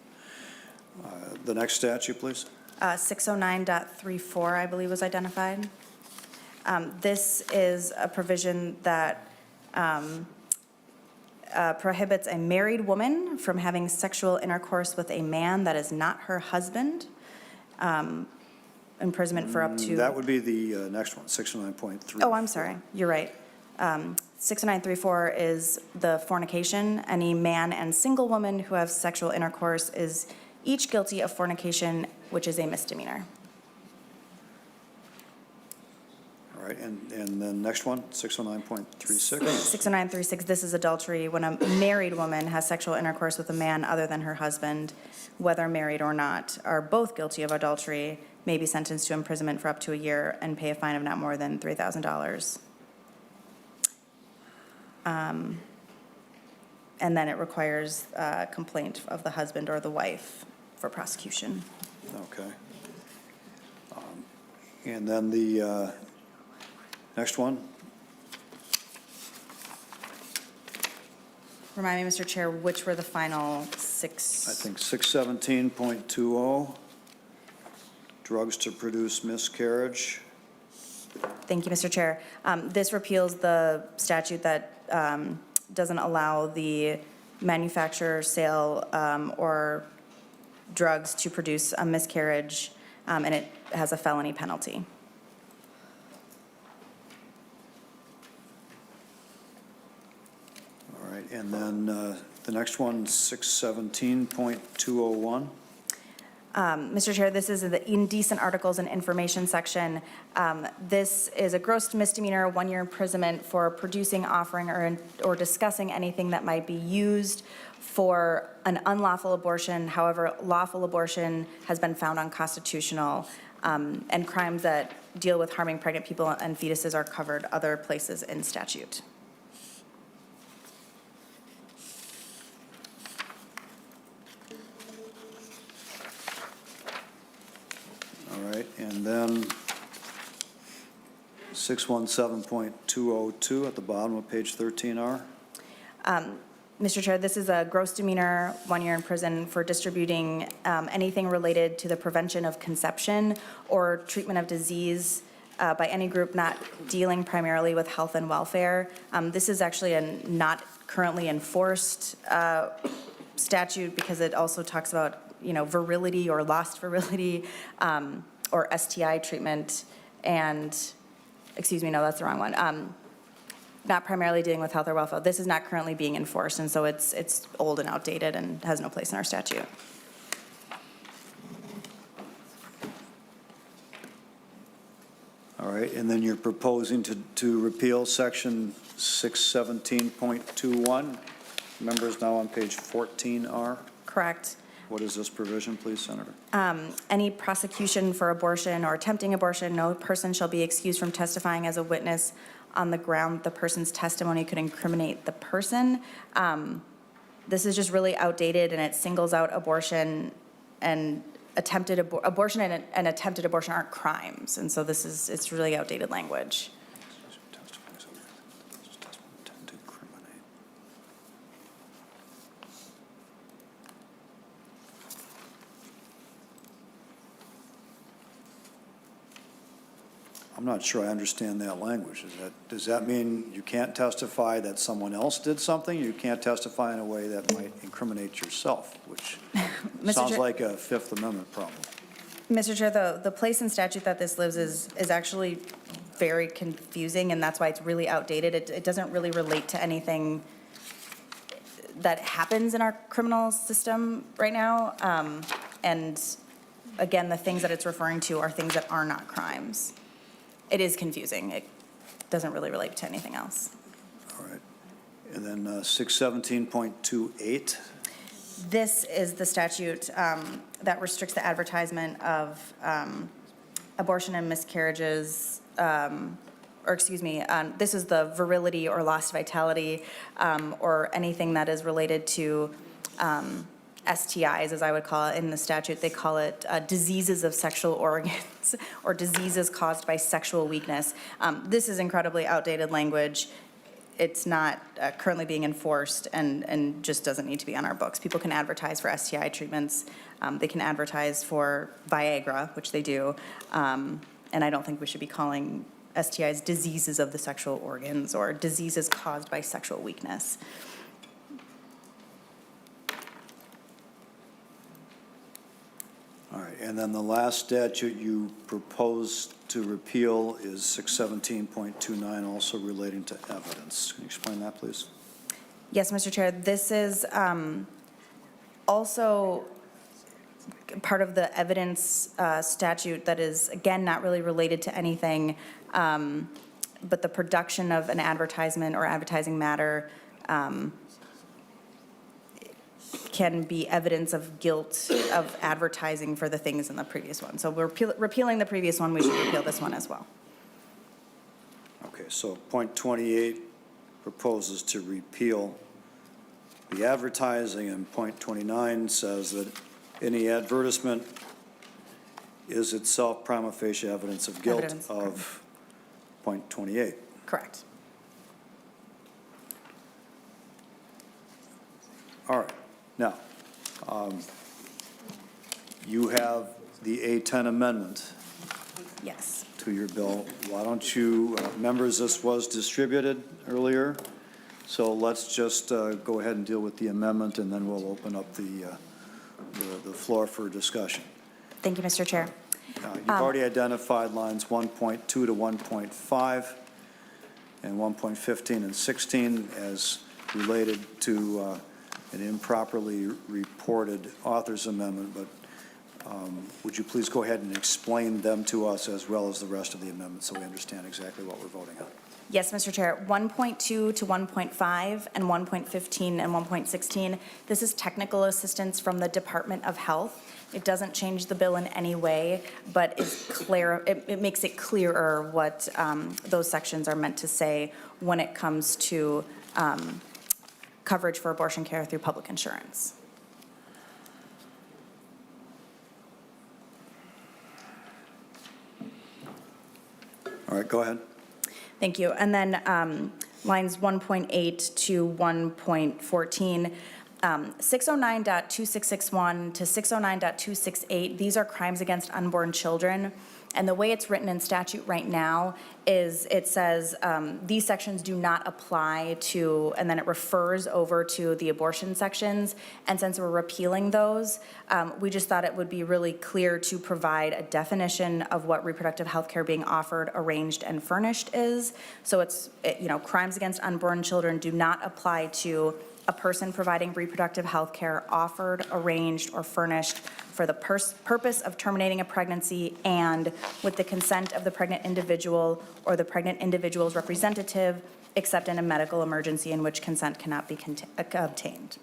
The next statute, please. 609.34, I believe, was identified. This is a provision that prohibits a married woman from having sexual intercourse with a man that is not her husband. Imprisonment for up to... That would be the next one, 609.3. Oh, I'm sorry. You're right. 609.34 is the fornication. Any man and single woman who have sexual intercourse is each guilty of fornication, which is a misdemeanor. All right, and then next one, 609.36. 609.36, this is adultery. When a married woman has sexual intercourse with a man other than her husband, whether married or not, are both guilty of adultery, may be sentenced to imprisonment for up to a year and pay a fine of not more than $3,000. And then it requires complaint of the husband or the wife for prosecution. Okay. And then the next one, Remind me, Mr. Chair, which were the final six? I think 617.20, drugs to produce miscarriage. Thank you, Mr. Chair. This repeals the statute that doesn't allow the manufacture, sale, or drugs to produce a miscarriage, and it has a felony penalty. All right, and then the next one, 617.201. Mr. Chair, this is the indecent articles and information section. This is a gross misdemeanor, 1 year imprisonment for producing, offering, or discussing anything that might be used for an unlawful abortion. However, lawful abortion has been found unconstitutional, and crimes that deal with harming pregnant people and fetuses are covered other places in statute. And then 617.202 at the bottom of page 13R. Mr. Chair, this is a gross demeanor, 1 year in prison for distributing anything related to the prevention of conception or treatment of disease by any group not dealing primarily with health and welfare. This is actually a not currently enforced statute because it also talks about, virility or lost virility or STI treatment and, excuse me, no, that's the wrong one. Not primarily dealing with health or welfare. This is not currently being enforced, and so it's old and outdated and has no place in our statute. All right, and then you're proposing to repeal section 617.21. Members now on page 14R. Correct. What is this provision, please, Senator? Any prosecution for abortion or attempting abortion, no person shall be excused from testifying as a witness on the ground the person's testimony could incriminate the person. This is just really outdated, and it singles out abortion and abortion and attempted abortion aren't crimes, and so it's really outdated language. I'm not sure I understand that language. Does that mean you can't testify that someone else did something? You can't testify in a way that might incriminate yourself, which sounds like a Fifth Amendment problem. Mr. Chair, the place and statute that this lives is actually very confusing, and that's why it's really outdated. It doesn't really relate to anything that happens in our criminal system right now. And again, the things that it's referring to are things that are not crimes. It is confusing. It doesn't really relate to anything else. All right. And then 617.28. This is the statute that restricts the advertisement of abortion and miscarriages, this is the virility or lost vitality or anything that is related to STIs, as I would call it in the statute. They call it diseases of sexual organs or diseases caused by sexual weakness. This is incredibly outdated language. It's not currently being enforced and just doesn't need to be on our books. People can advertise for STI treatments. They can advertise for Viagra, which they do. And I don't think we should be calling STIs diseases of the sexual organs or diseases caused by sexual weakness. All right, and then the last statute you propose to repeal is 617.29, also relating to evidence. Can you explain that, please? Yes, Mr. Chair. This is also part of the evidence statute that is, again, not really related to anything, but the production of an advertisement or advertising matter can be evidence of guilt of advertising for the things in the previous one. So we're repealing the previous one. We should repeal this one as well. Okay, so point 28 proposes to repeal the advertising, and point 29 says that any advertisement is itself prima facie evidence of guilt of point 28. Correct. All right. Now, you have the A10 amendment Yes. to your bill. Why don't you, members, this was distributed earlier, so let's just go ahead and deal with the amendment, and then we'll open up the floor for discussion. Thank you, Mr. Chair. You've already identified lines 1.2 to 1.5 and 1.15 and 16 as related to an improperly reported author's amendment, but would you please go ahead and explain them to us as well as the rest of the amendment so we understand exactly what we're voting on? Yes, Mr. Chair. 1.2 to 1.5 and 1.15 and 1.16. This is technical assistance from the Department of Health. It doesn't change the bill in any way, but it's clear. It makes it clearer what those sections are meant to say when it comes to coverage for abortion care through public insurance. All right, go ahead. Thank you. And then lines 1.8 to 1.14, 609.2661 to 609.268, these are crimes against unborn children. And the way it's written in statute right now is it says these sections do not apply to, and then it refers over to the abortion sections. And since we're repealing those, we just thought it would be really clear to provide a definition of what reproductive health care being offered, arranged, and furnished is. So it's, crimes against unborn children do not apply to a person providing reproductive health care offered, arranged, or furnished for the purpose of terminating a pregnancy and with the consent of the pregnant individual or the pregnant individual's representative, except in a medical emergency in which consent cannot be obtained.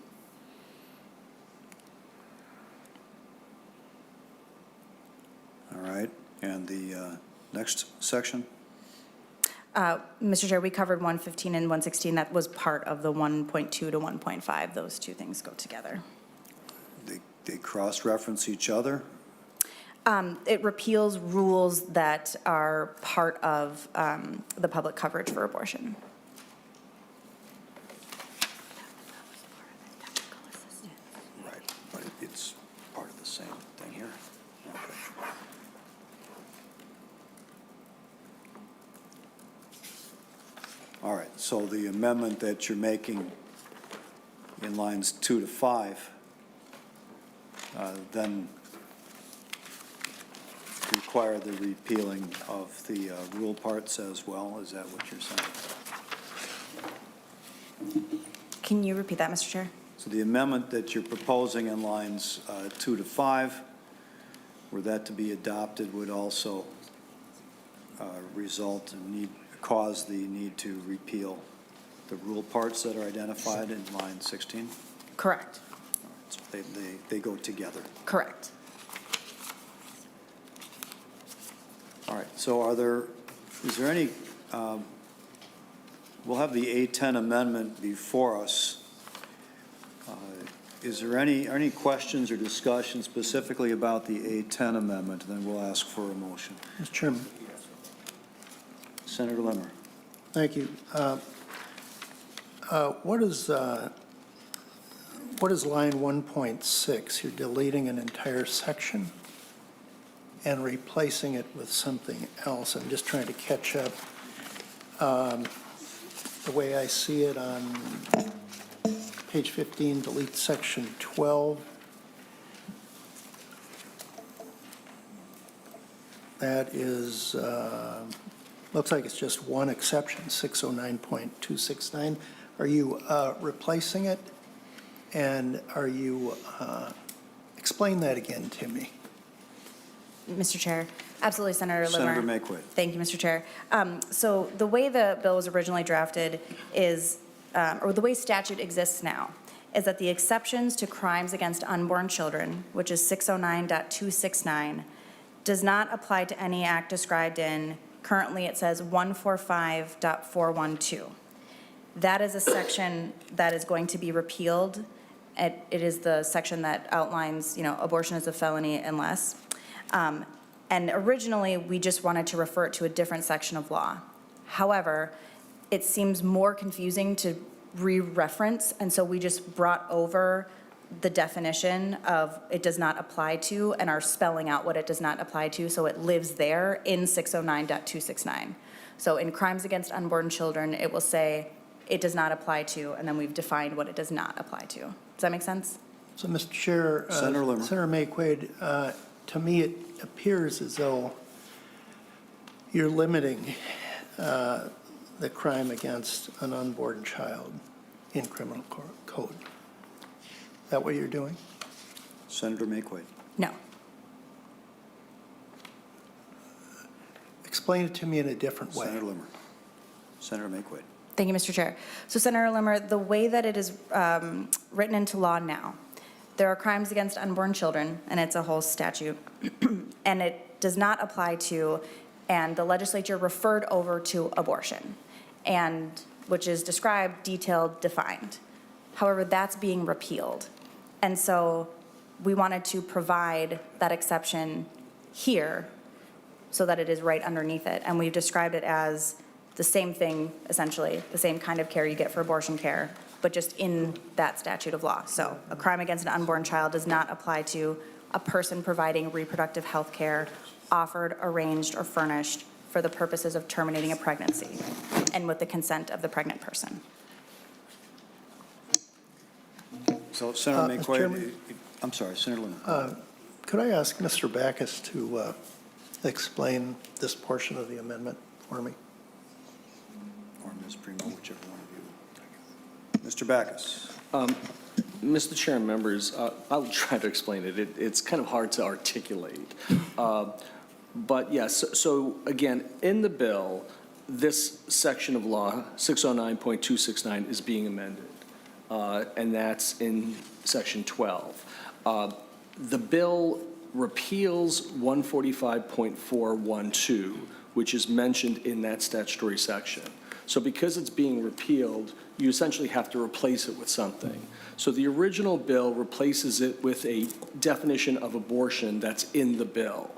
All right, and the next section? Mr. Chair, we covered 115 and 116. That was part of the 1.2 to 1.5. Those two things go together. They cross-reference each other? It repeals rules that are part of the public coverage for abortion. Right, but it's part of the same thing here. Okay. All right, so the amendment that you're making in lines 2 to 5 then require the repealing of the rule parts as well? Is that what you're saying? Can you repeat that, Mr. Chair? So the amendment that you're proposing in lines 2 to 5, were that to be adopted, would also result in cause the need to repeal the rule parts that are identified in line 16? Correct. So they go together. Correct. All right, so is there any, we'll have the A10 amendment before us. Is there any questions or discussion specifically about the A10 amendment? Then we'll ask for a motion. Mr. Chairman. Senator Limmer. Thank you. What is line 1.6? You're deleting an entire section and replacing it with something else. I'm just trying to catch up. The way I see it on page 15, delete section 12. That is, looks like it's just one exception, 609.269. Are you replacing it? And are you, explain that again to me. Mr. Chair. Absolutely, Senator Limmer. Senator Maye Quade. Thank you, Mr. Chair. So the way the bill was originally drafted is, or the way statute exists now, is that the exceptions to crimes against unborn children, which is 609.269, does not apply to any act described in, currently it says 145.412. That is a section that is going to be repealed. It is the section that outlines, abortion is a felony unless. And originally, we just wanted to refer it to a different section of law. However, it seems more confusing to re-reference, and so we just brought over the definition of it does not apply to and are spelling out what it does not apply to, so it lives there in 609.269. So in crimes against unborn children, it will say it does not apply to, and then we've defined what it does not apply to. Does that make sense? So, Mr. Chair, Senator Limmer. Senator Maye Quade, to me, it appears as though you're limiting the crime against an unborn child in criminal code. Is that what you're doing? Senator Maye Quade. No. Explain it to me in a different way. Senator Limmer. Senator Maye Quade. Thank you, Mr. Chair. So, Senator Limmer, the way that it is written into law now, there are crimes against unborn children, and it's a whole statute, and it does not apply to, and the legislature referred over to abortion, and which is described, detailed, defined. However, that's being repealed. And so we wanted to provide that exception here so that it is right underneath it. And we've described it as the same thing, essentially, the same kind of care you get for abortion care, but just in that statute of law. So a crime against an unborn child does not apply to a person providing reproductive health care offered, arranged, or furnished for the purposes of terminating a pregnancy and with the consent of the pregnant person. So Senator Maye Mr. Quade, Chairman? I'm sorry, Senator Limmer. Could I ask Mr. Backus to explain this portion of the amendment for me? Or Ms. Primo, whichever one of you. Mr. Backus. Mr. Chair and members, I'll try to explain it. It's kind of hard to articulate. But yes, so again, in the bill, this section of law, 609.269, is being amended, and that's in section 12. The bill repeals 145.412, which is mentioned in that statutory section. So because it's being repealed, you essentially have to replace it with something. So the original bill replaces it with a definition of abortion that's in the bill.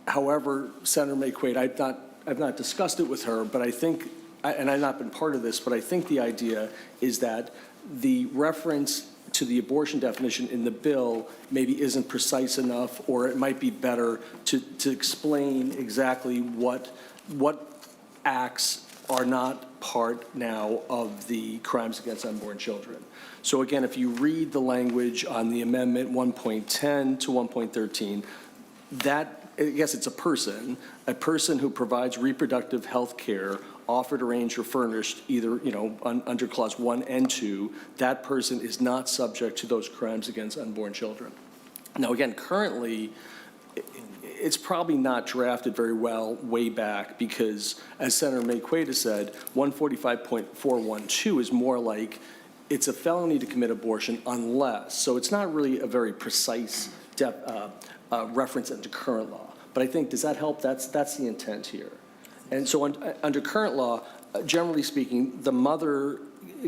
However, Senator Maye Quade, I've not discussed it with her, but I think, and I've not been part of this, but I think the idea is that the reference to the abortion definition in the bill maybe isn't precise enough, or it might be better to explain exactly what acts are not part now of the crimes against unborn children. So again, if you read the language on the amendment 1.10 to 1.13, that, I guess it's a person who provides reproductive health care offered, arranged, or furnished, either, under clause 1 and 2, that person is not subject to those crimes against unborn children. Now, again, currently, it's probably not drafted very well way back because, as Senator Maye Quade has said, 145.412 is more like it's a felony to commit abortion unless. So it's not really a very precise reference into current law. But I think, does that help? That's the intent here. And so under current law, generally speaking, the mother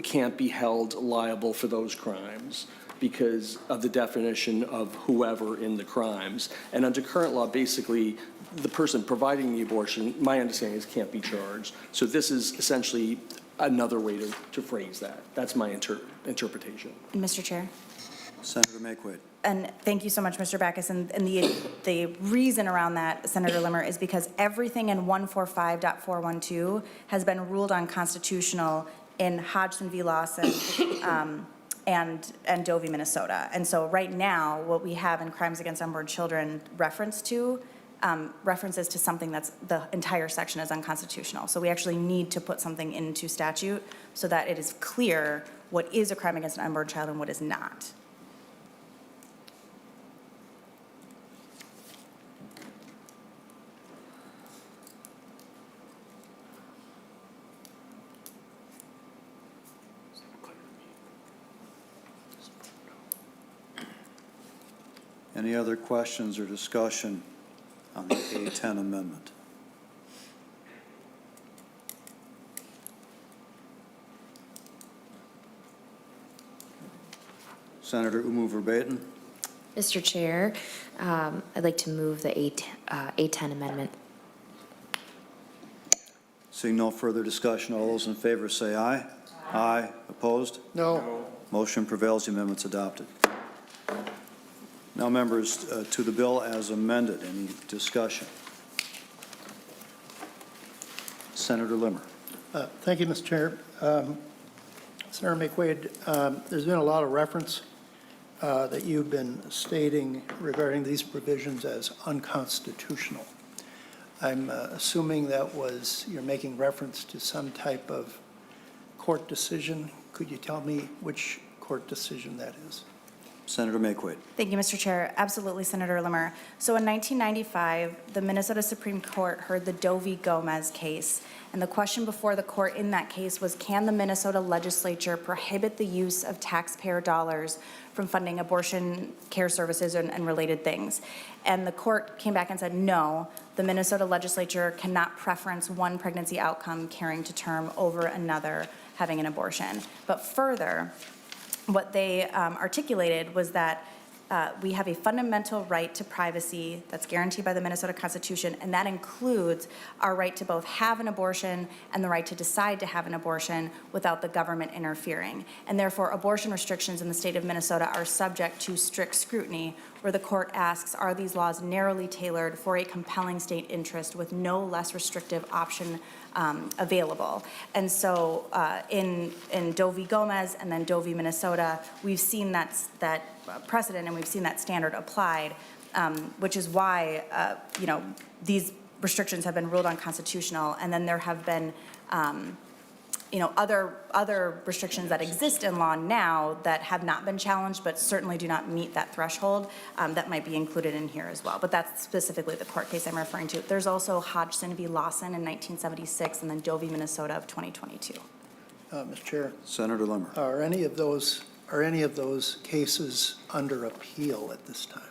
can't be held liable for those crimes because of the definition of whoever in the crimes. And under current law, basically, the person providing the abortion, my understanding is, can't be charged. So this is essentially another way to phrase that. That's my interpretation. Mr. Chair? Senator Maye Quade. And thank you so much, Mr. Backus. And the reason around that, Senator Limmer, is because everything in 145.412 has been ruled unconstitutional in Hodgson v. Lawson and Doe v. Minnesota. And so right now, what we have in crimes against unborn children references to something that's, the entire section is unconstitutional. So we actually need to put something into statute so that it is clear what is a crime against an unborn child and what is not. Any other questions or discussion on the A10 amendment? Senator Umu Verbatim. Mr. Chair, I'd like to move the A10 amendment. Seeing no further discussion, all those in favor say aye. Aye. Opposed? No. Motion prevails. The amendment's adopted. Now, members, to the bill as amended. Any discussion? Senator Limmer. Thank you, Mr. Chair. Senator Maye Quade, there's been a lot of reference that you've been stating regarding these provisions as unconstitutional. I'm assuming that you're making reference to some type of court decision. Could you tell me which court decision that is? Senator Maye Quade. Thank you, Mr. Chair. Absolutely, Senator Limmer. So in 1995, the Minnesota Supreme Court heard the Doe v. Gomez case, and the question before the court in that case was, can the Minnesota legislature prohibit the use of taxpayer dollars from funding abortion care services and related things? And the court came back and said, no, the Minnesota legislature cannot preference one pregnancy outcome carrying to term over another having an abortion. But further, what they articulated was that we have a fundamental right to privacy that's guaranteed by the Minnesota Constitution, and that includes our right to both have an abortion and the right to decide to have an abortion without the government interfering. And therefore, abortion restrictions in the state of Minnesota are subject to strict scrutiny, where the court asks, are these laws narrowly tailored for a compelling state interest with no less restrictive option available? And so in Doe v. Gomez and then Doe v. Minnesota, we've seen that precedent and we've seen that standard applied, which is why, these restrictions have been ruled unconstitutional. And then there have been, other restrictions that exist in law now that have not been challenged, but certainly do not meet that threshold, that might be included in here as well. But that's specifically the court case I'm referring to. There's also Hodgson v. Lawson in 1976, and then Doe v. Minnesota of 2022. Mr. Chair. Senator Limmer. Are any of those cases under appeal at this time?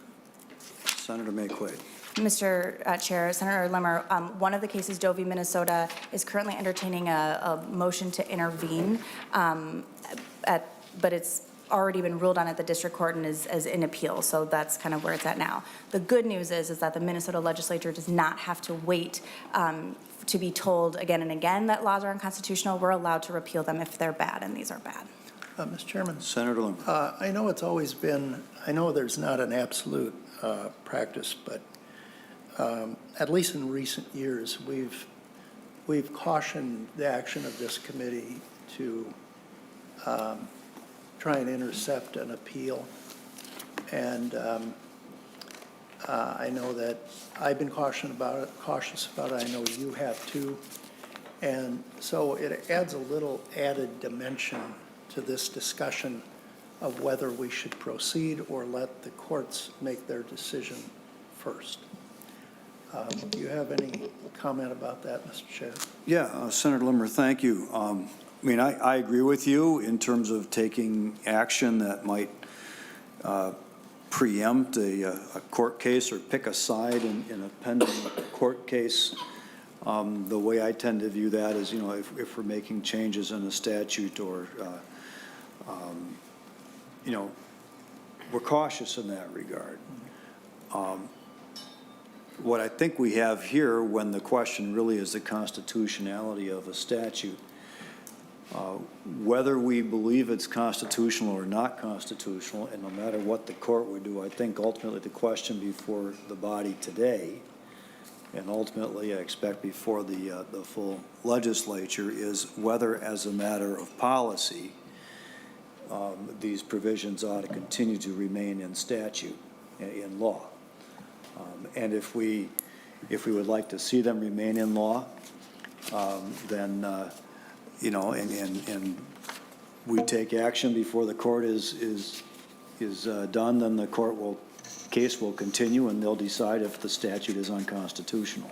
Senator Maye Quade. Mr. Chair, Senator Limmer, one of the cases, Doe v. Minnesota, is currently entertaining a motion to intervene, but it's already been ruled on at the district court and is in appeal, so that's kind of where it's at now. The good news is that the Minnesota legislature does not have to wait to be told again and again that laws are unconstitutional. We're allowed to repeal them if they're bad, and these are bad. Mr. Chairman. Senator Limmer. I know it's always been, I know there's not an absolute practice, but at least in recent years, we've cautioned the action of this committee to try and intercept an appeal. And I know that I've been cautious about it. I know you have too. And so it adds a little added dimension to this discussion of whether we should proceed or let the courts make their decision first. Do you have any comment about that, Mr. Chair? Yeah, Senator Limmer, thank you. I agree with you in terms of taking action that might preempt a court case or pick a side in a pending court case. The way I tend to view that is, if we're making changes in a statute or, we're cautious in that regard. What I think we have here, when the question really is the constitutionality of a statute, whether we believe it's constitutional or not constitutional, and no matter what the court would do, I think ultimately the question before the body today, and ultimately I expect before the full legislature, is whether as a matter of policy, these provisions ought to continue to remain in statute, in law. And if we would like to see them remain in law, then, and we take action before the court is done, then the case will continue and they'll decide if the statute is unconstitutional.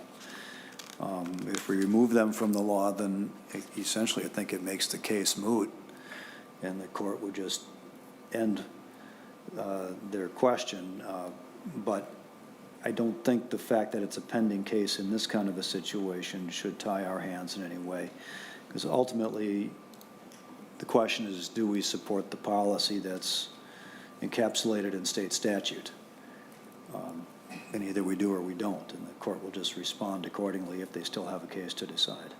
If we remove them from the law, then essentially I think it makes the case moot, and the court would just end their question. But I don't think the fact that it's a pending case in this kind of a situation should tie our hands in any way, because ultimately the question is, do we support the policy that's encapsulated in state statute? And either we do or we don't, and the court will just respond accordingly if they still have a case to decide.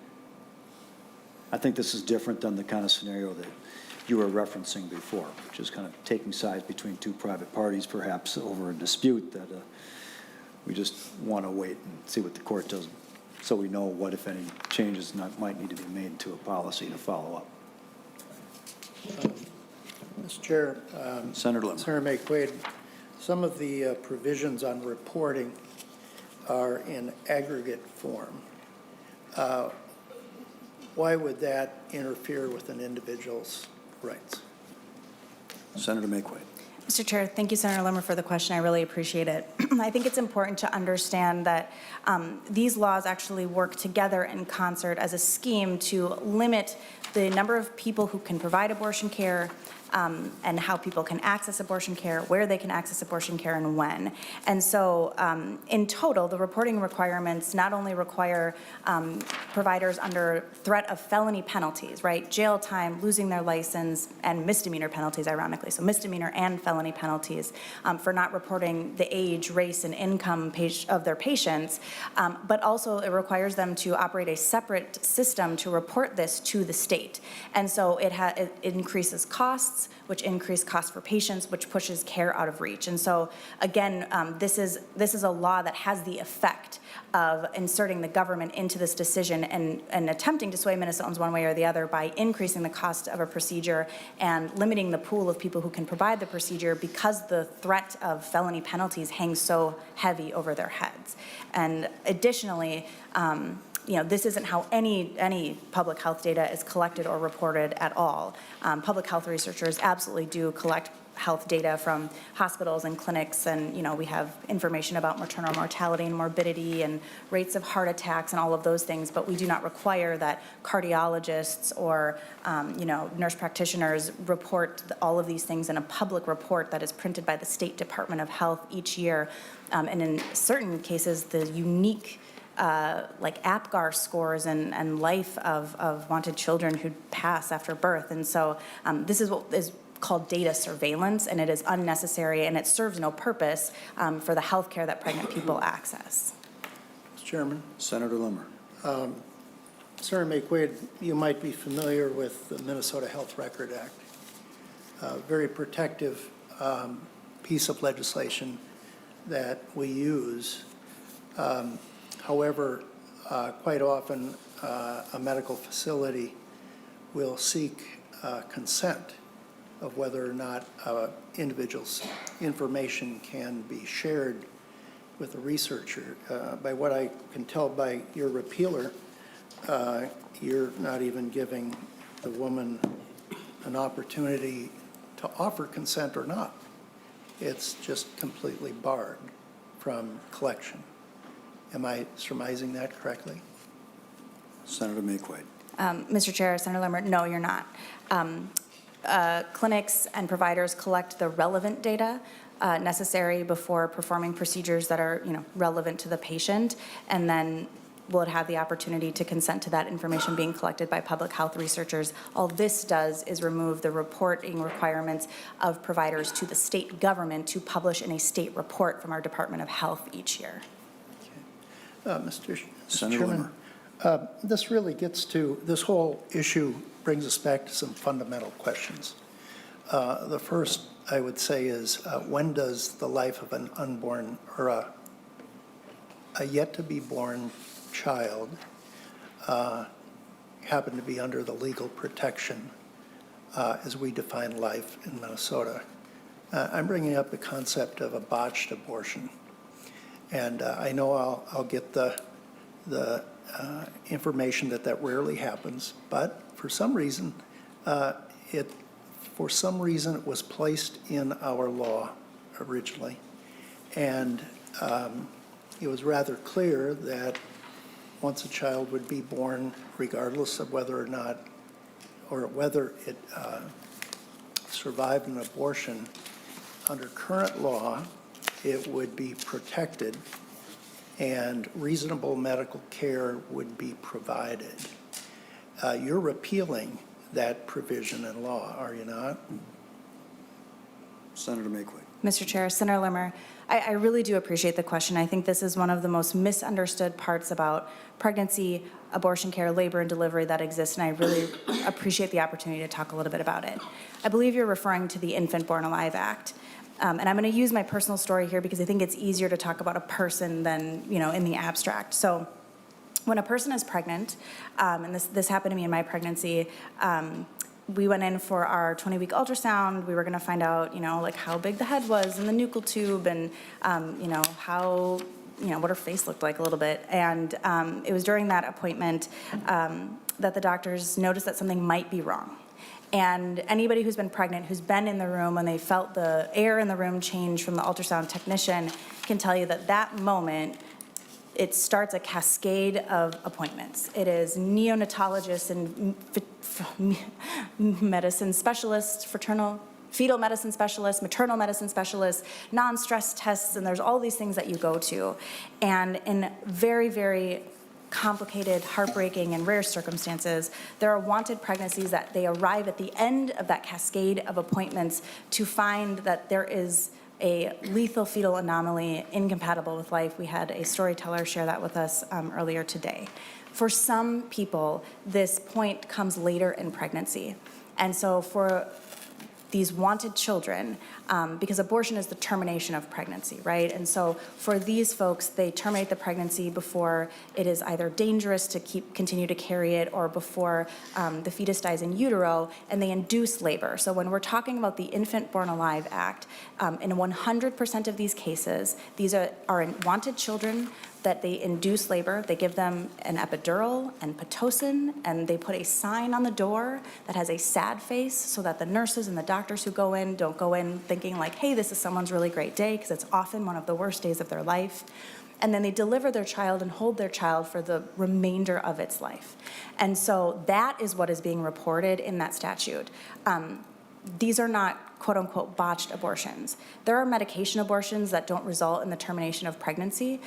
I think this is different than the kind of scenario that you were referencing before, which is kind of taking sides between two private parties, perhaps over a dispute that we just want to wait and see what the court does, so we know what, if any, changes might need to be made to a policy to follow up. Mr. Chair. Senator Limmer. Senator Maye Quade, some of the provisions on reporting are in aggregate form. Why would that interfere with an individual's rights? Senator Maye Quade. Mr. Chair, thank you, Senator Limmer, for the question. I really appreciate it. I think it's important to understand that these laws actually work together in concert as a scheme to limit the number of people who can provide abortion care, and how people can access abortion care, where they can access abortion care, and when. And so in total, the reporting requirements not only require providers under threat of felony penalties, right? Jail time, losing their license, and misdemeanor penalties, ironically. So misdemeanor and felony penalties for not reporting the age, race, and income of their patients, but also it requires them to operate a separate system to report this to the state. And so it increases costs, which increase costs for patients, which pushes care out of reach. And so again, this is a law that has the effect of inserting the government into this decision and attempting to sway Minnesotans one way or the other by increasing the cost of a procedure and limiting the pool of people who can provide the procedure because the threat of felony penalties hangs so heavy over their heads. And additionally, this isn't how any public health data is collected or reported at all. Public health researchers absolutely do collect health data from hospitals and clinics, and we have information about maternal mortality and morbidity and rates of heart attacks and all of those things, but we do not require that cardiologists or nurse practitioners report all of these things in a public report that is printed by the State Department of Health each year. And in certain cases, the unique like APGAR scores and life of wanted children who pass after birth. And so this is what is called data surveillance, and it is unnecessary, and it serves no purpose for the health care that pregnant people access. Mr. Chairman. Senator Limmer. Senator Maye Quade, you might be familiar with the Minnesota Health Record Act, a very protective piece of legislation that we use. However, quite often a medical facility will seek consent of whether or not individuals' information can be shared with a researcher. By what I can tell by your repealer, you're not even giving the woman an opportunity to offer consent or not. It's just completely barred from collection. Am I surmising that correctly? Senator Maye Quade. Mr. Chair, Senator Limmer, no, you're not. Clinics and providers collect the relevant data necessary before performing procedures that are, relevant to the patient, and then would have the opportunity to consent to that information being collected by public health researchers. All this does is remove the reporting requirements of providers to the state government to publish in a state report from our Department of Health each year. Mr. Chairman, this really gets to, this whole issue brings us back to some fundamental questions. The first, I would say, is when does the life of an unborn or a yet-to-be-born child happen to be under the legal protection as we define life in Minnesota? I'm bringing up the concept of a botched abortion. And I know I'll get the information that rarely happens, but for some reason, it was placed in our law originally, and it was rather clear that once a child would be born, regardless of whether or not, or whether it survived an abortion, under current law, it would be protected and reasonable medical care would be provided. You're repealing that provision in law, are you not? Senator Maye Quade. Mr. Chair, Senator Limmer, I really do appreciate the question. I think this is one of the most misunderstood parts about pregnancy, abortion care, labor and delivery that exists, and I really appreciate the opportunity to talk a little bit about it. I believe you're referring to the Infant Born Alive Act. And I'm going to use my personal story here because I think it's easier to talk about a person than, in the abstract. So when a person is pregnant, and this happened to me in my pregnancy, we went in for our 20-week ultrasound. We were going to find out, like how big the head was in the nuchal tube and, how, what her face looked like a little bit. And it was during that appointment that the doctors noticed that something might be wrong. And anybody who's been pregnant, who's been in the room when they felt the air in the room change from the ultrasound technician can tell you that that moment it starts a cascade of appointments. It is neonatologists and medicine specialists, fetal medicine specialists, maternal medicine specialists, non-stress tests, and there's all these things that you go to. And in very, very complicated, heartbreaking, and rare circumstances, there are wanted pregnancies that they arrive at the end of that cascade of appointments to find that there is a lethal fetal anomaly incompatible with life. We had a storyteller share that with us earlier today. For some people, this point comes later in pregnancy. And so for these wanted children, because abortion is the termination of pregnancy, right? And so for these folks, they terminate the pregnancy before it is either dangerous to continue to carry it or before the fetus dies in utero, and they induce labor. So when we're talking about the Infant Born Alive Act, in 100% of these cases, these are wanted children that they induce labor. They give them an epidural and Pitocin, and they put a sign on the door that has a sad face so that the nurses and the doctors who go in don't go in thinking like, hey, this is someone's really great day, because it's often one of the worst days of their life. And then they deliver their child and hold their child for the remainder of its life. And so that is what is being reported in that statute. These are not quote unquote botched abortions. There are medication abortions that don't result in the termination of pregnancy,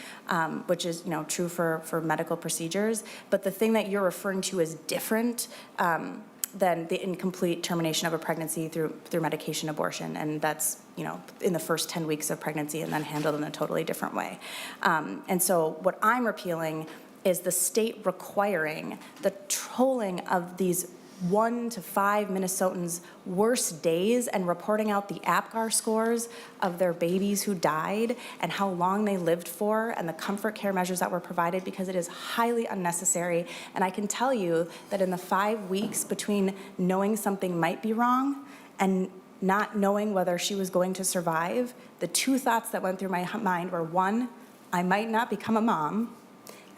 which is true for medical procedures. But the thing that you're referring to is different than the incomplete termination of a pregnancy through medication abortion, and that's in the first 10 weeks of pregnancy and then handled in a totally different way. And so what I'm repealing is the state requiring the tolling of these 1 to 5 Minnesotans' worst days and reporting out the APGAR scores of their babies who died and how long they lived for and the comfort care measures that were provided, because it is highly unnecessary. And I can tell you that in the 5 weeks between knowing something might be wrong and not knowing whether she was going to survive, the 2 thoughts that went through my mind were, 1, I might not become a mom,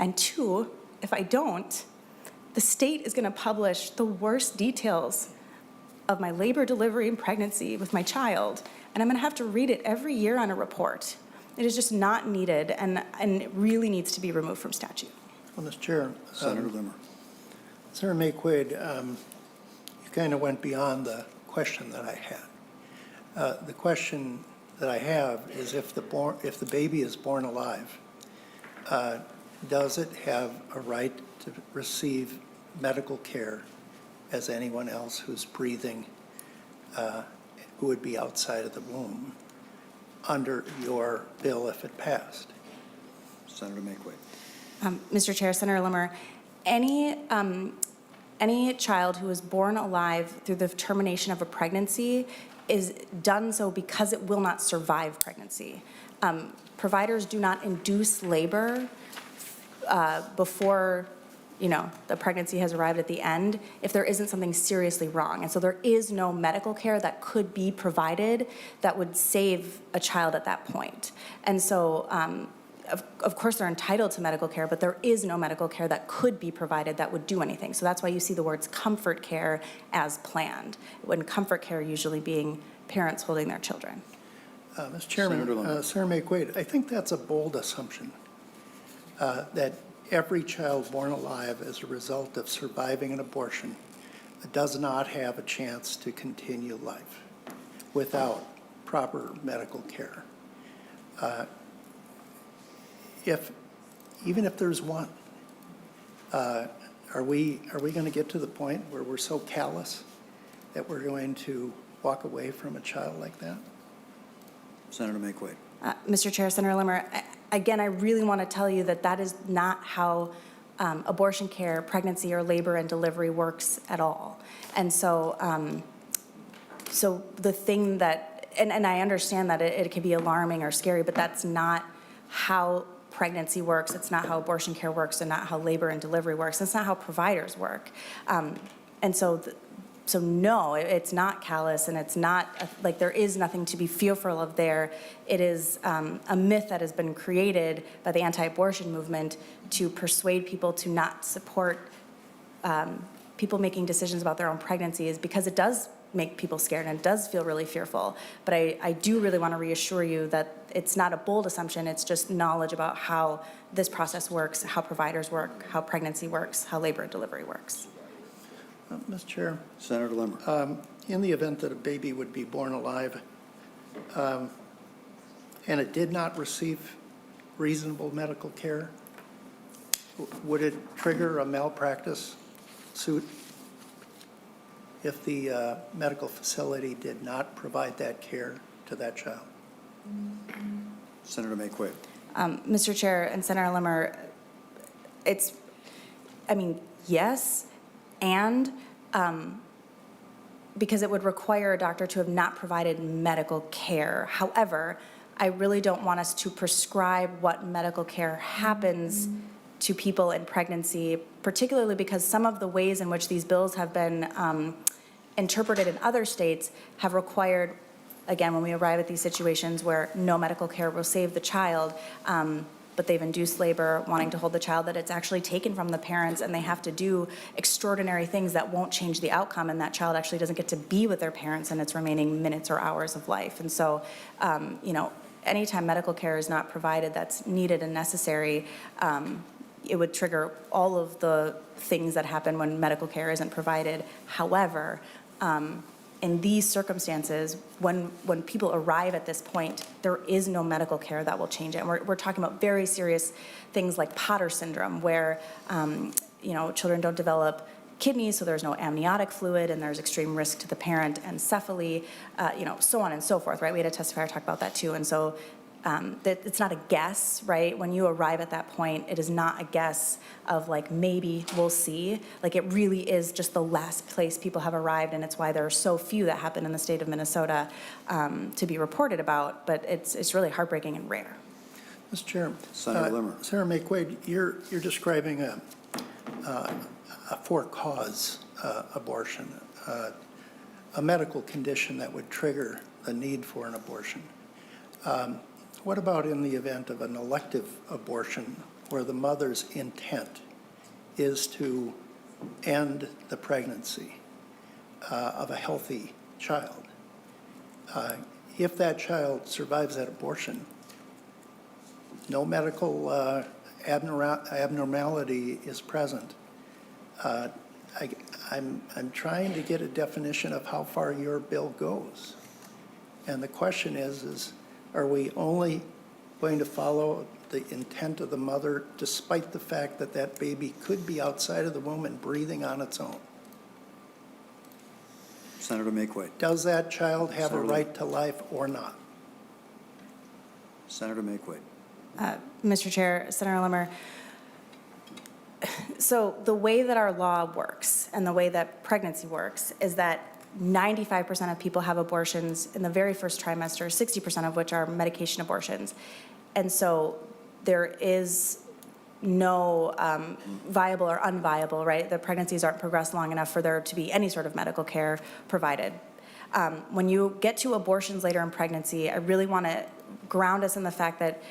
and 2, if I don't, the state is going to publish the worst details of my labor, delivery, and pregnancy with my child, and I'm going to have to read it every year on a report. It is just not needed, and it really needs to be removed from statute. Well, Mr. Chair. Senator Limmer. Senator Maye Quade, you kind of went beyond the question that I had. The question that I have is if the baby is born alive, does it have a right to receive medical care as anyone else who's breathing, who would be outside of the womb, under your bill if it passed? Senator Maye Quade. Mr. Chair, Senator Limmer, any child who is born alive through the termination of a pregnancy is done so because it will not survive pregnancy. Providers do not induce labor before the pregnancy has arrived at the end if there isn't something seriously wrong. And so there is no medical care that could be provided that would save a child at that point. And so of course they're entitled to medical care, but there is no medical care that could be provided that would do anything. So that's why you see the words comfort care as planned, when comfort care usually being parents holding their children. Mr. Chairman, Senator Maye Quade, I think that's a bold assumption, that every child born alive as a result of surviving an abortion does not have a chance to continue life without proper medical care. Even if there's one, are we going to get to the point where we're so callous that we're going to walk away from a child like that? Senator Maye Quade. Mr. Chair, Senator Limmer, again, I really want to tell you that that is not how abortion care, pregnancy, or labor and delivery works at all. And so, so the thing that, and I understand that it can be alarming or scary, but that's not how pregnancy works. It's not how abortion care works, and not how labor and delivery works. It's not how providers work. And so, so no, it's not callous, and it's not like there is nothing to be fearful of there. It is a myth that has been created by the anti-abortion movement to persuade people to not support people making decisions about their own pregnancies, because it does make people scared, and it does feel really fearful. But I do really want to reassure you that it's not a bold assumption, it's just knowledge about how this process works, how providers work, how pregnancy works, how labor and delivery works. Mr. Chair, Senator Limmer. in the event that a baby would be born alive, and it did not receive reasonable medical care, would it trigger a malpractice suit if the medical facility did not provide that care to that child? Senator Maye Quade. Mr. Chair and Senator Limmer, yes, and because it would require a doctor to have not provided medical care. However, I really don't want us to prescribe what medical care happens to people in pregnancy, particularly because some of the ways in which these bills have been interpreted in other states have required, again, when we arrive at these situations where no medical care will save the child, but they've induced labor, wanting to hold the child, that it's actually taken from the parents, and they have to do extraordinary things that won't change the outcome, and that child actually doesn't get to be with their parents in its remaining minutes or hours of life. And so, anytime medical care is not provided that's needed and necessary, it would trigger all of the things that happen when medical care isn't provided. However, in these circumstances, when people arrive at this point, there is no medical care that will change it. And we're talking about very serious things like Potter syndrome, where children don't develop kidneys, so there's no amniotic fluid, and there's extreme risk to the parent, encephaly, so on and so forth, right? We had a testifier talk about that too. And so it's not a guess, right? When you arrive at that point, it is not a guess of like, maybe we'll see. Like, it really is just the last place people have arrived, and it's why there are so few that happen in the state of Minnesota to be reported about, but it's really heartbreaking and rare. Mr. Chair. Senator Limmer. Senator Maye Quade, you're describing a for-cause abortion, a medical condition that would trigger the need for an abortion. What about in the event of an elective abortion where the mother's intent is to end the pregnancy of a healthy child? If that child survives that abortion, no medical abnormality is present. I'm trying to get a definition of how far your bill goes. And the question is are we only going to follow the intent of the mother despite the fact that that baby could be outside of the womb and breathing on its own? Senator Maye Quade. Does that child have Senator a right to life or not? Senator Maye Quade. Mr. Chair, Senator Limmer, so the way that our law works and the way that pregnancy works is that 95% of people have abortions in the very first trimester, 60% of which are medication abortions. And so there is no viable or unviable, right? The pregnancies aren't progressed long enough for there to be any sort of medical care provided. When you get to abortions later in pregnancy, I really want to ground us in the fact that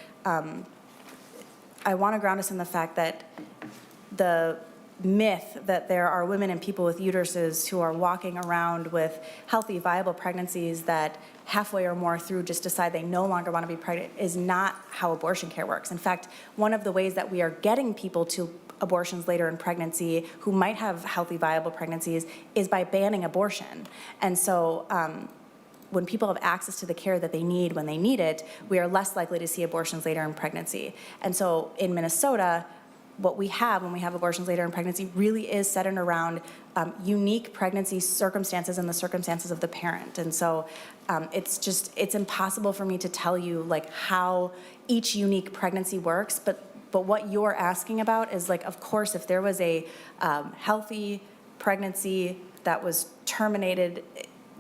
the myth that there are women and people with uteruses who are walking around with healthy, viable pregnancies that halfway or more through just decide they no longer want to be pregnant is not how abortion care works. In fact, one of the ways that we are getting people to abortions later in pregnancy who might have healthy, viable pregnancies is by banning abortion. And so when people have access to the care that they need when they need it, we are less likely to see abortions later in pregnancy. And so in Minnesota, what we have when we have abortions later in pregnancy really is centered around unique pregnancy circumstances and the circumstances of the parent. And so it's impossible for me to tell you like how each unique pregnancy works, but what you're asking about is like, of course, if there was a healthy pregnancy that was terminated,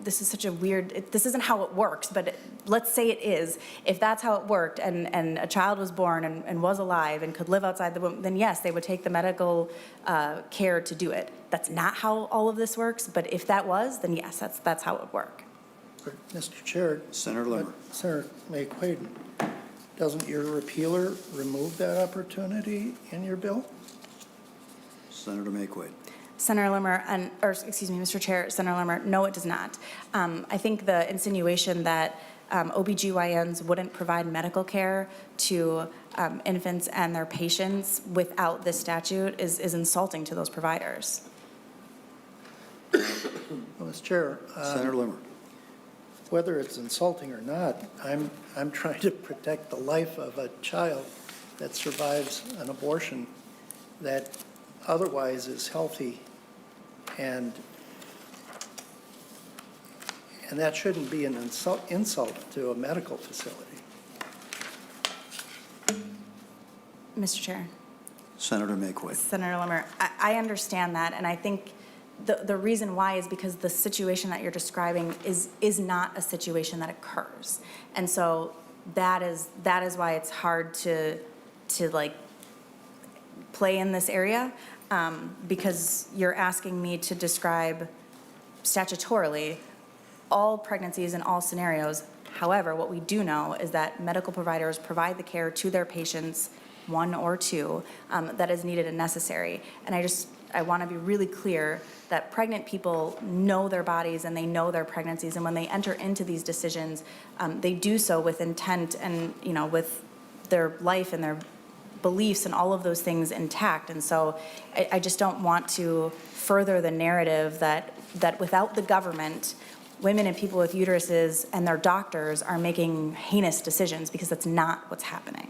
this is such a weird, this isn't how it works, but let's say it is. If that's how it worked and a child was born and was alive and could live outside the womb, then yes, they would take the medical care to do it. That's not how all of this works, but if that was, then yes, that's how it would work. Mr. Chair. Senator Limmer. Senator Maye Quade, doesn't your repealer remove that opportunity in your bill? Senator Maye Quade. Senator Limmer, Mr. Chair, Senator Limmer, no, it does not. I think the insinuation that OBGYNs wouldn't provide medical care to infants and their patients without this statute is insulting to those providers. Well, Mr. Chair. Senator Limmer. Whether it's insulting or not, I'm trying to protect the life of a child that survives an abortion that otherwise is healthy, and that shouldn't be an insult to a medical facility. Mr. Chair. Senator Maye Quade. Senator Limmer, I understand that, and I think the reason why is because the situation that you're describing is not a situation that occurs. And so that is why it's hard to like play in this area, because you're asking me to describe statutorily all pregnancies in all scenarios. However, what we do know is that medical providers provide the care to their patients, one or two, that is needed and necessary. And I want to be really clear that pregnant people know their bodies and they know their pregnancies, and when they enter into these decisions, they do so with intent and, with their life and their beliefs and all of those things intact. And so I just don't want to further the narrative that without the government, women and people with uteruses and their doctors are making heinous decisions, because that's not what's happening.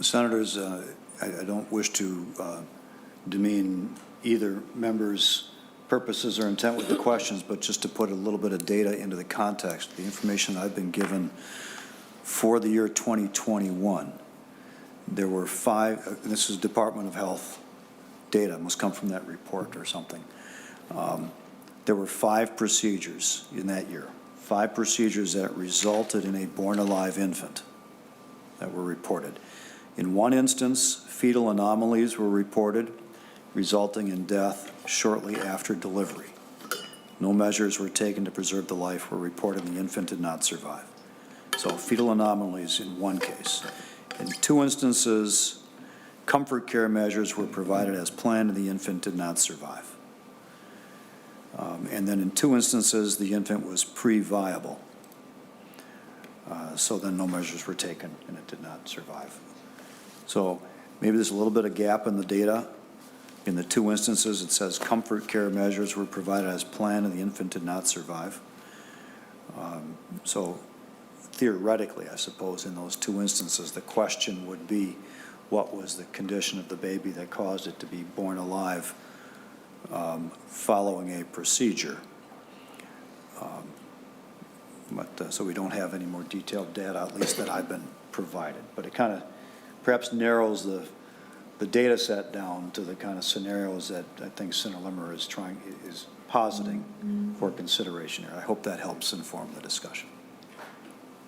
Senators, I don't wish to demean either member's purposes or intent with the questions, but just to put a little bit of data into the context, the information I've been given for the year 2021, there were 5, this is Department of Health data, must come from that report or something. There were 5 procedures in that year, 5 procedures that resulted in a born-alive infant that were reported. In one instance, fetal anomalies were reported, resulting in death shortly after delivery. No measures were taken to preserve the life were reported, and the infant did not survive. So fetal anomalies in one case. In 2 instances, comfort care measures were provided as planned, and the infant did not survive. And then in 2 instances, the infant was pre-viable. So then no measures were taken, and it did not survive. So maybe there's a little bit of gap in the data. In the 2 instances, it says comfort care measures were provided as planned, and the infant did not survive. So theoretically, I suppose, in those 2 instances, the question would be, what was the condition of the baby that caused it to be born alive following a procedure? So we don't have any more detailed data, at least that I've been provided. But it kind of perhaps narrows the data set down to the kind of scenarios that I think Senator Limmer is positing for consideration here. I hope that helps inform the discussion.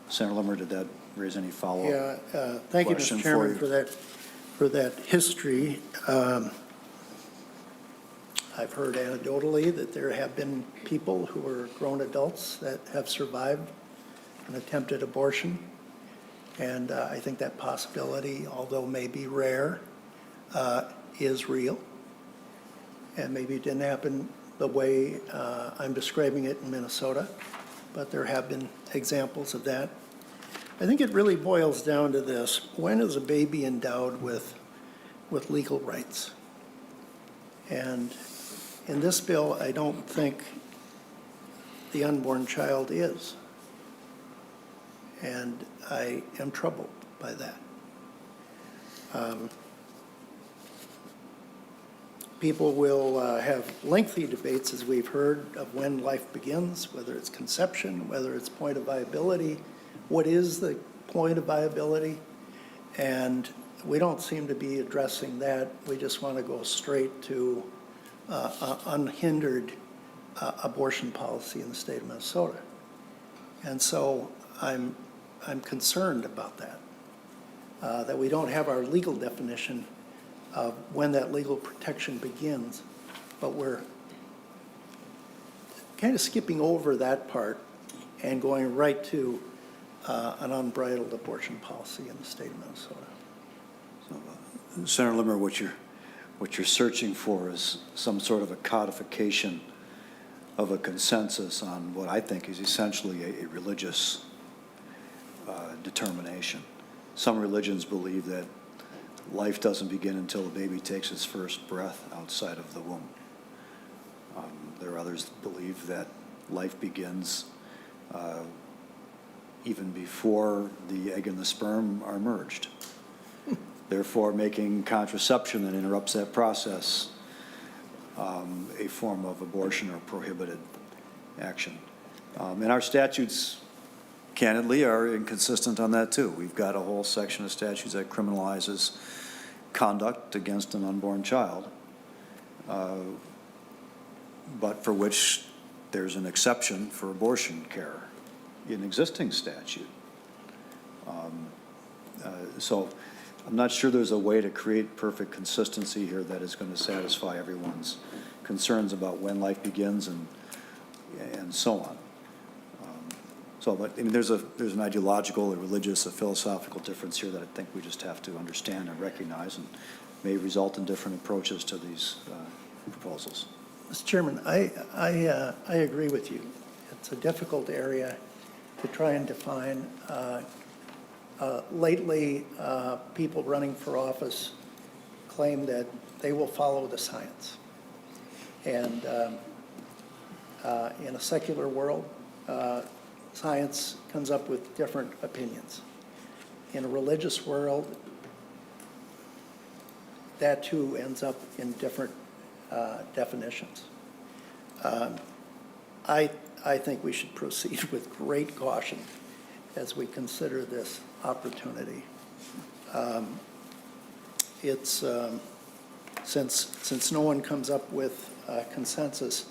Senator Limmer, did that raise any follow-up? Yeah, thank you, Mr. Chairman, for that history. I've heard anecdotally that there have been people who are grown adults that have survived an attempted abortion. And I think that possibility, although maybe rare, is real. And maybe it didn't happen the way I'm describing it in Minnesota, but there have been examples of that. I think it really boils down to this: when is a baby endowed with legal rights? And in this bill, I don't think the unborn child is. And I am troubled by that. People will have lengthy debates, as we've heard, of when life begins, whether it's conception, whether it's point of viability. What is the point of viability? And we don't seem to be addressing that. We just want to go straight to unhindered abortion policy in the state of Minnesota. And so I'm concerned about that we don't have our legal definition of when that legal protection begins, but we're kind of skipping over that part and going right to an unbridled abortion policy in the state of Minnesota. So, Senator Limmer, what what you're searching for is some sort of a codification of a consensus on what I think is essentially a religious determination. Some religions believe that life doesn't begin until the baby takes its first breath outside of the womb. There are others that believe that life begins even before the egg and the sperm are merged. Therefore, making contraception that interrupts that process a form of abortion or prohibited action. And our statutes, candidly, are inconsistent on that too. We've got a whole section of statutes that criminalizes conduct against an unborn child, but for which there's an exception for abortion care in existing statute. So I'm not sure there's a way to create perfect consistency here that is going to satisfy everyone's concerns about when life begins and so on. But I mean, there's an ideological, a religious, a philosophical difference here that I think we just have to understand and recognize, and may result in different approaches to these proposals. Mr. Chairman, I agree with you. It's a difficult area to try and define. Lately, people running for office claim that they will follow the science. And in a secular world, science comes up with different opinions. In a religious world, that too ends up in different definitions. I think we should proceed with great caution as we consider this opportunity. Since no one comes up with consensus,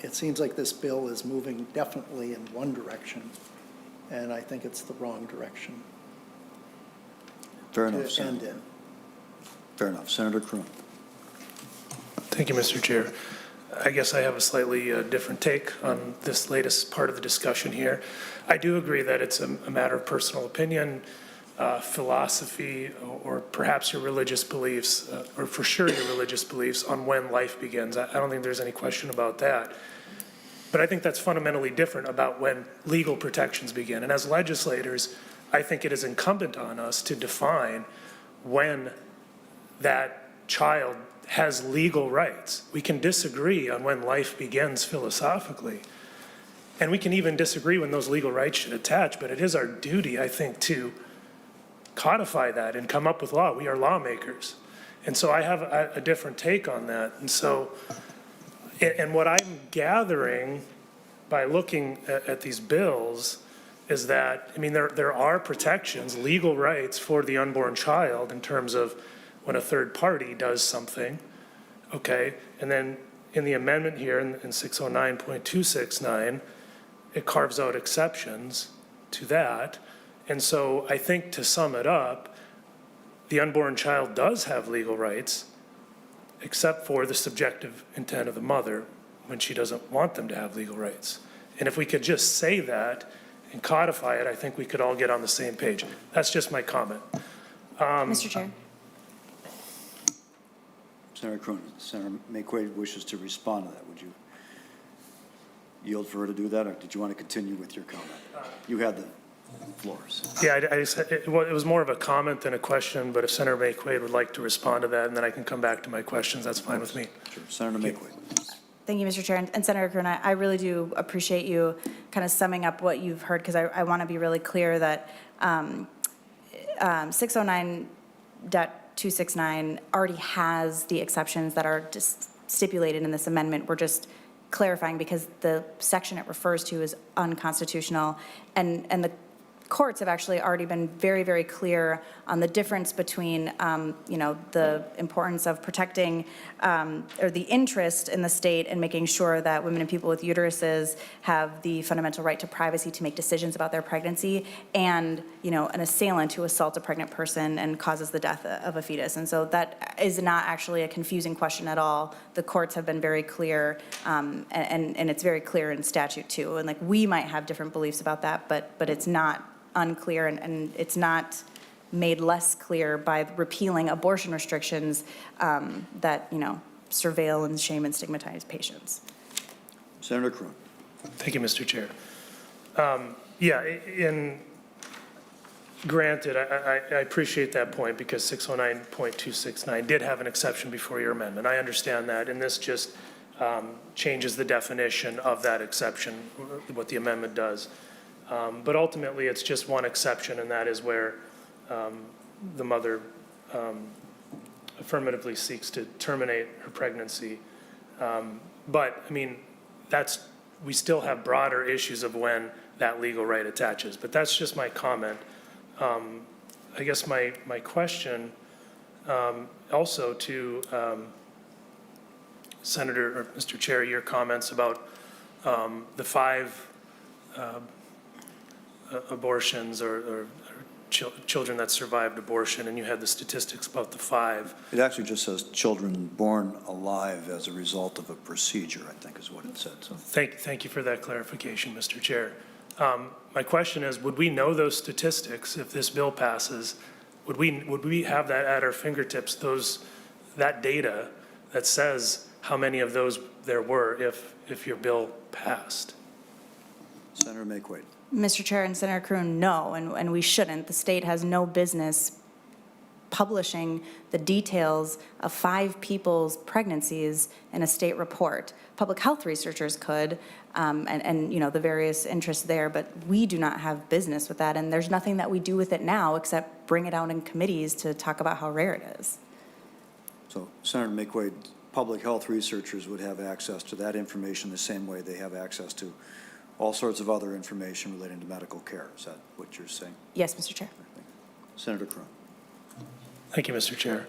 it seems like this bill is moving definitely in one direction, and I think it's the wrong direction. Fair enough, to end Senator. in. Fair enough. Senator Kroon. Thank you, Mr. Chair. I guess I have a slightly different take on this latest part of the discussion here. I do agree that it's a matter of personal opinion, philosophy, or perhaps your religious beliefs, or for sure your religious beliefs on when life begins. I don't think there's any question about that. But I think that's fundamentally different about when legal protections begin. And as legislators, I think it is incumbent on us to define when that child has legal rights. We can disagree on when life begins philosophically, and we can even disagree when those legal rights should attach, but it is our duty, I think, to codify that and come up with law. We are lawmakers. And so I have a different take on that. And so, and what I'm gathering by looking at these bills is that, I mean, there are protections, legal rights for the unborn child in terms of when a third party does something, okay? And then in the amendment here in 609.269, it carves out exceptions to that. And so I think, to sum it up, the unborn child does have legal rights, except for the subjective intent of the mother when she doesn't want them to have legal rights. And if we could just say that and codify it, I think we could all get on the same page. That's just my comment. Mr. Chair. Senator Kroon. Senator Maye Quade wishes to respond to that. Would you yield for her to do that, or did you want to continue with your comment? You had the floors. Yeah, it was more of a comment than a question, but if Senator Maye Quade would like to respond to that, and then I can come back to my questions, that's fine with me. Sure. Senator Maye Quade. Thank you, Mr. Chair. And Senator Kroon, I really do appreciate you kind of summing up what you've heard, because I want to be really clear that 609.269 already has the exceptions that are just stipulated in this amendment. We're just clarifying because the section it refers to is unconstitutional, and the courts have actually already been very, very clear on the difference between, the importance of protecting or the interest in the state and making sure that women and people with uteruses have the fundamental right to privacy to make decisions about their pregnancy, and, an assailant who assaults a pregnant person and causes the death of a fetus. And so that is not actually a confusing question at all. The courts have been very clear, and it's very clear in statute too. And we might have different beliefs about that, but it's not unclear, and it's not made less clear by repealing abortion restrictions that, surveil and shame and stigmatize patients. Senator Kroon. Thank you, Mr. Chair. Granted, I appreciate that point because 609.269 did have an exception before your amendment. I understand that, and this just changes the definition of that exception, what the amendment does. But ultimately, it's just one exception, and that is where the mother affirmatively seeks to terminate her pregnancy. But, I mean, we still have broader issues of when that legal right attaches. But that's just my comment. I guess my question also to Senator, or Mr. Chair, your comments about the 5 abortions or children that survived abortion, and you had the statistics about the 5. It actually just says children born alive as a result of a procedure, I think is what it said. So. Thank you for that clarification, Mr. Chair. My question is, would we know those statistics if this bill passes? Would we have that at our fingertips, that data that says how many of those there were if your bill passed? Senator Maye Quade. Mr. Chair and Senator Kroon, no, and we shouldn't. The state has no business publishing the details of 5 people's pregnancies in a state report. Public health researchers could, and the various interests there, but we do not have business with that, and there's nothing that we do with it now except bring it out in committees to talk about how rare it is. So Senator Maye Quade, public health researchers would have access to that information the same way they have access to all sorts of other information relating to medical care. Is that what you're saying? Yes, Mr. Chair. Senator Kroon. Thank you, Mr. Chair.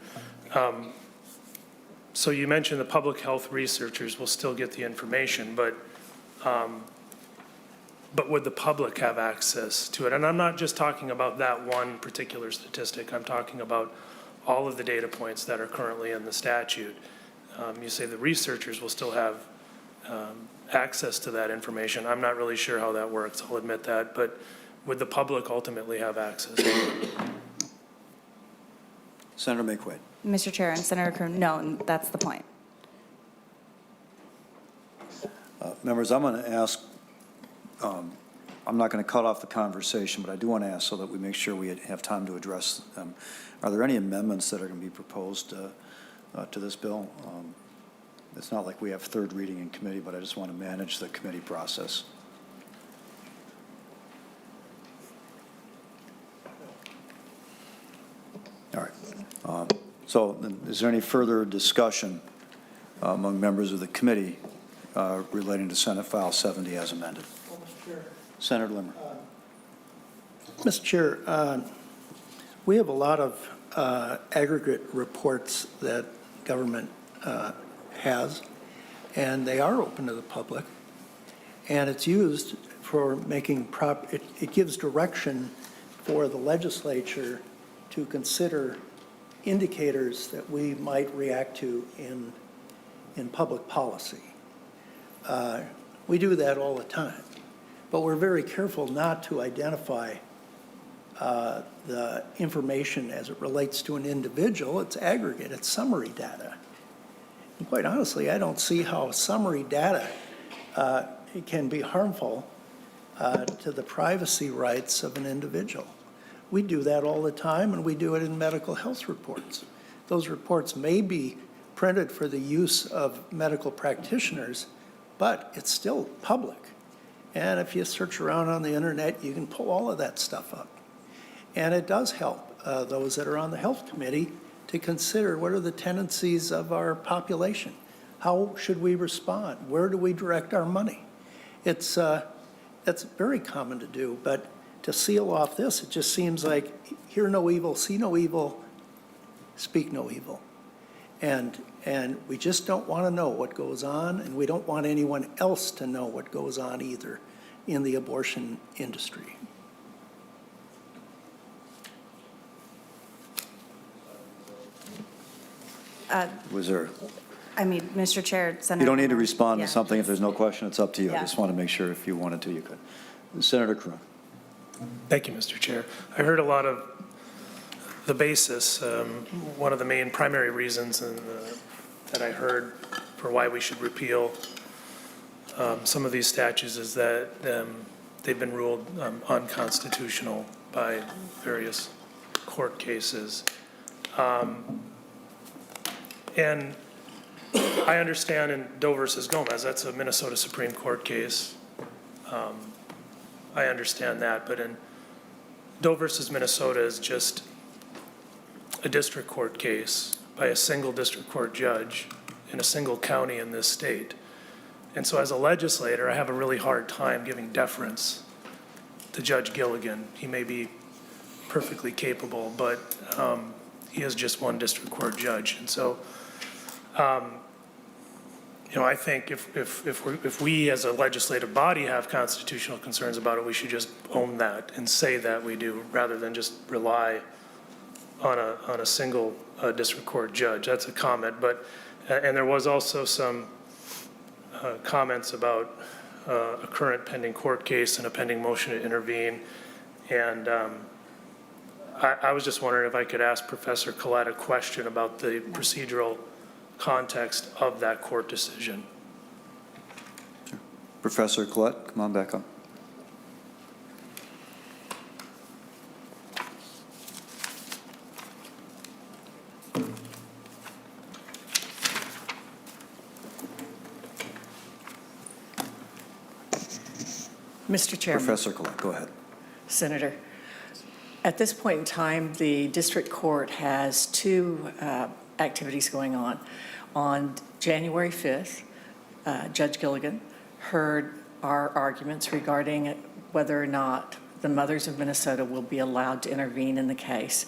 So you mentioned the public health researchers will still get the information, but would the public have access to it? And I'm not just talking about that one particular statistic. I'm talking about all of the data points that are currently in the statute. You say the researchers will still have access to that information. I'm not really sure how that works, I'll admit that, but would the public ultimately have access to it? Senator Maye Quade. Mr. Chair and Senator Kroon, no, and that's the point. Members, I'm going to ask, I'm not going to cut off the conversation, but I do want to ask so that we make sure we have time to address them. Are there any amendments that are going to be proposed to this bill? It's not like we have third reading in committee, but I just want to manage the committee process. All right. So is there any further discussion among members of the committee relating to Senate File 70 as amended? Senator Limmer. Mr. Chair, we have a lot of aggregate reports that government has, and they are open to the public, and it's used for making it gives direction for the legislature to consider indicators that we might react to in public policy. We do that all the time, but we're very careful not to identify the information as it relates to an individual. It's aggregate, it's summary data. And quite honestly, I don't see how summary data it can be harmful to the privacy rights of an individual. We do that all the time, and we do it in medical health reports. Those reports may be printed for the use of medical practitioners, but it's still public. And if you search around on the internet, you can pull all of that stuff up. And it does help those that are on the health committee to consider what are the tendencies of our population. How should we respond? Where do we direct our money? That's very common to do, but to seal off this, it just seems like hear no evil, see no evil, speak no evil. And we just don't want to know what goes on, and we don't want anyone else to know what goes on either in the abortion industry. Was there? I mean, Mr. Chair, Senator. You don't need to respond Yeah. to something if there's no question. It's up to you. Yeah. I just want to make sure if you wanted to, you could. Senator Kroon. Thank you, Mr. Chair. I heard a lot of the basis, one of the main primary reasons that I heard for why we should repeal some of these statutes is that they've been ruled unconstitutional by various court cases. And I understand in Doe versus Gomez, that's a Minnesota Supreme Court case. I understand that, but in Doe versus Minnesota is just a district court case by a single district court judge in a single county in this state. And so as a legislator, I have a really hard time giving deference to Judge Gilligan. He may be perfectly capable, but he is just one district court judge. And so, I think if we as a legislative body have constitutional concerns about it, we should just own that and say that we do, rather than just rely on a single district court judge. That's a comment. But and there was also some comments about a current pending court case and a pending motion to intervene. And I was just wondering if I could ask Professor Collette a question about the procedural context of that court decision. Sure. Professor Collette, come on back up. Mr. Chairman. Professor Collette, go ahead. Senator, at this point in time, the district court has two activities going on. On January 5th, Judge Gilligan heard our arguments regarding whether or not the mothers of Minnesota will be allowed to intervene in the case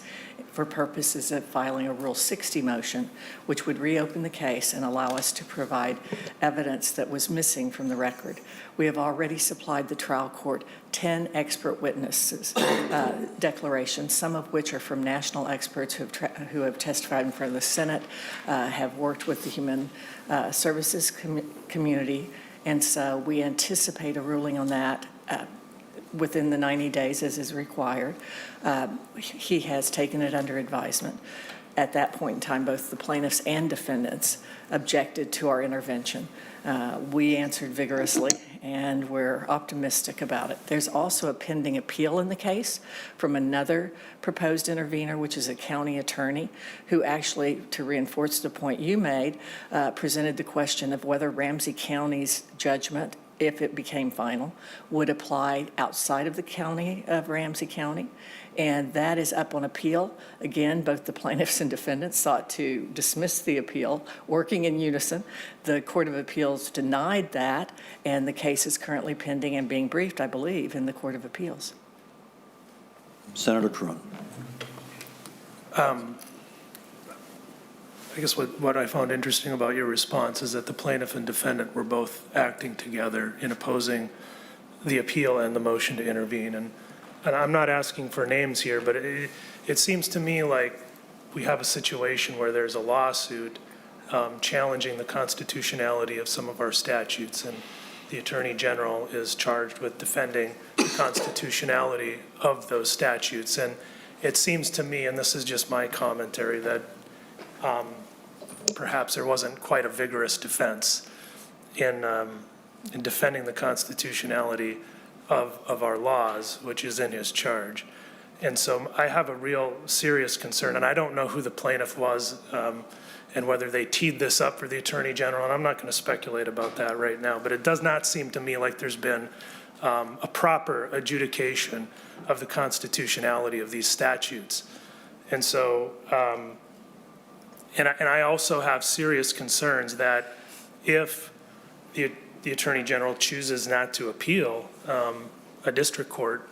for purposes of filing a Rule 60 motion, which would reopen the case and allow us to provide evidence that was missing from the record. We have already supplied the trial court 10 expert witnesses declarations, some of which are from national experts who have testified in front of the Senate, have worked with the human services community, and so we anticipate a ruling on that within the 90 days as is required. He has taken it under advisement. At that point in time, both the plaintiffs and defendants objected to our intervention. We answered vigorously, and we're optimistic about it. There's also a pending appeal in the case from another proposed intervener, which is a county attorney, who actually, to reinforce the point you made, presented the question of whether Ramsey County's judgment, if it became final, would apply outside of the county of Ramsey County. And that is up on appeal. Again, both the plaintiffs and defendants sought to dismiss the appeal, working in unison. The Court of Appeals denied that, and the case is currently pending and being briefed, I believe, in the Court of Appeals. Senator Cron. I guess what I found interesting about your response is that the plaintiff and defendant were both acting together in opposing the appeal and the motion to intervene. And I'm not asking for names here, but it seems to me like we have a situation where there's a lawsuit challenging the constitutionality of some of our statutes, and the Attorney General is charged with defending the constitutionality of those statutes. And it seems to me, and this is just my commentary, that perhaps there wasn't quite a vigorous defense in defending the constitutionality of our laws, which is in his charge. And so I have a real serious concern, and I don't know who the plaintiff was and whether they teed this up for the Attorney General, and I'm not going to speculate about that right now, but it does not seem to me like there's been a proper adjudication of the constitutionality of these statutes. And so, and I also have serious concerns that if the Attorney General chooses not to appeal a district court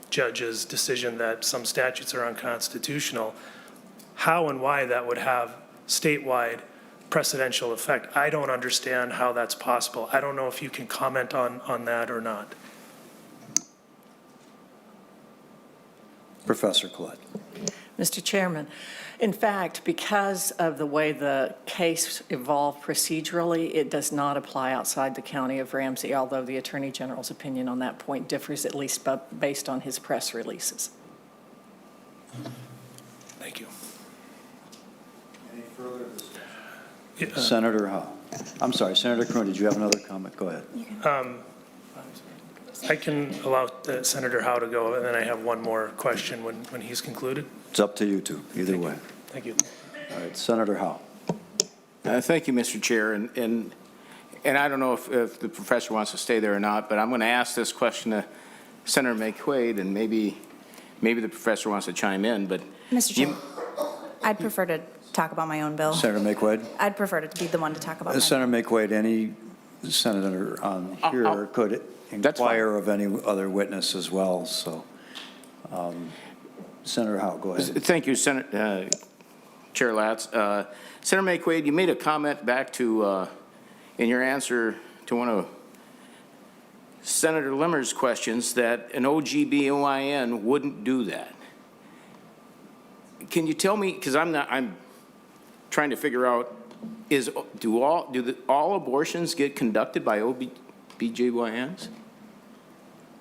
judge's decision that some statutes are unconstitutional, how and why that would have statewide precedential effect. I don't understand how that's possible. I don't know if you can comment on that or not. Professor Collette. Mr. Chairman, in fact, because of the way the case evolved procedurally, it does not apply outside the county of Ramsey, although the Attorney General's opinion on that point differs, at least based on his press releases. Thank you. Any further discussion? Senator Howe. I'm sorry, Senator Cronin, did you have another comment? Go ahead. I can allow Senator Howe to go, and then I have one more question when he's concluded. It's up to you two, either way. Thank you. All right, Senator Howe. Thank you, Mr. Chair. And I don't know if the professor wants to stay there or not, but I'm going to ask this question to Senator Maye Quade, and maybe the professor wants to chime in, but. Mr. Chair, I'd prefer to talk about my own bill. Senator Maye Quade. I'd prefer to be the one to talk about my Senator Maye Quade, any senator on here could inquire of any other witness as well, so. Senator Howe, go ahead. Thank you, Chair Latz. Senator Maye Quade, you made a comment back to, in your answer to one of Senator Limmer's questions, that an OGBYN wouldn't do that. Can you tell me, because I'm trying to figure out, do all abortions get conducted by OBGYNs?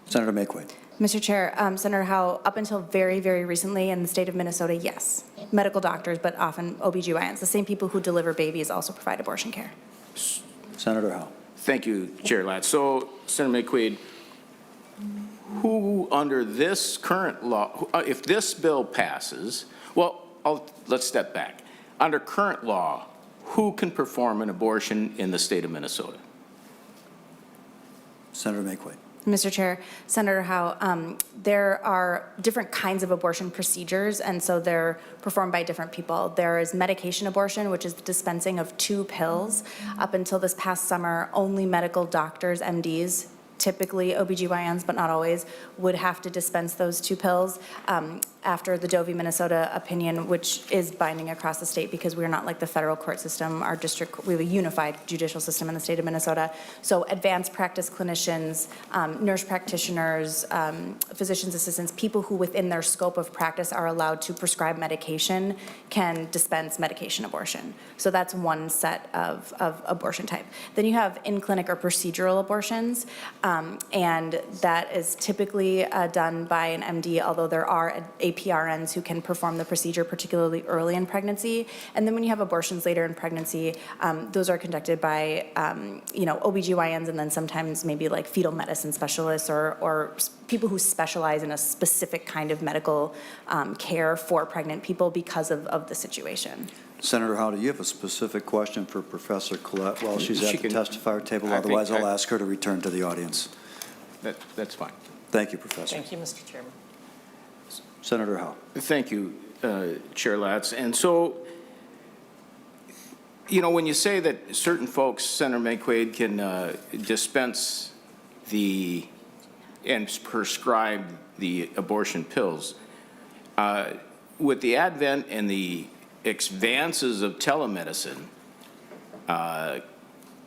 Senator Maye Quade. Mr. Chair, Senator Howe, up until very, very recently in the state of Minnesota, yes, medical doctors, but often OBGYNs, the same people who deliver babies also provide abortion care. Senator Howe. Thank you, Chair Latz. So, Senator Maye Quade, who under this current law, if this bill passes, well, let's step back. Under current law, who can perform an abortion in the state of Minnesota? Senator Maye Quade. Mr. Chair, Senator Howe, there are different kinds of abortion procedures, and so they're performed by different people. There is medication abortion, which is the dispensing of 2 pills. Up until this past summer, only medical doctors, MDs, typically OBGYNs, but not always, would have to dispense those 2 pills. After the Doe v. Minnesota opinion, which is binding across the state because we're not like the federal court system, our district, we have a unified judicial system in the state of Minnesota. So advanced practice clinicians, nurse practitioners, physician's assistants, people who within their scope of practice are allowed to prescribe medication can dispense medication abortion. So that's one set of abortion type. Then you have in-clinic or procedural abortions, and that is typically done by an MD, although there are APRNs who can perform the procedure particularly early in pregnancy. And then when you have abortions later in pregnancy, those are conducted by, OBGYNs, and then sometimes maybe like fetal medicine specialists or people who specialize in a specific kind of medical care for pregnant people because of the situation. Senator Howe, do you have a specific question for Professor Collette while she's at the testifier table? I Otherwise, think I'll ask her to return to the audience. That's fine. Thank you, Professor. Thank you, Mr. Chairman. Senator Howe. Thank you, Chair Latz. And so, when you say that certain folks, Senator Maye Quade, can dispense and prescribe the abortion pills, with the advent and the advances of telemedicine,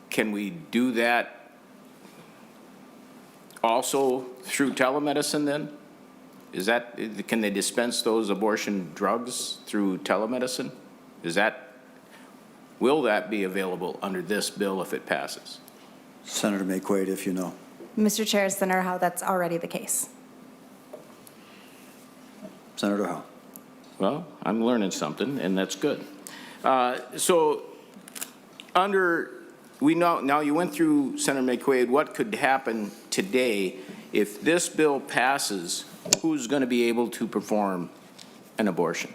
can we do that also through telemedicine then? Can they dispense those abortion drugs through telemedicine? Will that be available under this bill if it passes? Senator Maye Quade, if you know. Mr. Chair, Senator Howe, that's already the case. Senator Howe. Well, I'm learning something, and that's good. So now you went through, Senator Maye Quade, what could happen today if this bill passes? Who's going to be able to perform an abortion?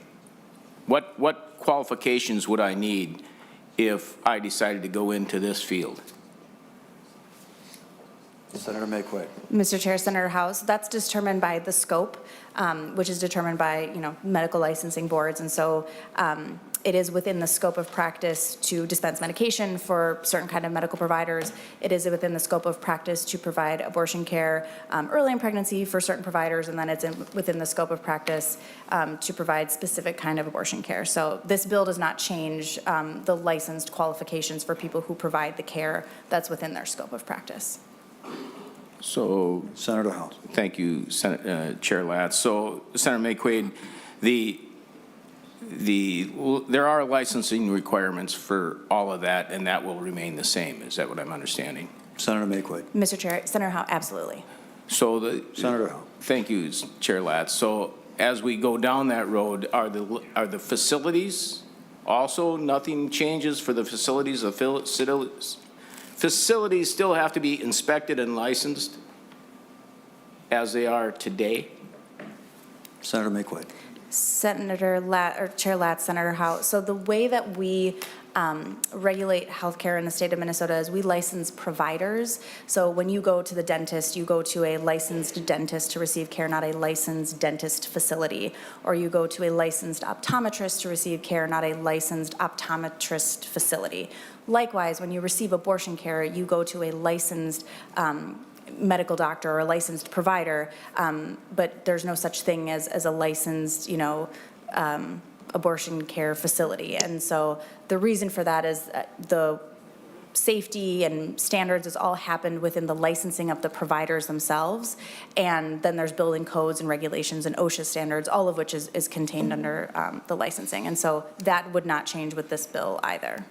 What qualifications would I need if I decided to go into this field? Senator Maye Quade. Mr. Chair, Senator Howe, so that's determined by the scope, which is determined by, medical licensing boards. And so it is within the scope of practice to dispense medication for certain kind of medical providers. It is within the scope of practice to provide abortion care early in pregnancy for certain providers, and then it's within the scope of practice to provide specific kind of abortion care. So this bill does not change the licensed qualifications for people who provide the care that's within their scope of practice. So, Senator Howe. Thank you, Chair Latz. So, Senator Maye Quade, there are licensing requirements for all of that, and that will remain the same. Is that what I'm understanding? Senator Maye Quade. Mr. Chair, Senator Howe, absolutely. So Senator Howe. Thank you, Chair Latz. So as we go down that road, are the facilities also, nothing changes for the facilities? The facilities still have to be inspected and licensed as they are today? Senator Maye Quade. Senator Chair Latz, Senator Howe. So the way that we regulate healthcare in the state of Minnesota is we license providers. So when you go to the dentist, you go to a licensed dentist to receive care, not a licensed dentist facility. Or you go to a licensed optometrist to receive care, not a licensed optometrist facility. Likewise, when you receive abortion care, you go to a licensed medical doctor or a licensed provider, but there's no such thing as a licensed, abortion care facility. And so the reason for that is the safety and standards has all happened within the licensing of the providers themselves. And then there's building codes and regulations and OSHA standards, all of which is contained under the licensing. And so that would not change with this bill either.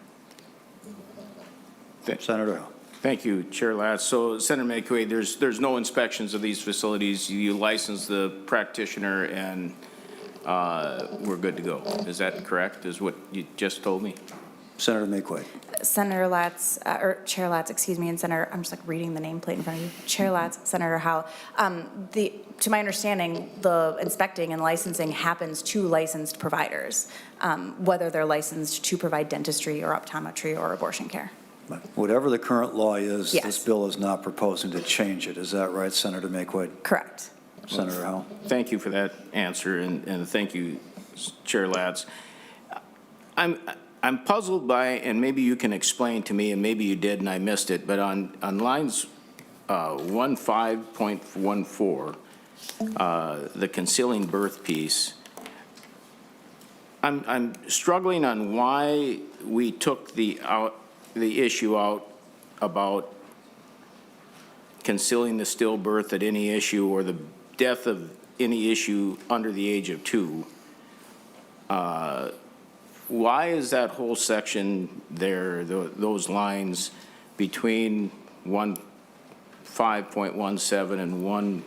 Senator Howe. Thank you, Chair Latz. So Senator Maye Quade, there's no inspections of these facilities. You license the practitioner and we're good to go. Is that correct, is what you just told me? Senator Maye Quade. Senator Latz, or Chair Latz, excuse me, and Senator, I'm just like reading the nameplate in front of you. Chair Latz, Senator Howe. To my understanding, the inspecting and licensing happens to licensed providers, whether they're licensed to provide dentistry or optometry or abortion care. Whatever the current law is, Yes. this bill is not proposing to change it. Is that right, Senator Maye Quade? Correct. Senator Howe. Thank you for that answer, and thank you, Chair Latz. I'm puzzled by, and maybe you can explain to me, and maybe you did and I missed it, but on lines 15.14, the concealing birth piece, I'm struggling on why we took the issue out about concealing the stillbirth at any issue or the death of any issue under the age of 2. Why is that whole section there, those lines between 5.17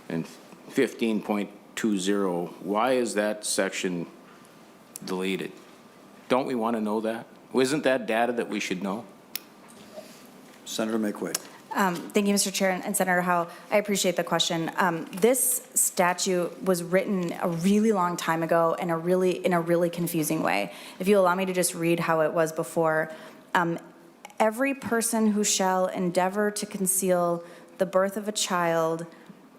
and 15.20? Why is that section deleted? Don't we want to know that? Isn't that data that we should know? Senator Maye Quade. Thank you, Mr. Chair, and Senator Howe. I appreciate the question. This statute was written a really long time ago in a really confusing way. If you allow me to just read how it was before. Every person who shall endeavor to conceal the birth of a child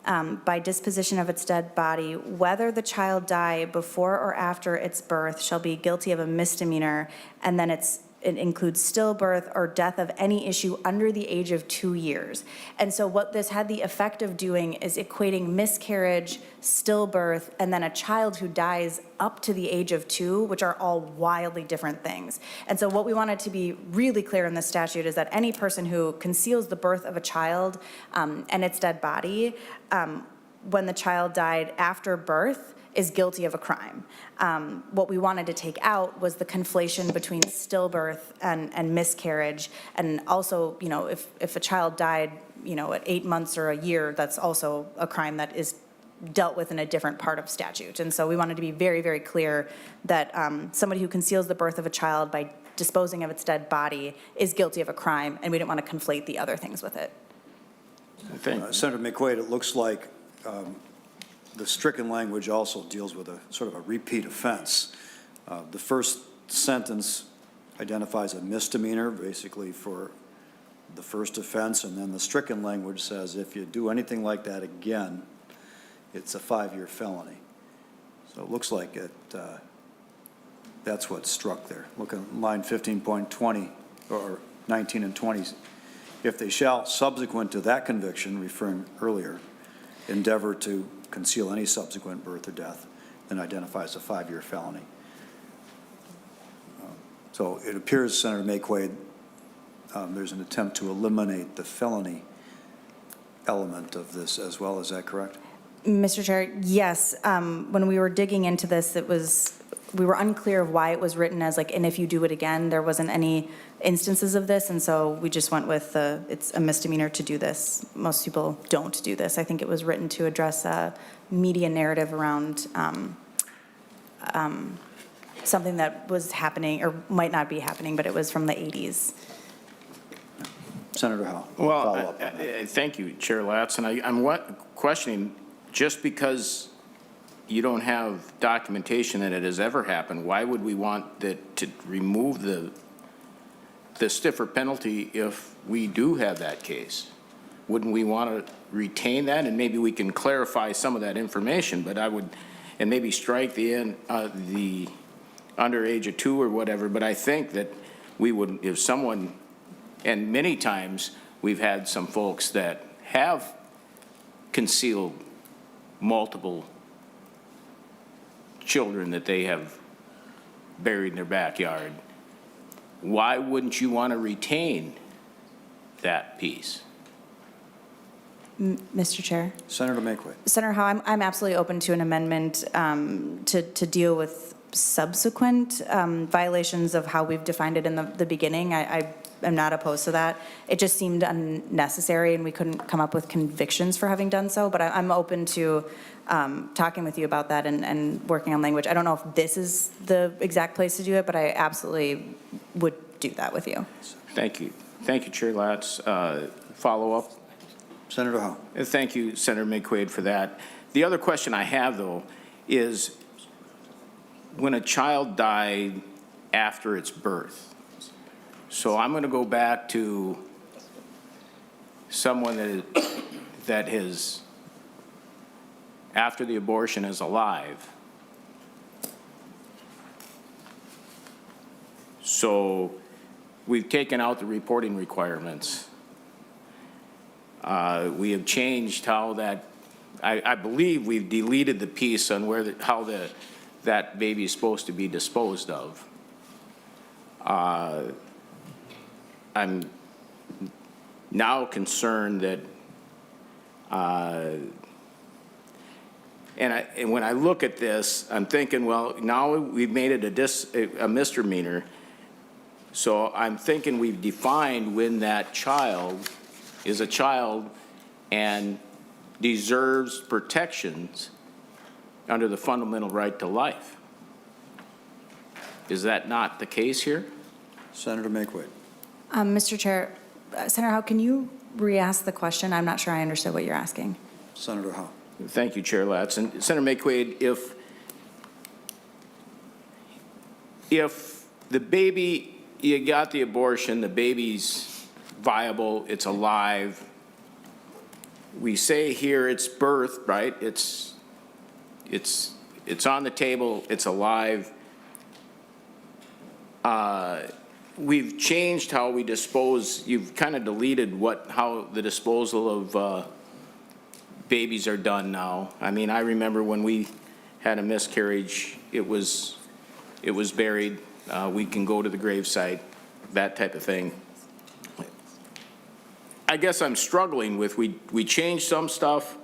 by disposition of its dead body, whether the child die before or after its birth, shall be guilty of a misdemeanor, and then it includes stillbirth or death of any issue under the age of 2 years. And so what this had the effect of doing is equating miscarriage, stillbirth, and then a child who dies up to the age of 2, which are all wildly different things. And so what we wanted to be really clear in this statute is that any person who conceals the birth of a child and its dead body, when the child died after birth, is guilty of a crime. What we wanted to take out was the conflation between stillbirth and miscarriage. And also, if a child died, at 8 months or a year, that's also a crime that is dealt with in a different part of statute. And so we wanted to be very, very clear that somebody who conceals the birth of a child by disposing of its dead body is guilty of a crime, and we didn't want to conflate the other things with it. Senator Maye Quade, it looks like the stricken language also deals with a sort of a repeat offense. The first sentence identifies a misdemeanor, basically for the first offense, and then the stricken language says if you do anything like that again, it's a 5-year felony. So it looks like that's what's struck there. Look at line 15.20 or 19 and 20. If they shall, subsequent to that conviction, referring earlier, endeavor to conceal any subsequent birth or death, then identifies a 5-year felony. So it appears, Senator Maye Quade, there's an attempt to eliminate the felony element of this as well. Is that correct? Mr. Chair, yes. When we were digging into this, we were unclear of why it was written as and if you do it again. There wasn't any instances of this, and so we just went with it's a misdemeanor to do this. Most people don't do this. I think it was written to address media narrative around something that was happening or might not be happening, but it was from the 80s. Senator Howe. Well, follow up on that. thank you, Chair Latz, and I'm questioning, just because you don't have documentation that it has ever happened, why would we want to remove the stiffer penalty if we do have that case? Wouldn't we want to retain that? And maybe we can clarify some of that information, but I would, and maybe strike the under age of 2 or whatever, but I think that we would, if someone, and many times we've had some folks that have concealed multiple children that they have buried in their backyard. Why wouldn't you want to retain that piece? Mr. Chair. Senator Maye Quade. Senator Howe, I'm absolutely open to an amendment to deal with subsequent violations of how we've defined it in the beginning. I am not opposed to that. It just seemed unnecessary, and we couldn't come up with convictions for having done so, but I'm open to talking with you about that and working on language. I don't know if this is the exact place to do it, but I absolutely would do that with you. Thank you. Thank you, Chair Latz. Follow up? Senator Howe. Thank you, Senator Maye Quade, for that. The other question I have, though, is when a child died after its birth. So I'm going to go back to someone that is, after the abortion, is alive. So we've taken out the reporting requirements. We have changed how that, I believe we've deleted the piece on where that baby is supposed to be disposed of. I'm now concerned that, and when I look at this, I'm thinking, well, now we've made it a misdemeanor. So I'm thinking we've defined when that child is a child and deserves protections under the fundamental right to life. Is that not the case here? Senator Maye Quade. Mr. Chair, Senator Howe, can you re-ask the question? I'm not sure I understood what you're asking. Senator Howe. Thank you, Chair Latz. And Senator Maye Quade, if the baby, you got the abortion, the baby's viable, it's alive, we say here it's birth, right? It's on the table, it's alive. We've changed how we dispose, you've kind of deleted how the disposal of babies are done now. I mean, I remember when we had a miscarriage, it was buried. We can go to the gravesite, that type of thing. I guess I'm struggling with, we changed some stuff,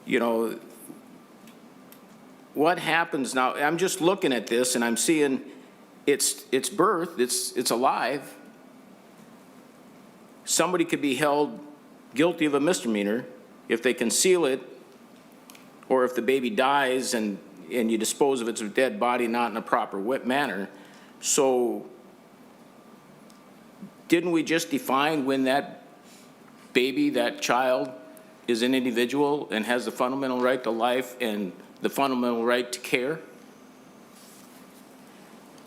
you know, what happens now? I'm just looking at this and I'm seeing it's birth, it's alive. Somebody could be held guilty of a misdemeanor if they conceal it, or if the baby dies and you dispose of its dead body not in a proper manner. So didn't we just define when that baby, that child, is an individual and has the fundamental right to life and the fundamental right to care?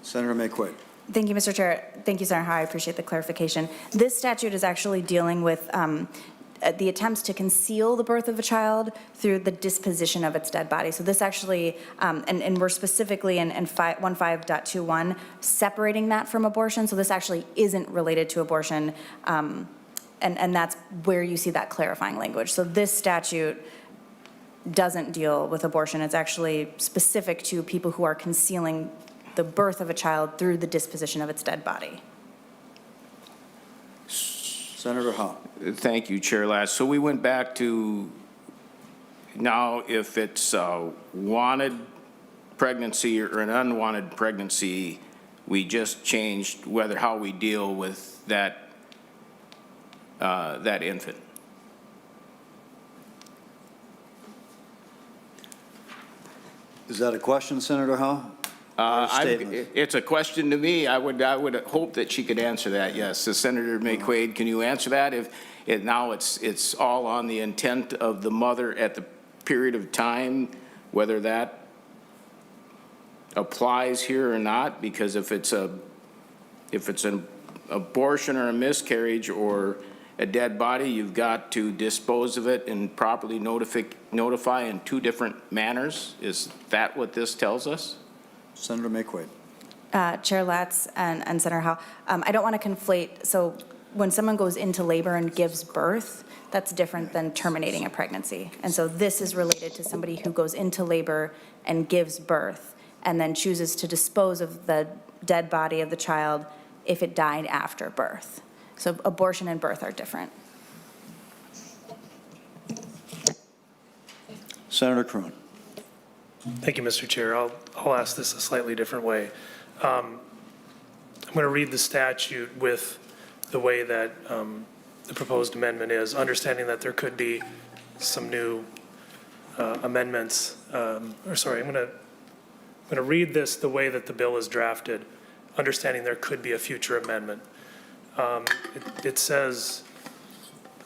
Senator Maye Quade. Thank you, Mr. Chair. Thank you, Senator Howe. I appreciate the clarification. This statute is actually dealing with the attempts to conceal the birth of a child through the disposition of its dead body. So this actually, and we're specifically in 15.21 separating that from abortion. So this actually isn't related to abortion, and that's where you see that clarifying language. So this statute doesn't deal with abortion. It's actually specific to people who are concealing the birth of a child through the disposition of its dead body. Senator Howe. Thank you, Chair Latz. So we went back to now if it's a wanted pregnancy or an unwanted pregnancy, we just changed how we deal with that infant. Is that a question, Senator Howe? Statement. It's a question to me. I would hope that she could answer that, yes. So Senator Maye Quade, can you answer that? If now it's all on the intent of the mother at the period of time, whether that applies here or not, because if it's an abortion or a miscarriage or a dead body, you've got to dispose of it and properly notify in two different manners. Is that what this tells us? Senator Maye Quade. Chair Latz and Senator Howe, I don't want to conflate. So when someone goes into labor and gives birth, that's different than terminating a pregnancy. And so this is related to somebody who goes into labor and gives birth and then chooses to dispose of the dead body of the child if it died after birth. So abortion and birth are different. Senator Kroon. Thank you, Mr. Chair. I'll ask this a slightly different way. I'm going to read the statute with the way that the proposed amendment is, understanding that there could be some new amendments. I'm going to read this the way that the bill is drafted, understanding there could be a future amendment. It says,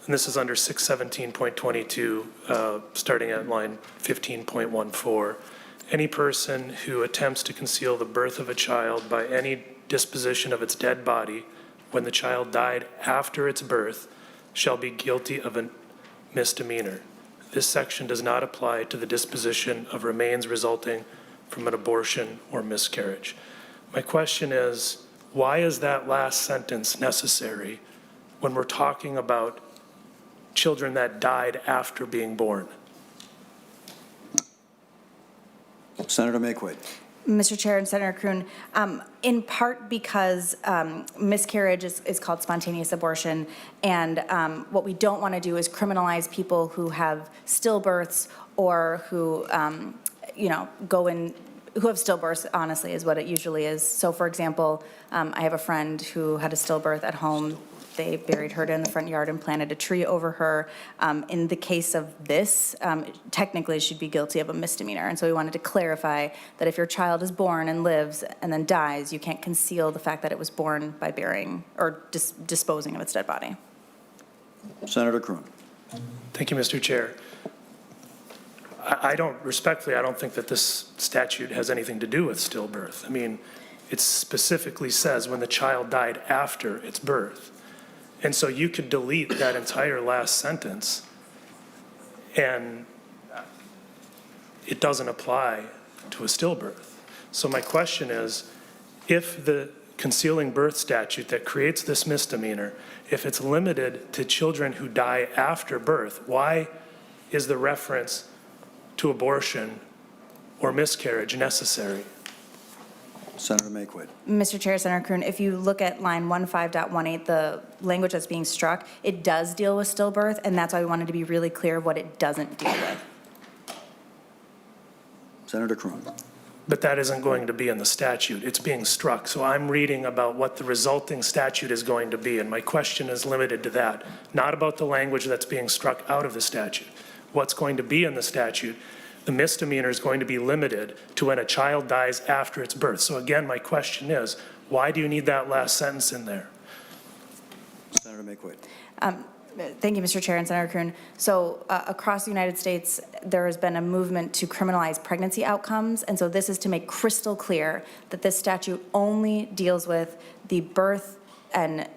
and this is under 617.22, starting at line 15.14, any person who attempts to conceal the birth of a child by any disposition of its dead body when the child died after its birth shall be guilty of a misdemeanor. This section does not apply to the disposition of remains resulting from an abortion or miscarriage. My question is, why is that last sentence necessary when we're talking about children that died after being born? Senator Maye Quade. Mr. Chair and Senator Kroon, in part because miscarriage is called spontaneous abortion, and what we don't want to do is criminalize people who have stillbirths or who, go in, who have stillbirths, honestly, is what it usually is. So, for example, I have a friend who had a stillbirth at home. They buried her in the front yard and planted a tree over her. In the case of this, technically she'd be guilty of a misdemeanor. And so we wanted to clarify that if your child is born and lives and then dies, you can't conceal the fact that it was born by burying or disposing of its dead body. Senator Kroon. Thank you, Mr. Chair. I don't think that this statute has anything to do with stillbirth. I mean, it specifically says when the child died after its birth. And so you could delete that entire last sentence and it doesn't apply to a stillbirth. So my question is, if the concealing birth statute that creates this misdemeanor, if it's limited to children who die after birth, why is the reference to abortion or miscarriage necessary? Senator Maye Quade. Mr. Chair, Senator Kroon, if you look at line 15.18, the language that's being struck, it does deal with stillbirth, and that's why we wanted to be really clear of what it doesn't deal with. Senator Kroon. But that isn't going to be in the statute. It's being struck. So I'm reading about what the resulting statute is going to be, and my question is limited to that, not about the language that's being struck out of the statute. What's going to be in the statute, the misdemeanor is going to be limited to when a child dies after its birth. So again, my question is, why do you need that last sentence in there? Senator Maye Quade. Thank you, Mr. Chair and Senator Kroon. So across the United States, there has been a movement to criminalize pregnancy outcomes. And so this is to make crystal clear that this statute only deals with the birth and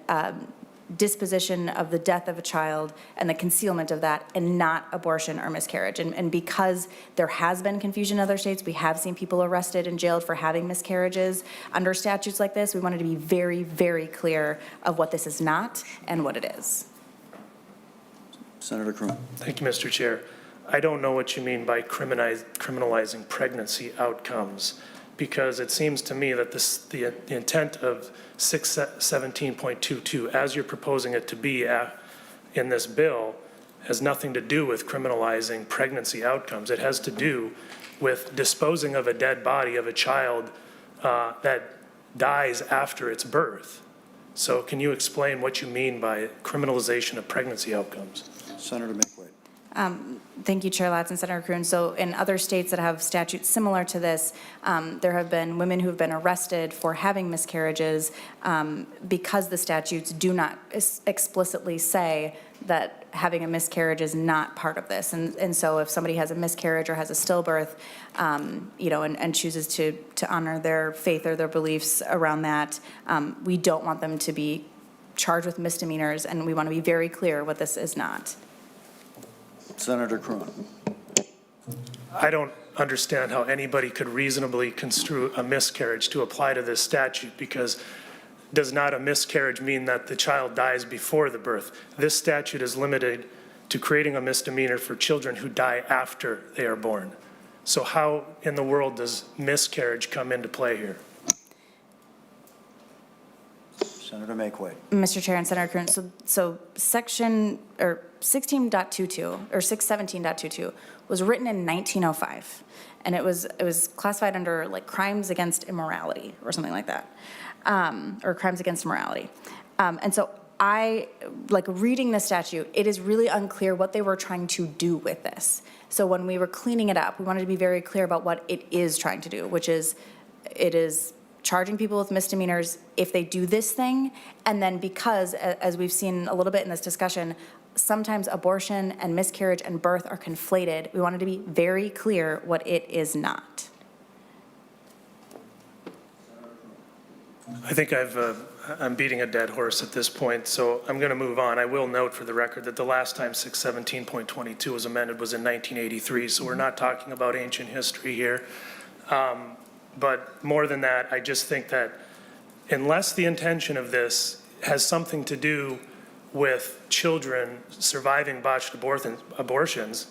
disposition of the death of a child and the concealment of that, and not abortion or miscarriage. And because there has been confusion in other states, we have seen people arrested and jailed for having miscarriages under statutes like this. We wanted to be very, very clear of what this is not and what it is. Senator Kroon. Thank you, Mr. Chair. I don't know what you mean by criminalizing pregnancy outcomes, because it seems to me that the intent of 617.22, as you're proposing it to be in this bill, has nothing to do with criminalizing pregnancy outcomes. It has to do with disposing of a dead body of a child that dies after its birth. So can you explain what you mean by criminalization of pregnancy outcomes? Senator Maye Quade. Thank you, Chair Latz and Senator Kroon. So in other states that have statutes similar to this, there have been women who have been arrested for having miscarriages because the statutes do not explicitly say that having a miscarriage is not part of this. And so if somebody has a miscarriage or has a stillbirth, and chooses to honor their faith or their beliefs around that, we don't want them to be charged with misdemeanors, and we want to be very clear what this is not. Senator Kroon. I don't understand how anybody could reasonably construe a miscarriage to apply to this statute, because does not a miscarriage mean that the child dies before the birth? This statute is limited to creating a misdemeanor for children who die after they are born. So how in the world does miscarriage come into play here? Senator Maye Quade. Mr. Chair and Senator Kroon, so section, or 16.22, or 617.22 was written in 1905, and it was classified under like crimes against immorality or something like that, or crimes against morality. And so reading the statute, it is really unclear what they were trying to do with this. So when we were cleaning it up, we wanted to be very clear about what it is trying to do, which is, it is charging people with misdemeanors if they do this thing, and then because, as we've seen a little bit in this discussion, sometimes abortion and miscarriage and birth are conflated. We wanted to be very clear what it is not. I think I'm beating a dead horse at this point, so I'm going to move on. I will note for the record that the last time 617.22 was amended was in 1983, so we're not talking about ancient history here. But more than that, I just think that unless the intention of this has something to do with children surviving botched abortions,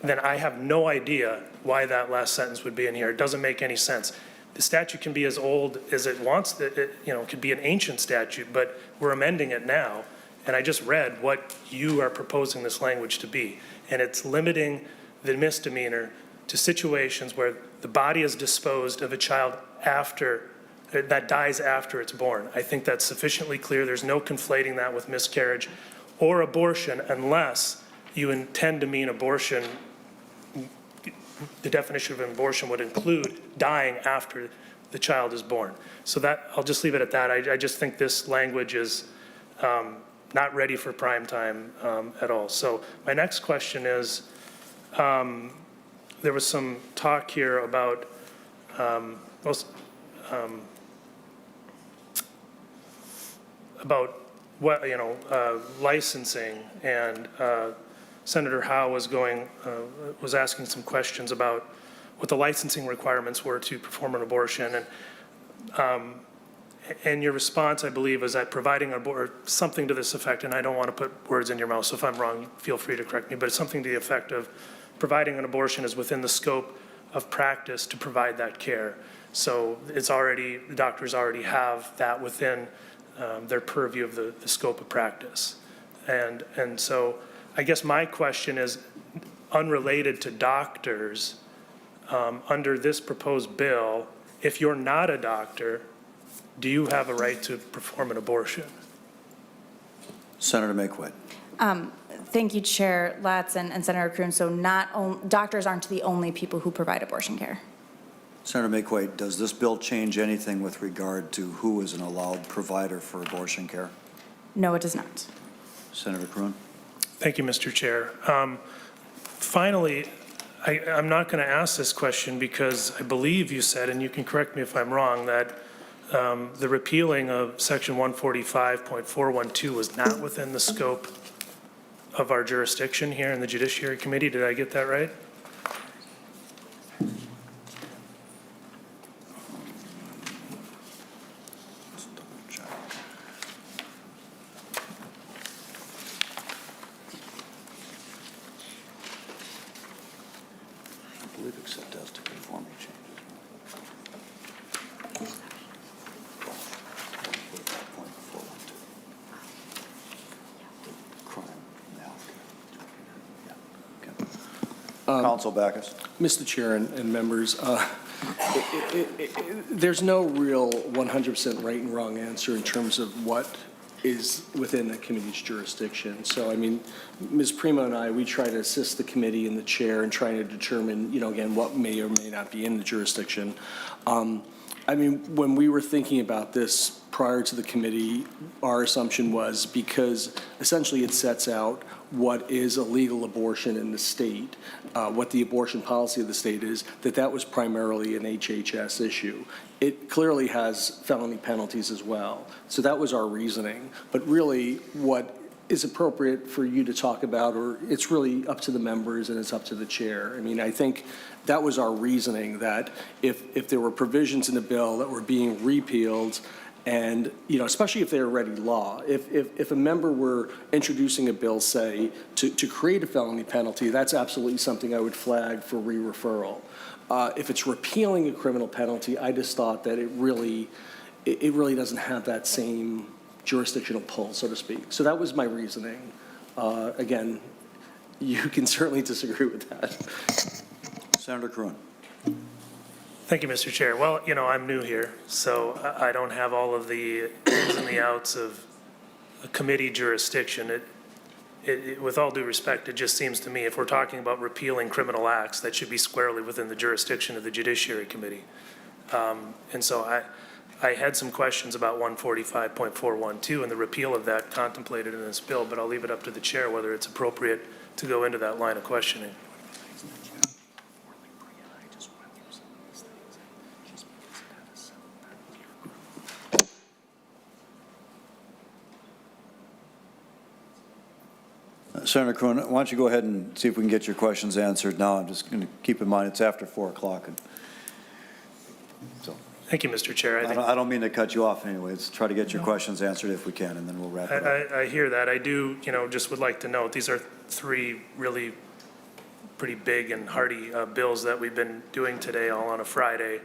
then I have no idea why that last sentence would be in here. It doesn't make any sense. The statute can be as old as it wants, it could be an ancient statute, but we're amending it now. And I just read what you are proposing this language to be. And it's limiting the misdemeanor to situations where the body is disposed of a child that dies after it's born. I think that's sufficiently clear. There's no conflating that with miscarriage or abortion unless you intend to mean abortion. The definition of abortion would include dying after the child is born. So that, I'll just leave it at that. I just think this language is not ready for prime time at all. So my next question is, there was some talk here about what, licensing, and Senator Howe was asking some questions about what the licensing requirements were to perform an abortion. And your response, I believe, is that providing something to this effect, and I don't want to put words in your mouth, so if I'm wrong, feel free to correct me, but it's something to the effect of providing an abortion is within the scope of practice to provide that care. So the doctors already have that within their purview of the scope of practice. And so I guess my question is, unrelated to doctors, under this proposed bill, if you're not a doctor, do you have a right to perform an abortion? Senator Maye Quade. Thank you, Chair Latz and Senator Kroon. So doctors aren't the only people who provide abortion care. Senator Maye Quade, does this bill change anything with regard to who is an allowed provider for abortion care? No, it does not. Senator Kroon. Thank you, Mr. Chair. Finally, I'm not going to ask this question because I believe you said, and you can correct me if I'm wrong, that the repealing of Section 145.412 was not within the scope of our jurisdiction here in the Judiciary Committee. Did I get that right? I believe except as to conforming changes. Council Backus. Mr. Chair and members, there's no real 100% right and wrong answer in terms of what is within the committee's jurisdiction. So, I mean, Ms. Primo and I, we try to assist the committee and the chair in trying to determine, again, what may or may not be in the jurisdiction. I mean, when we were thinking about this prior to the committee, our assumption was because essentially it sets out what is a legal abortion in the state, what the abortion policy of the state is, that was primarily an HHS issue. It clearly has felony penalties as well. So that was our reasoning. But really, what is appropriate for you to talk about, or it's really up to the members and it's up to the chair. I mean, I think that was our reasoning, that if there were provisions in the bill that were being repealed, and, especially if they're already law, if a member were introducing a bill, say, to create a felony penalty, that's absolutely something I would flag for re-referral. If it's repealing a criminal penalty, I just thought that it really doesn't have that same jurisdictional pull, so to speak. So that was my reasoning. Again, you can certainly disagree with that. Senator Cronin. Thank you, Mr. Chair. Well, I'm new here, so I don't have all of the ins and the outs of a committee jurisdiction. With all due respect, it just seems to me if we're talking about repealing criminal acts, that should be squarely within the jurisdiction of the Judiciary Committee. And so I had some questions about 145.412 and the repeal of that contemplated in this bill, but I'll leave it up to the chair whether it's appropriate to go into that line of questioning. Senator Cronin, why don't you go ahead and see if we can get your questions answered now. I'm just going to keep in mind it's after 4 o'clock. So. Thank you, Mr. Chair. I don't mean to cut you off anyway. Let's try to get your questions answered if we can, and then we'll wrap it up. I hear that. I do, just would like to note, these are 3 really pretty big and hearty bills that we've been doing today all on a Friday,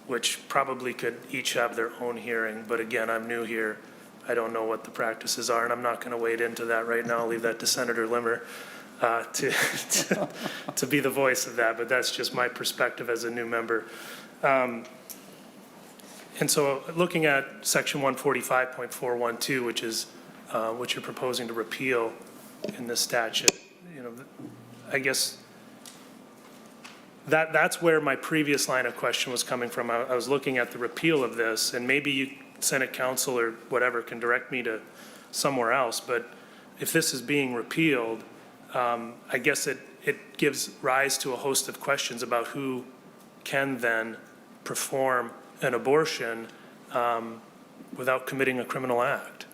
which probably could each have their own hearing. But again, I'm new here. I don't know what the practices are, and I'm not going to wade into that right now. I'll leave that to Senator Limmer to be the voice of that, but that's just my perspective as a new member. And so looking at section 145.412, which is what you're proposing to repeal in this statute, I guess that's where my previous line of question was coming from. I was looking at the repeal of this, and maybe you, Senate Council or whatever, can direct me to somewhere else, but if this is being repealed, I guess it gives rise to a host of questions about who can then perform an abortion without committing a criminal act.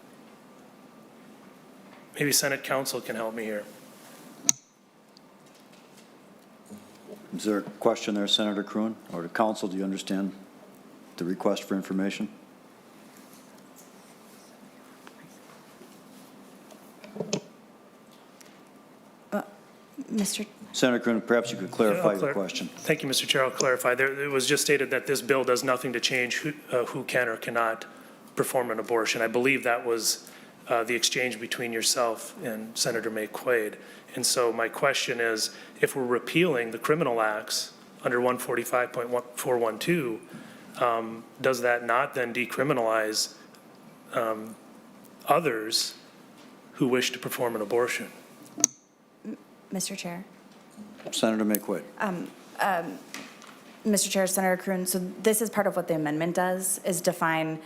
Maybe Senate Council can help me here. Is there a question there, Senator Cronin? Or the council, do you understand the request for information? Senator Cronin, perhaps you could clarify your question. Thank you, Mr. Chair. I'll clarify. It was just stated that this bill does nothing to change who can or cannot perform an abortion. I believe that was the exchange between yourself and Senator Maye Quade. And so my question is, if we're repealing the criminal acts under 145.412, does that not then decriminalize others who wish to perform an abortion? Mr. Chair. Senator Maye Quade. Mr. Chair, Senator Cronin, so this is part of what the amendment does, is define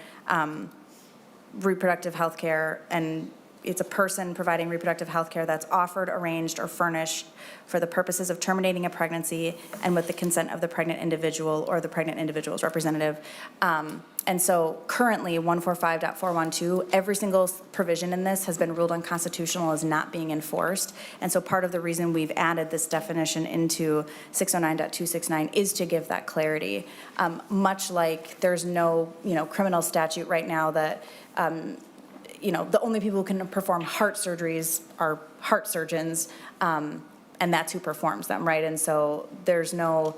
reproductive health care, and it's a person providing reproductive health care that's offered, arranged, or furnished for the purposes of terminating a pregnancy and with the consent of the pregnant individual or the pregnant individual's representative. And so currently, 145.412, every single provision in this has been ruled unconstitutional as not being enforced. And so part of the reason we've added this definition into 609.269 is to give that clarity. Much like there's no, criminal statute right now that, the only people who can perform heart surgeries are heart surgeons, and that's who performs them, right? And so there's no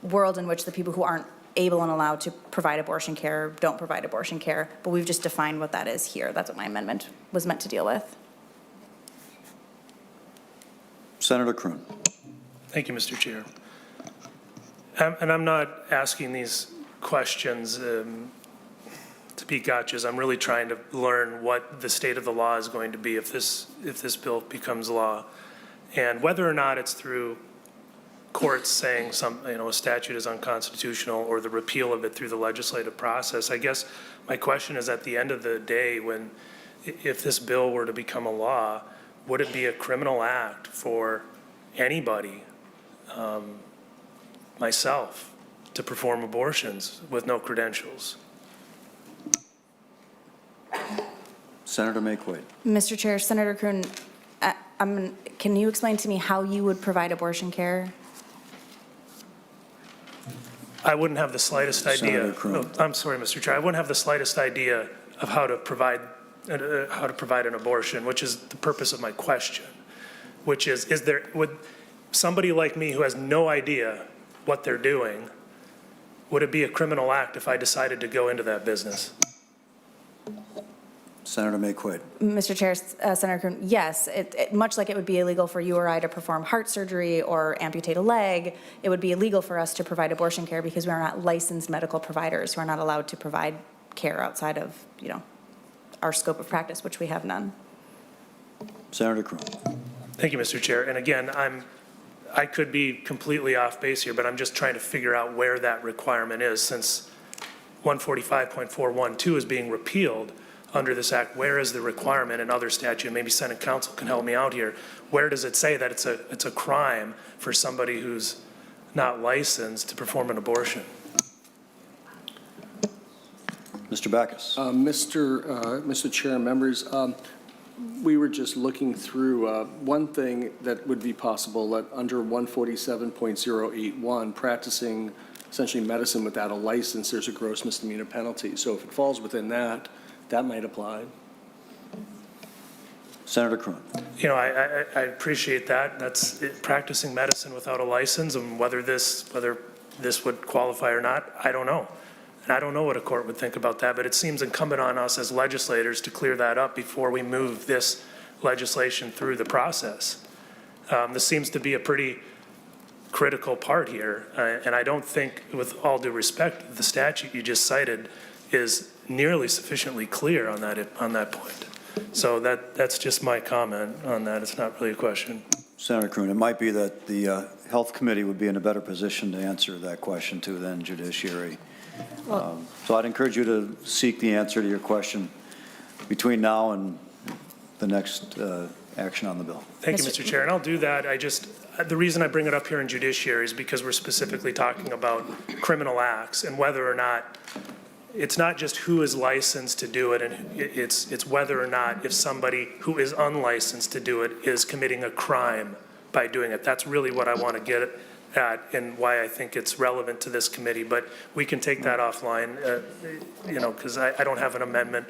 world in which the people who aren't able and allowed to provide abortion care don't provide abortion care, but we've just defined what that is here. That's what my amendment was meant to deal with. Senator Cronin. Thank you, Mr. Chair. And I'm not asking these questions to be gotchas. I'm really trying to learn what the state of the law is going to be if this bill becomes law. And whether or not it's through courts saying a statute is unconstitutional or the repeal of it through the legislative process, I guess my question is, at the end of the day, if this bill were to become a law, would it be a criminal act for anybody, myself, to perform abortions with no credentials? Senator Maye Quade. Mr. Chair, Senator Kroon, can you explain to me how you would provide abortion care? I wouldn't have the slightest idea. Senator Kroon. I'm sorry, Mr. Chair. I wouldn't have the slightest idea of how to provide an abortion, which is the purpose of my question, which is would somebody like me who has no idea what they're doing, would it be a criminal act if I decided to go into that business? Senator Maye Quade. Mr. Chair, Senator Kroon, yes, much like it would be illegal for you or I to perform heart surgery or amputate a leg, it would be illegal for us to provide abortion care because we are not licensed medical providers who are not allowed to provide care outside of, our scope of practice, which we have none. Senator Kroon. Thank you, Mr. Chair. And again, I could be completely off base here, but I'm just trying to figure out where that requirement is, since 145.412 is being repealed under this act. Where is the requirement in other statute? Maybe Senate Counsel can help me out here. Where does it say that it's a crime for somebody who's not licensed to perform an abortion? Mr. Backus. Mr. Chair and members, we were just looking through one thing that would be possible, that under 147.081, practicing essentially medicine without a license, there's a gross misdemeanor penalty. So if it falls within that, that might apply. Senator Kroon. I appreciate that. That's practicing medicine without a license, and whether this would qualify or not, I don't know. And I don't know what a court would think about that, but it seems incumbent on us as legislators to clear that up before we move this legislation through the process. This seems to be a pretty critical part here, and I don't think, with all due respect, the statute you just cited is nearly sufficiently clear on that point. So that's just my comment on that. It's not really a question. Senator Kroon, it might be that the Health Committee would be in a better position to answer that question too than Judiciary. So I'd encourage you to seek the answer to your question between now and the next action on the bill. Thank you, Mr. Chair, and I'll do that. The reason I bring it up here in Judiciary is because we're specifically talking about criminal acts and whether or not, it's not just who is licensed to do it, and it's whether or not if somebody who is unlicensed to do it is committing a crime by doing it. That's really what I want to get at and why I think it's relevant to this committee. But we can take that offline, because I don't have an amendment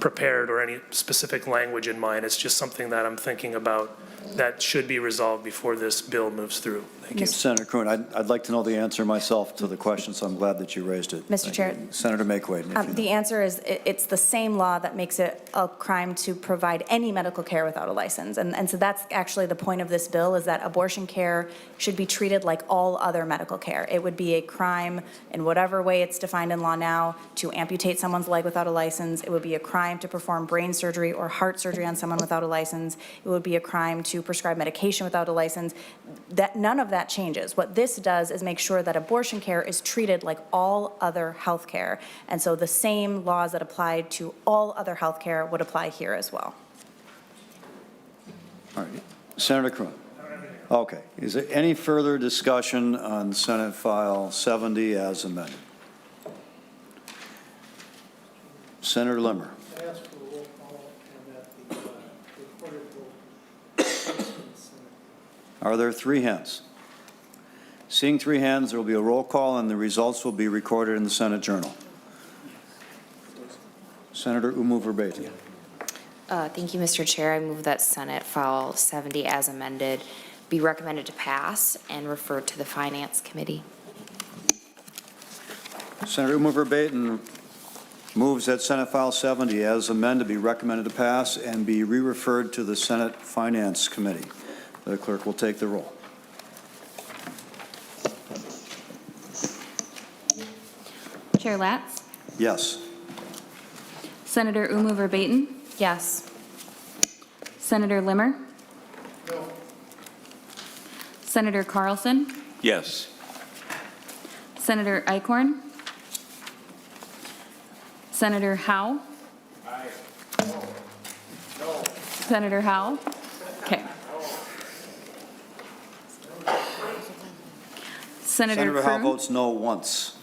prepared or any specific language in mind. It's just something that I'm thinking about that should be resolved before this bill moves through. Thank you. Senator Kroon, I'd like to know the answer myself to the question, so I'm glad that you raised it. Mr. Chair. Senator Maye Quade. The answer is it's the same law that makes it a crime to provide any medical care without a license. And so that's actually the point of this bill, is that abortion care should be treated like all other medical care. It would be a crime in whatever way it's defined in law now to amputate someone's leg without a license. It would be a crime to perform brain surgery or heart surgery on someone without a license. It would be a crime to prescribe medication without a license. None of that changes. What this does is make sure that abortion care is treated like all other health care. And so the same laws that apply to all other health care would apply here as well. All right. Senator Kroon. Okay. Is there any further discussion on Senate File 70 as amended? Senator Limmer. Are there three hands? Seeing three hands, there will be a roll call, and the results will be recorded in the Senate Journal. Senator Umu Verbete. Thank you, Mr. Chair. I move that Senate File 70 as amended be recommended to pass and referred to the Finance Committee. Senator Umu Verbete moves that Senate File 70 as amended be recommended to pass and be re-referred to the Senate Finance Committee. The clerk will take the roll. Chair Latz? Yes. Senator Umu Verbaeten? Yes. Senator Limmer? No. Senator Carlson? Yes. Senator Eichhorn? Senator Howe? Aye. No. Senator Howe? Okay. Senator Howe Kroon? votes no once.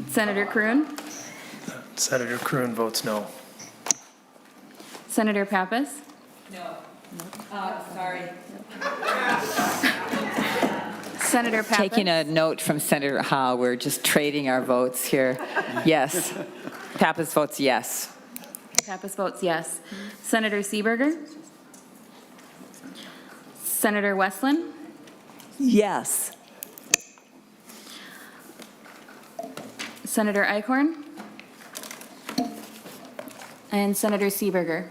Senator Kroon? Senator Kroon votes no. Senator Pappas? No. Sorry. Senator Pappas? Taking a note from Senator Howe, we're just trading our votes here. Yes. Pappas votes yes. Pappas votes yes. Senator Seeberger? Senator Westland? Yes. Senator Eichhorn? And Senator Seeberger?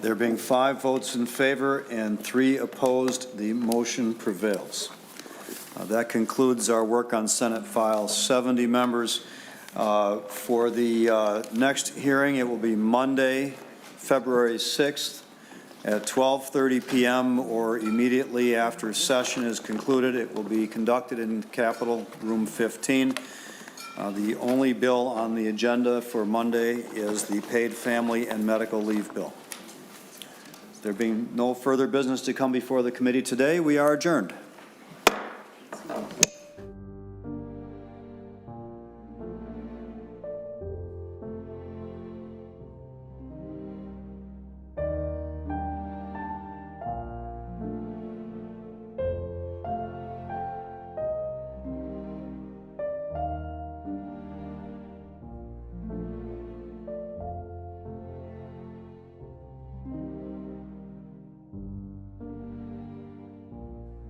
There being 5 votes in favor and 3 opposed, the motion prevails. That concludes our work on Senate File 70, members. For the next hearing, it will be Monday, February 6th at 12:30 p.m. or immediately after session is concluded. It will be conducted in Capitol Room 15. The only bill on the agenda for Monday is the paid family and medical leave bill. There being no further business to come before the committee today, we are adjourned.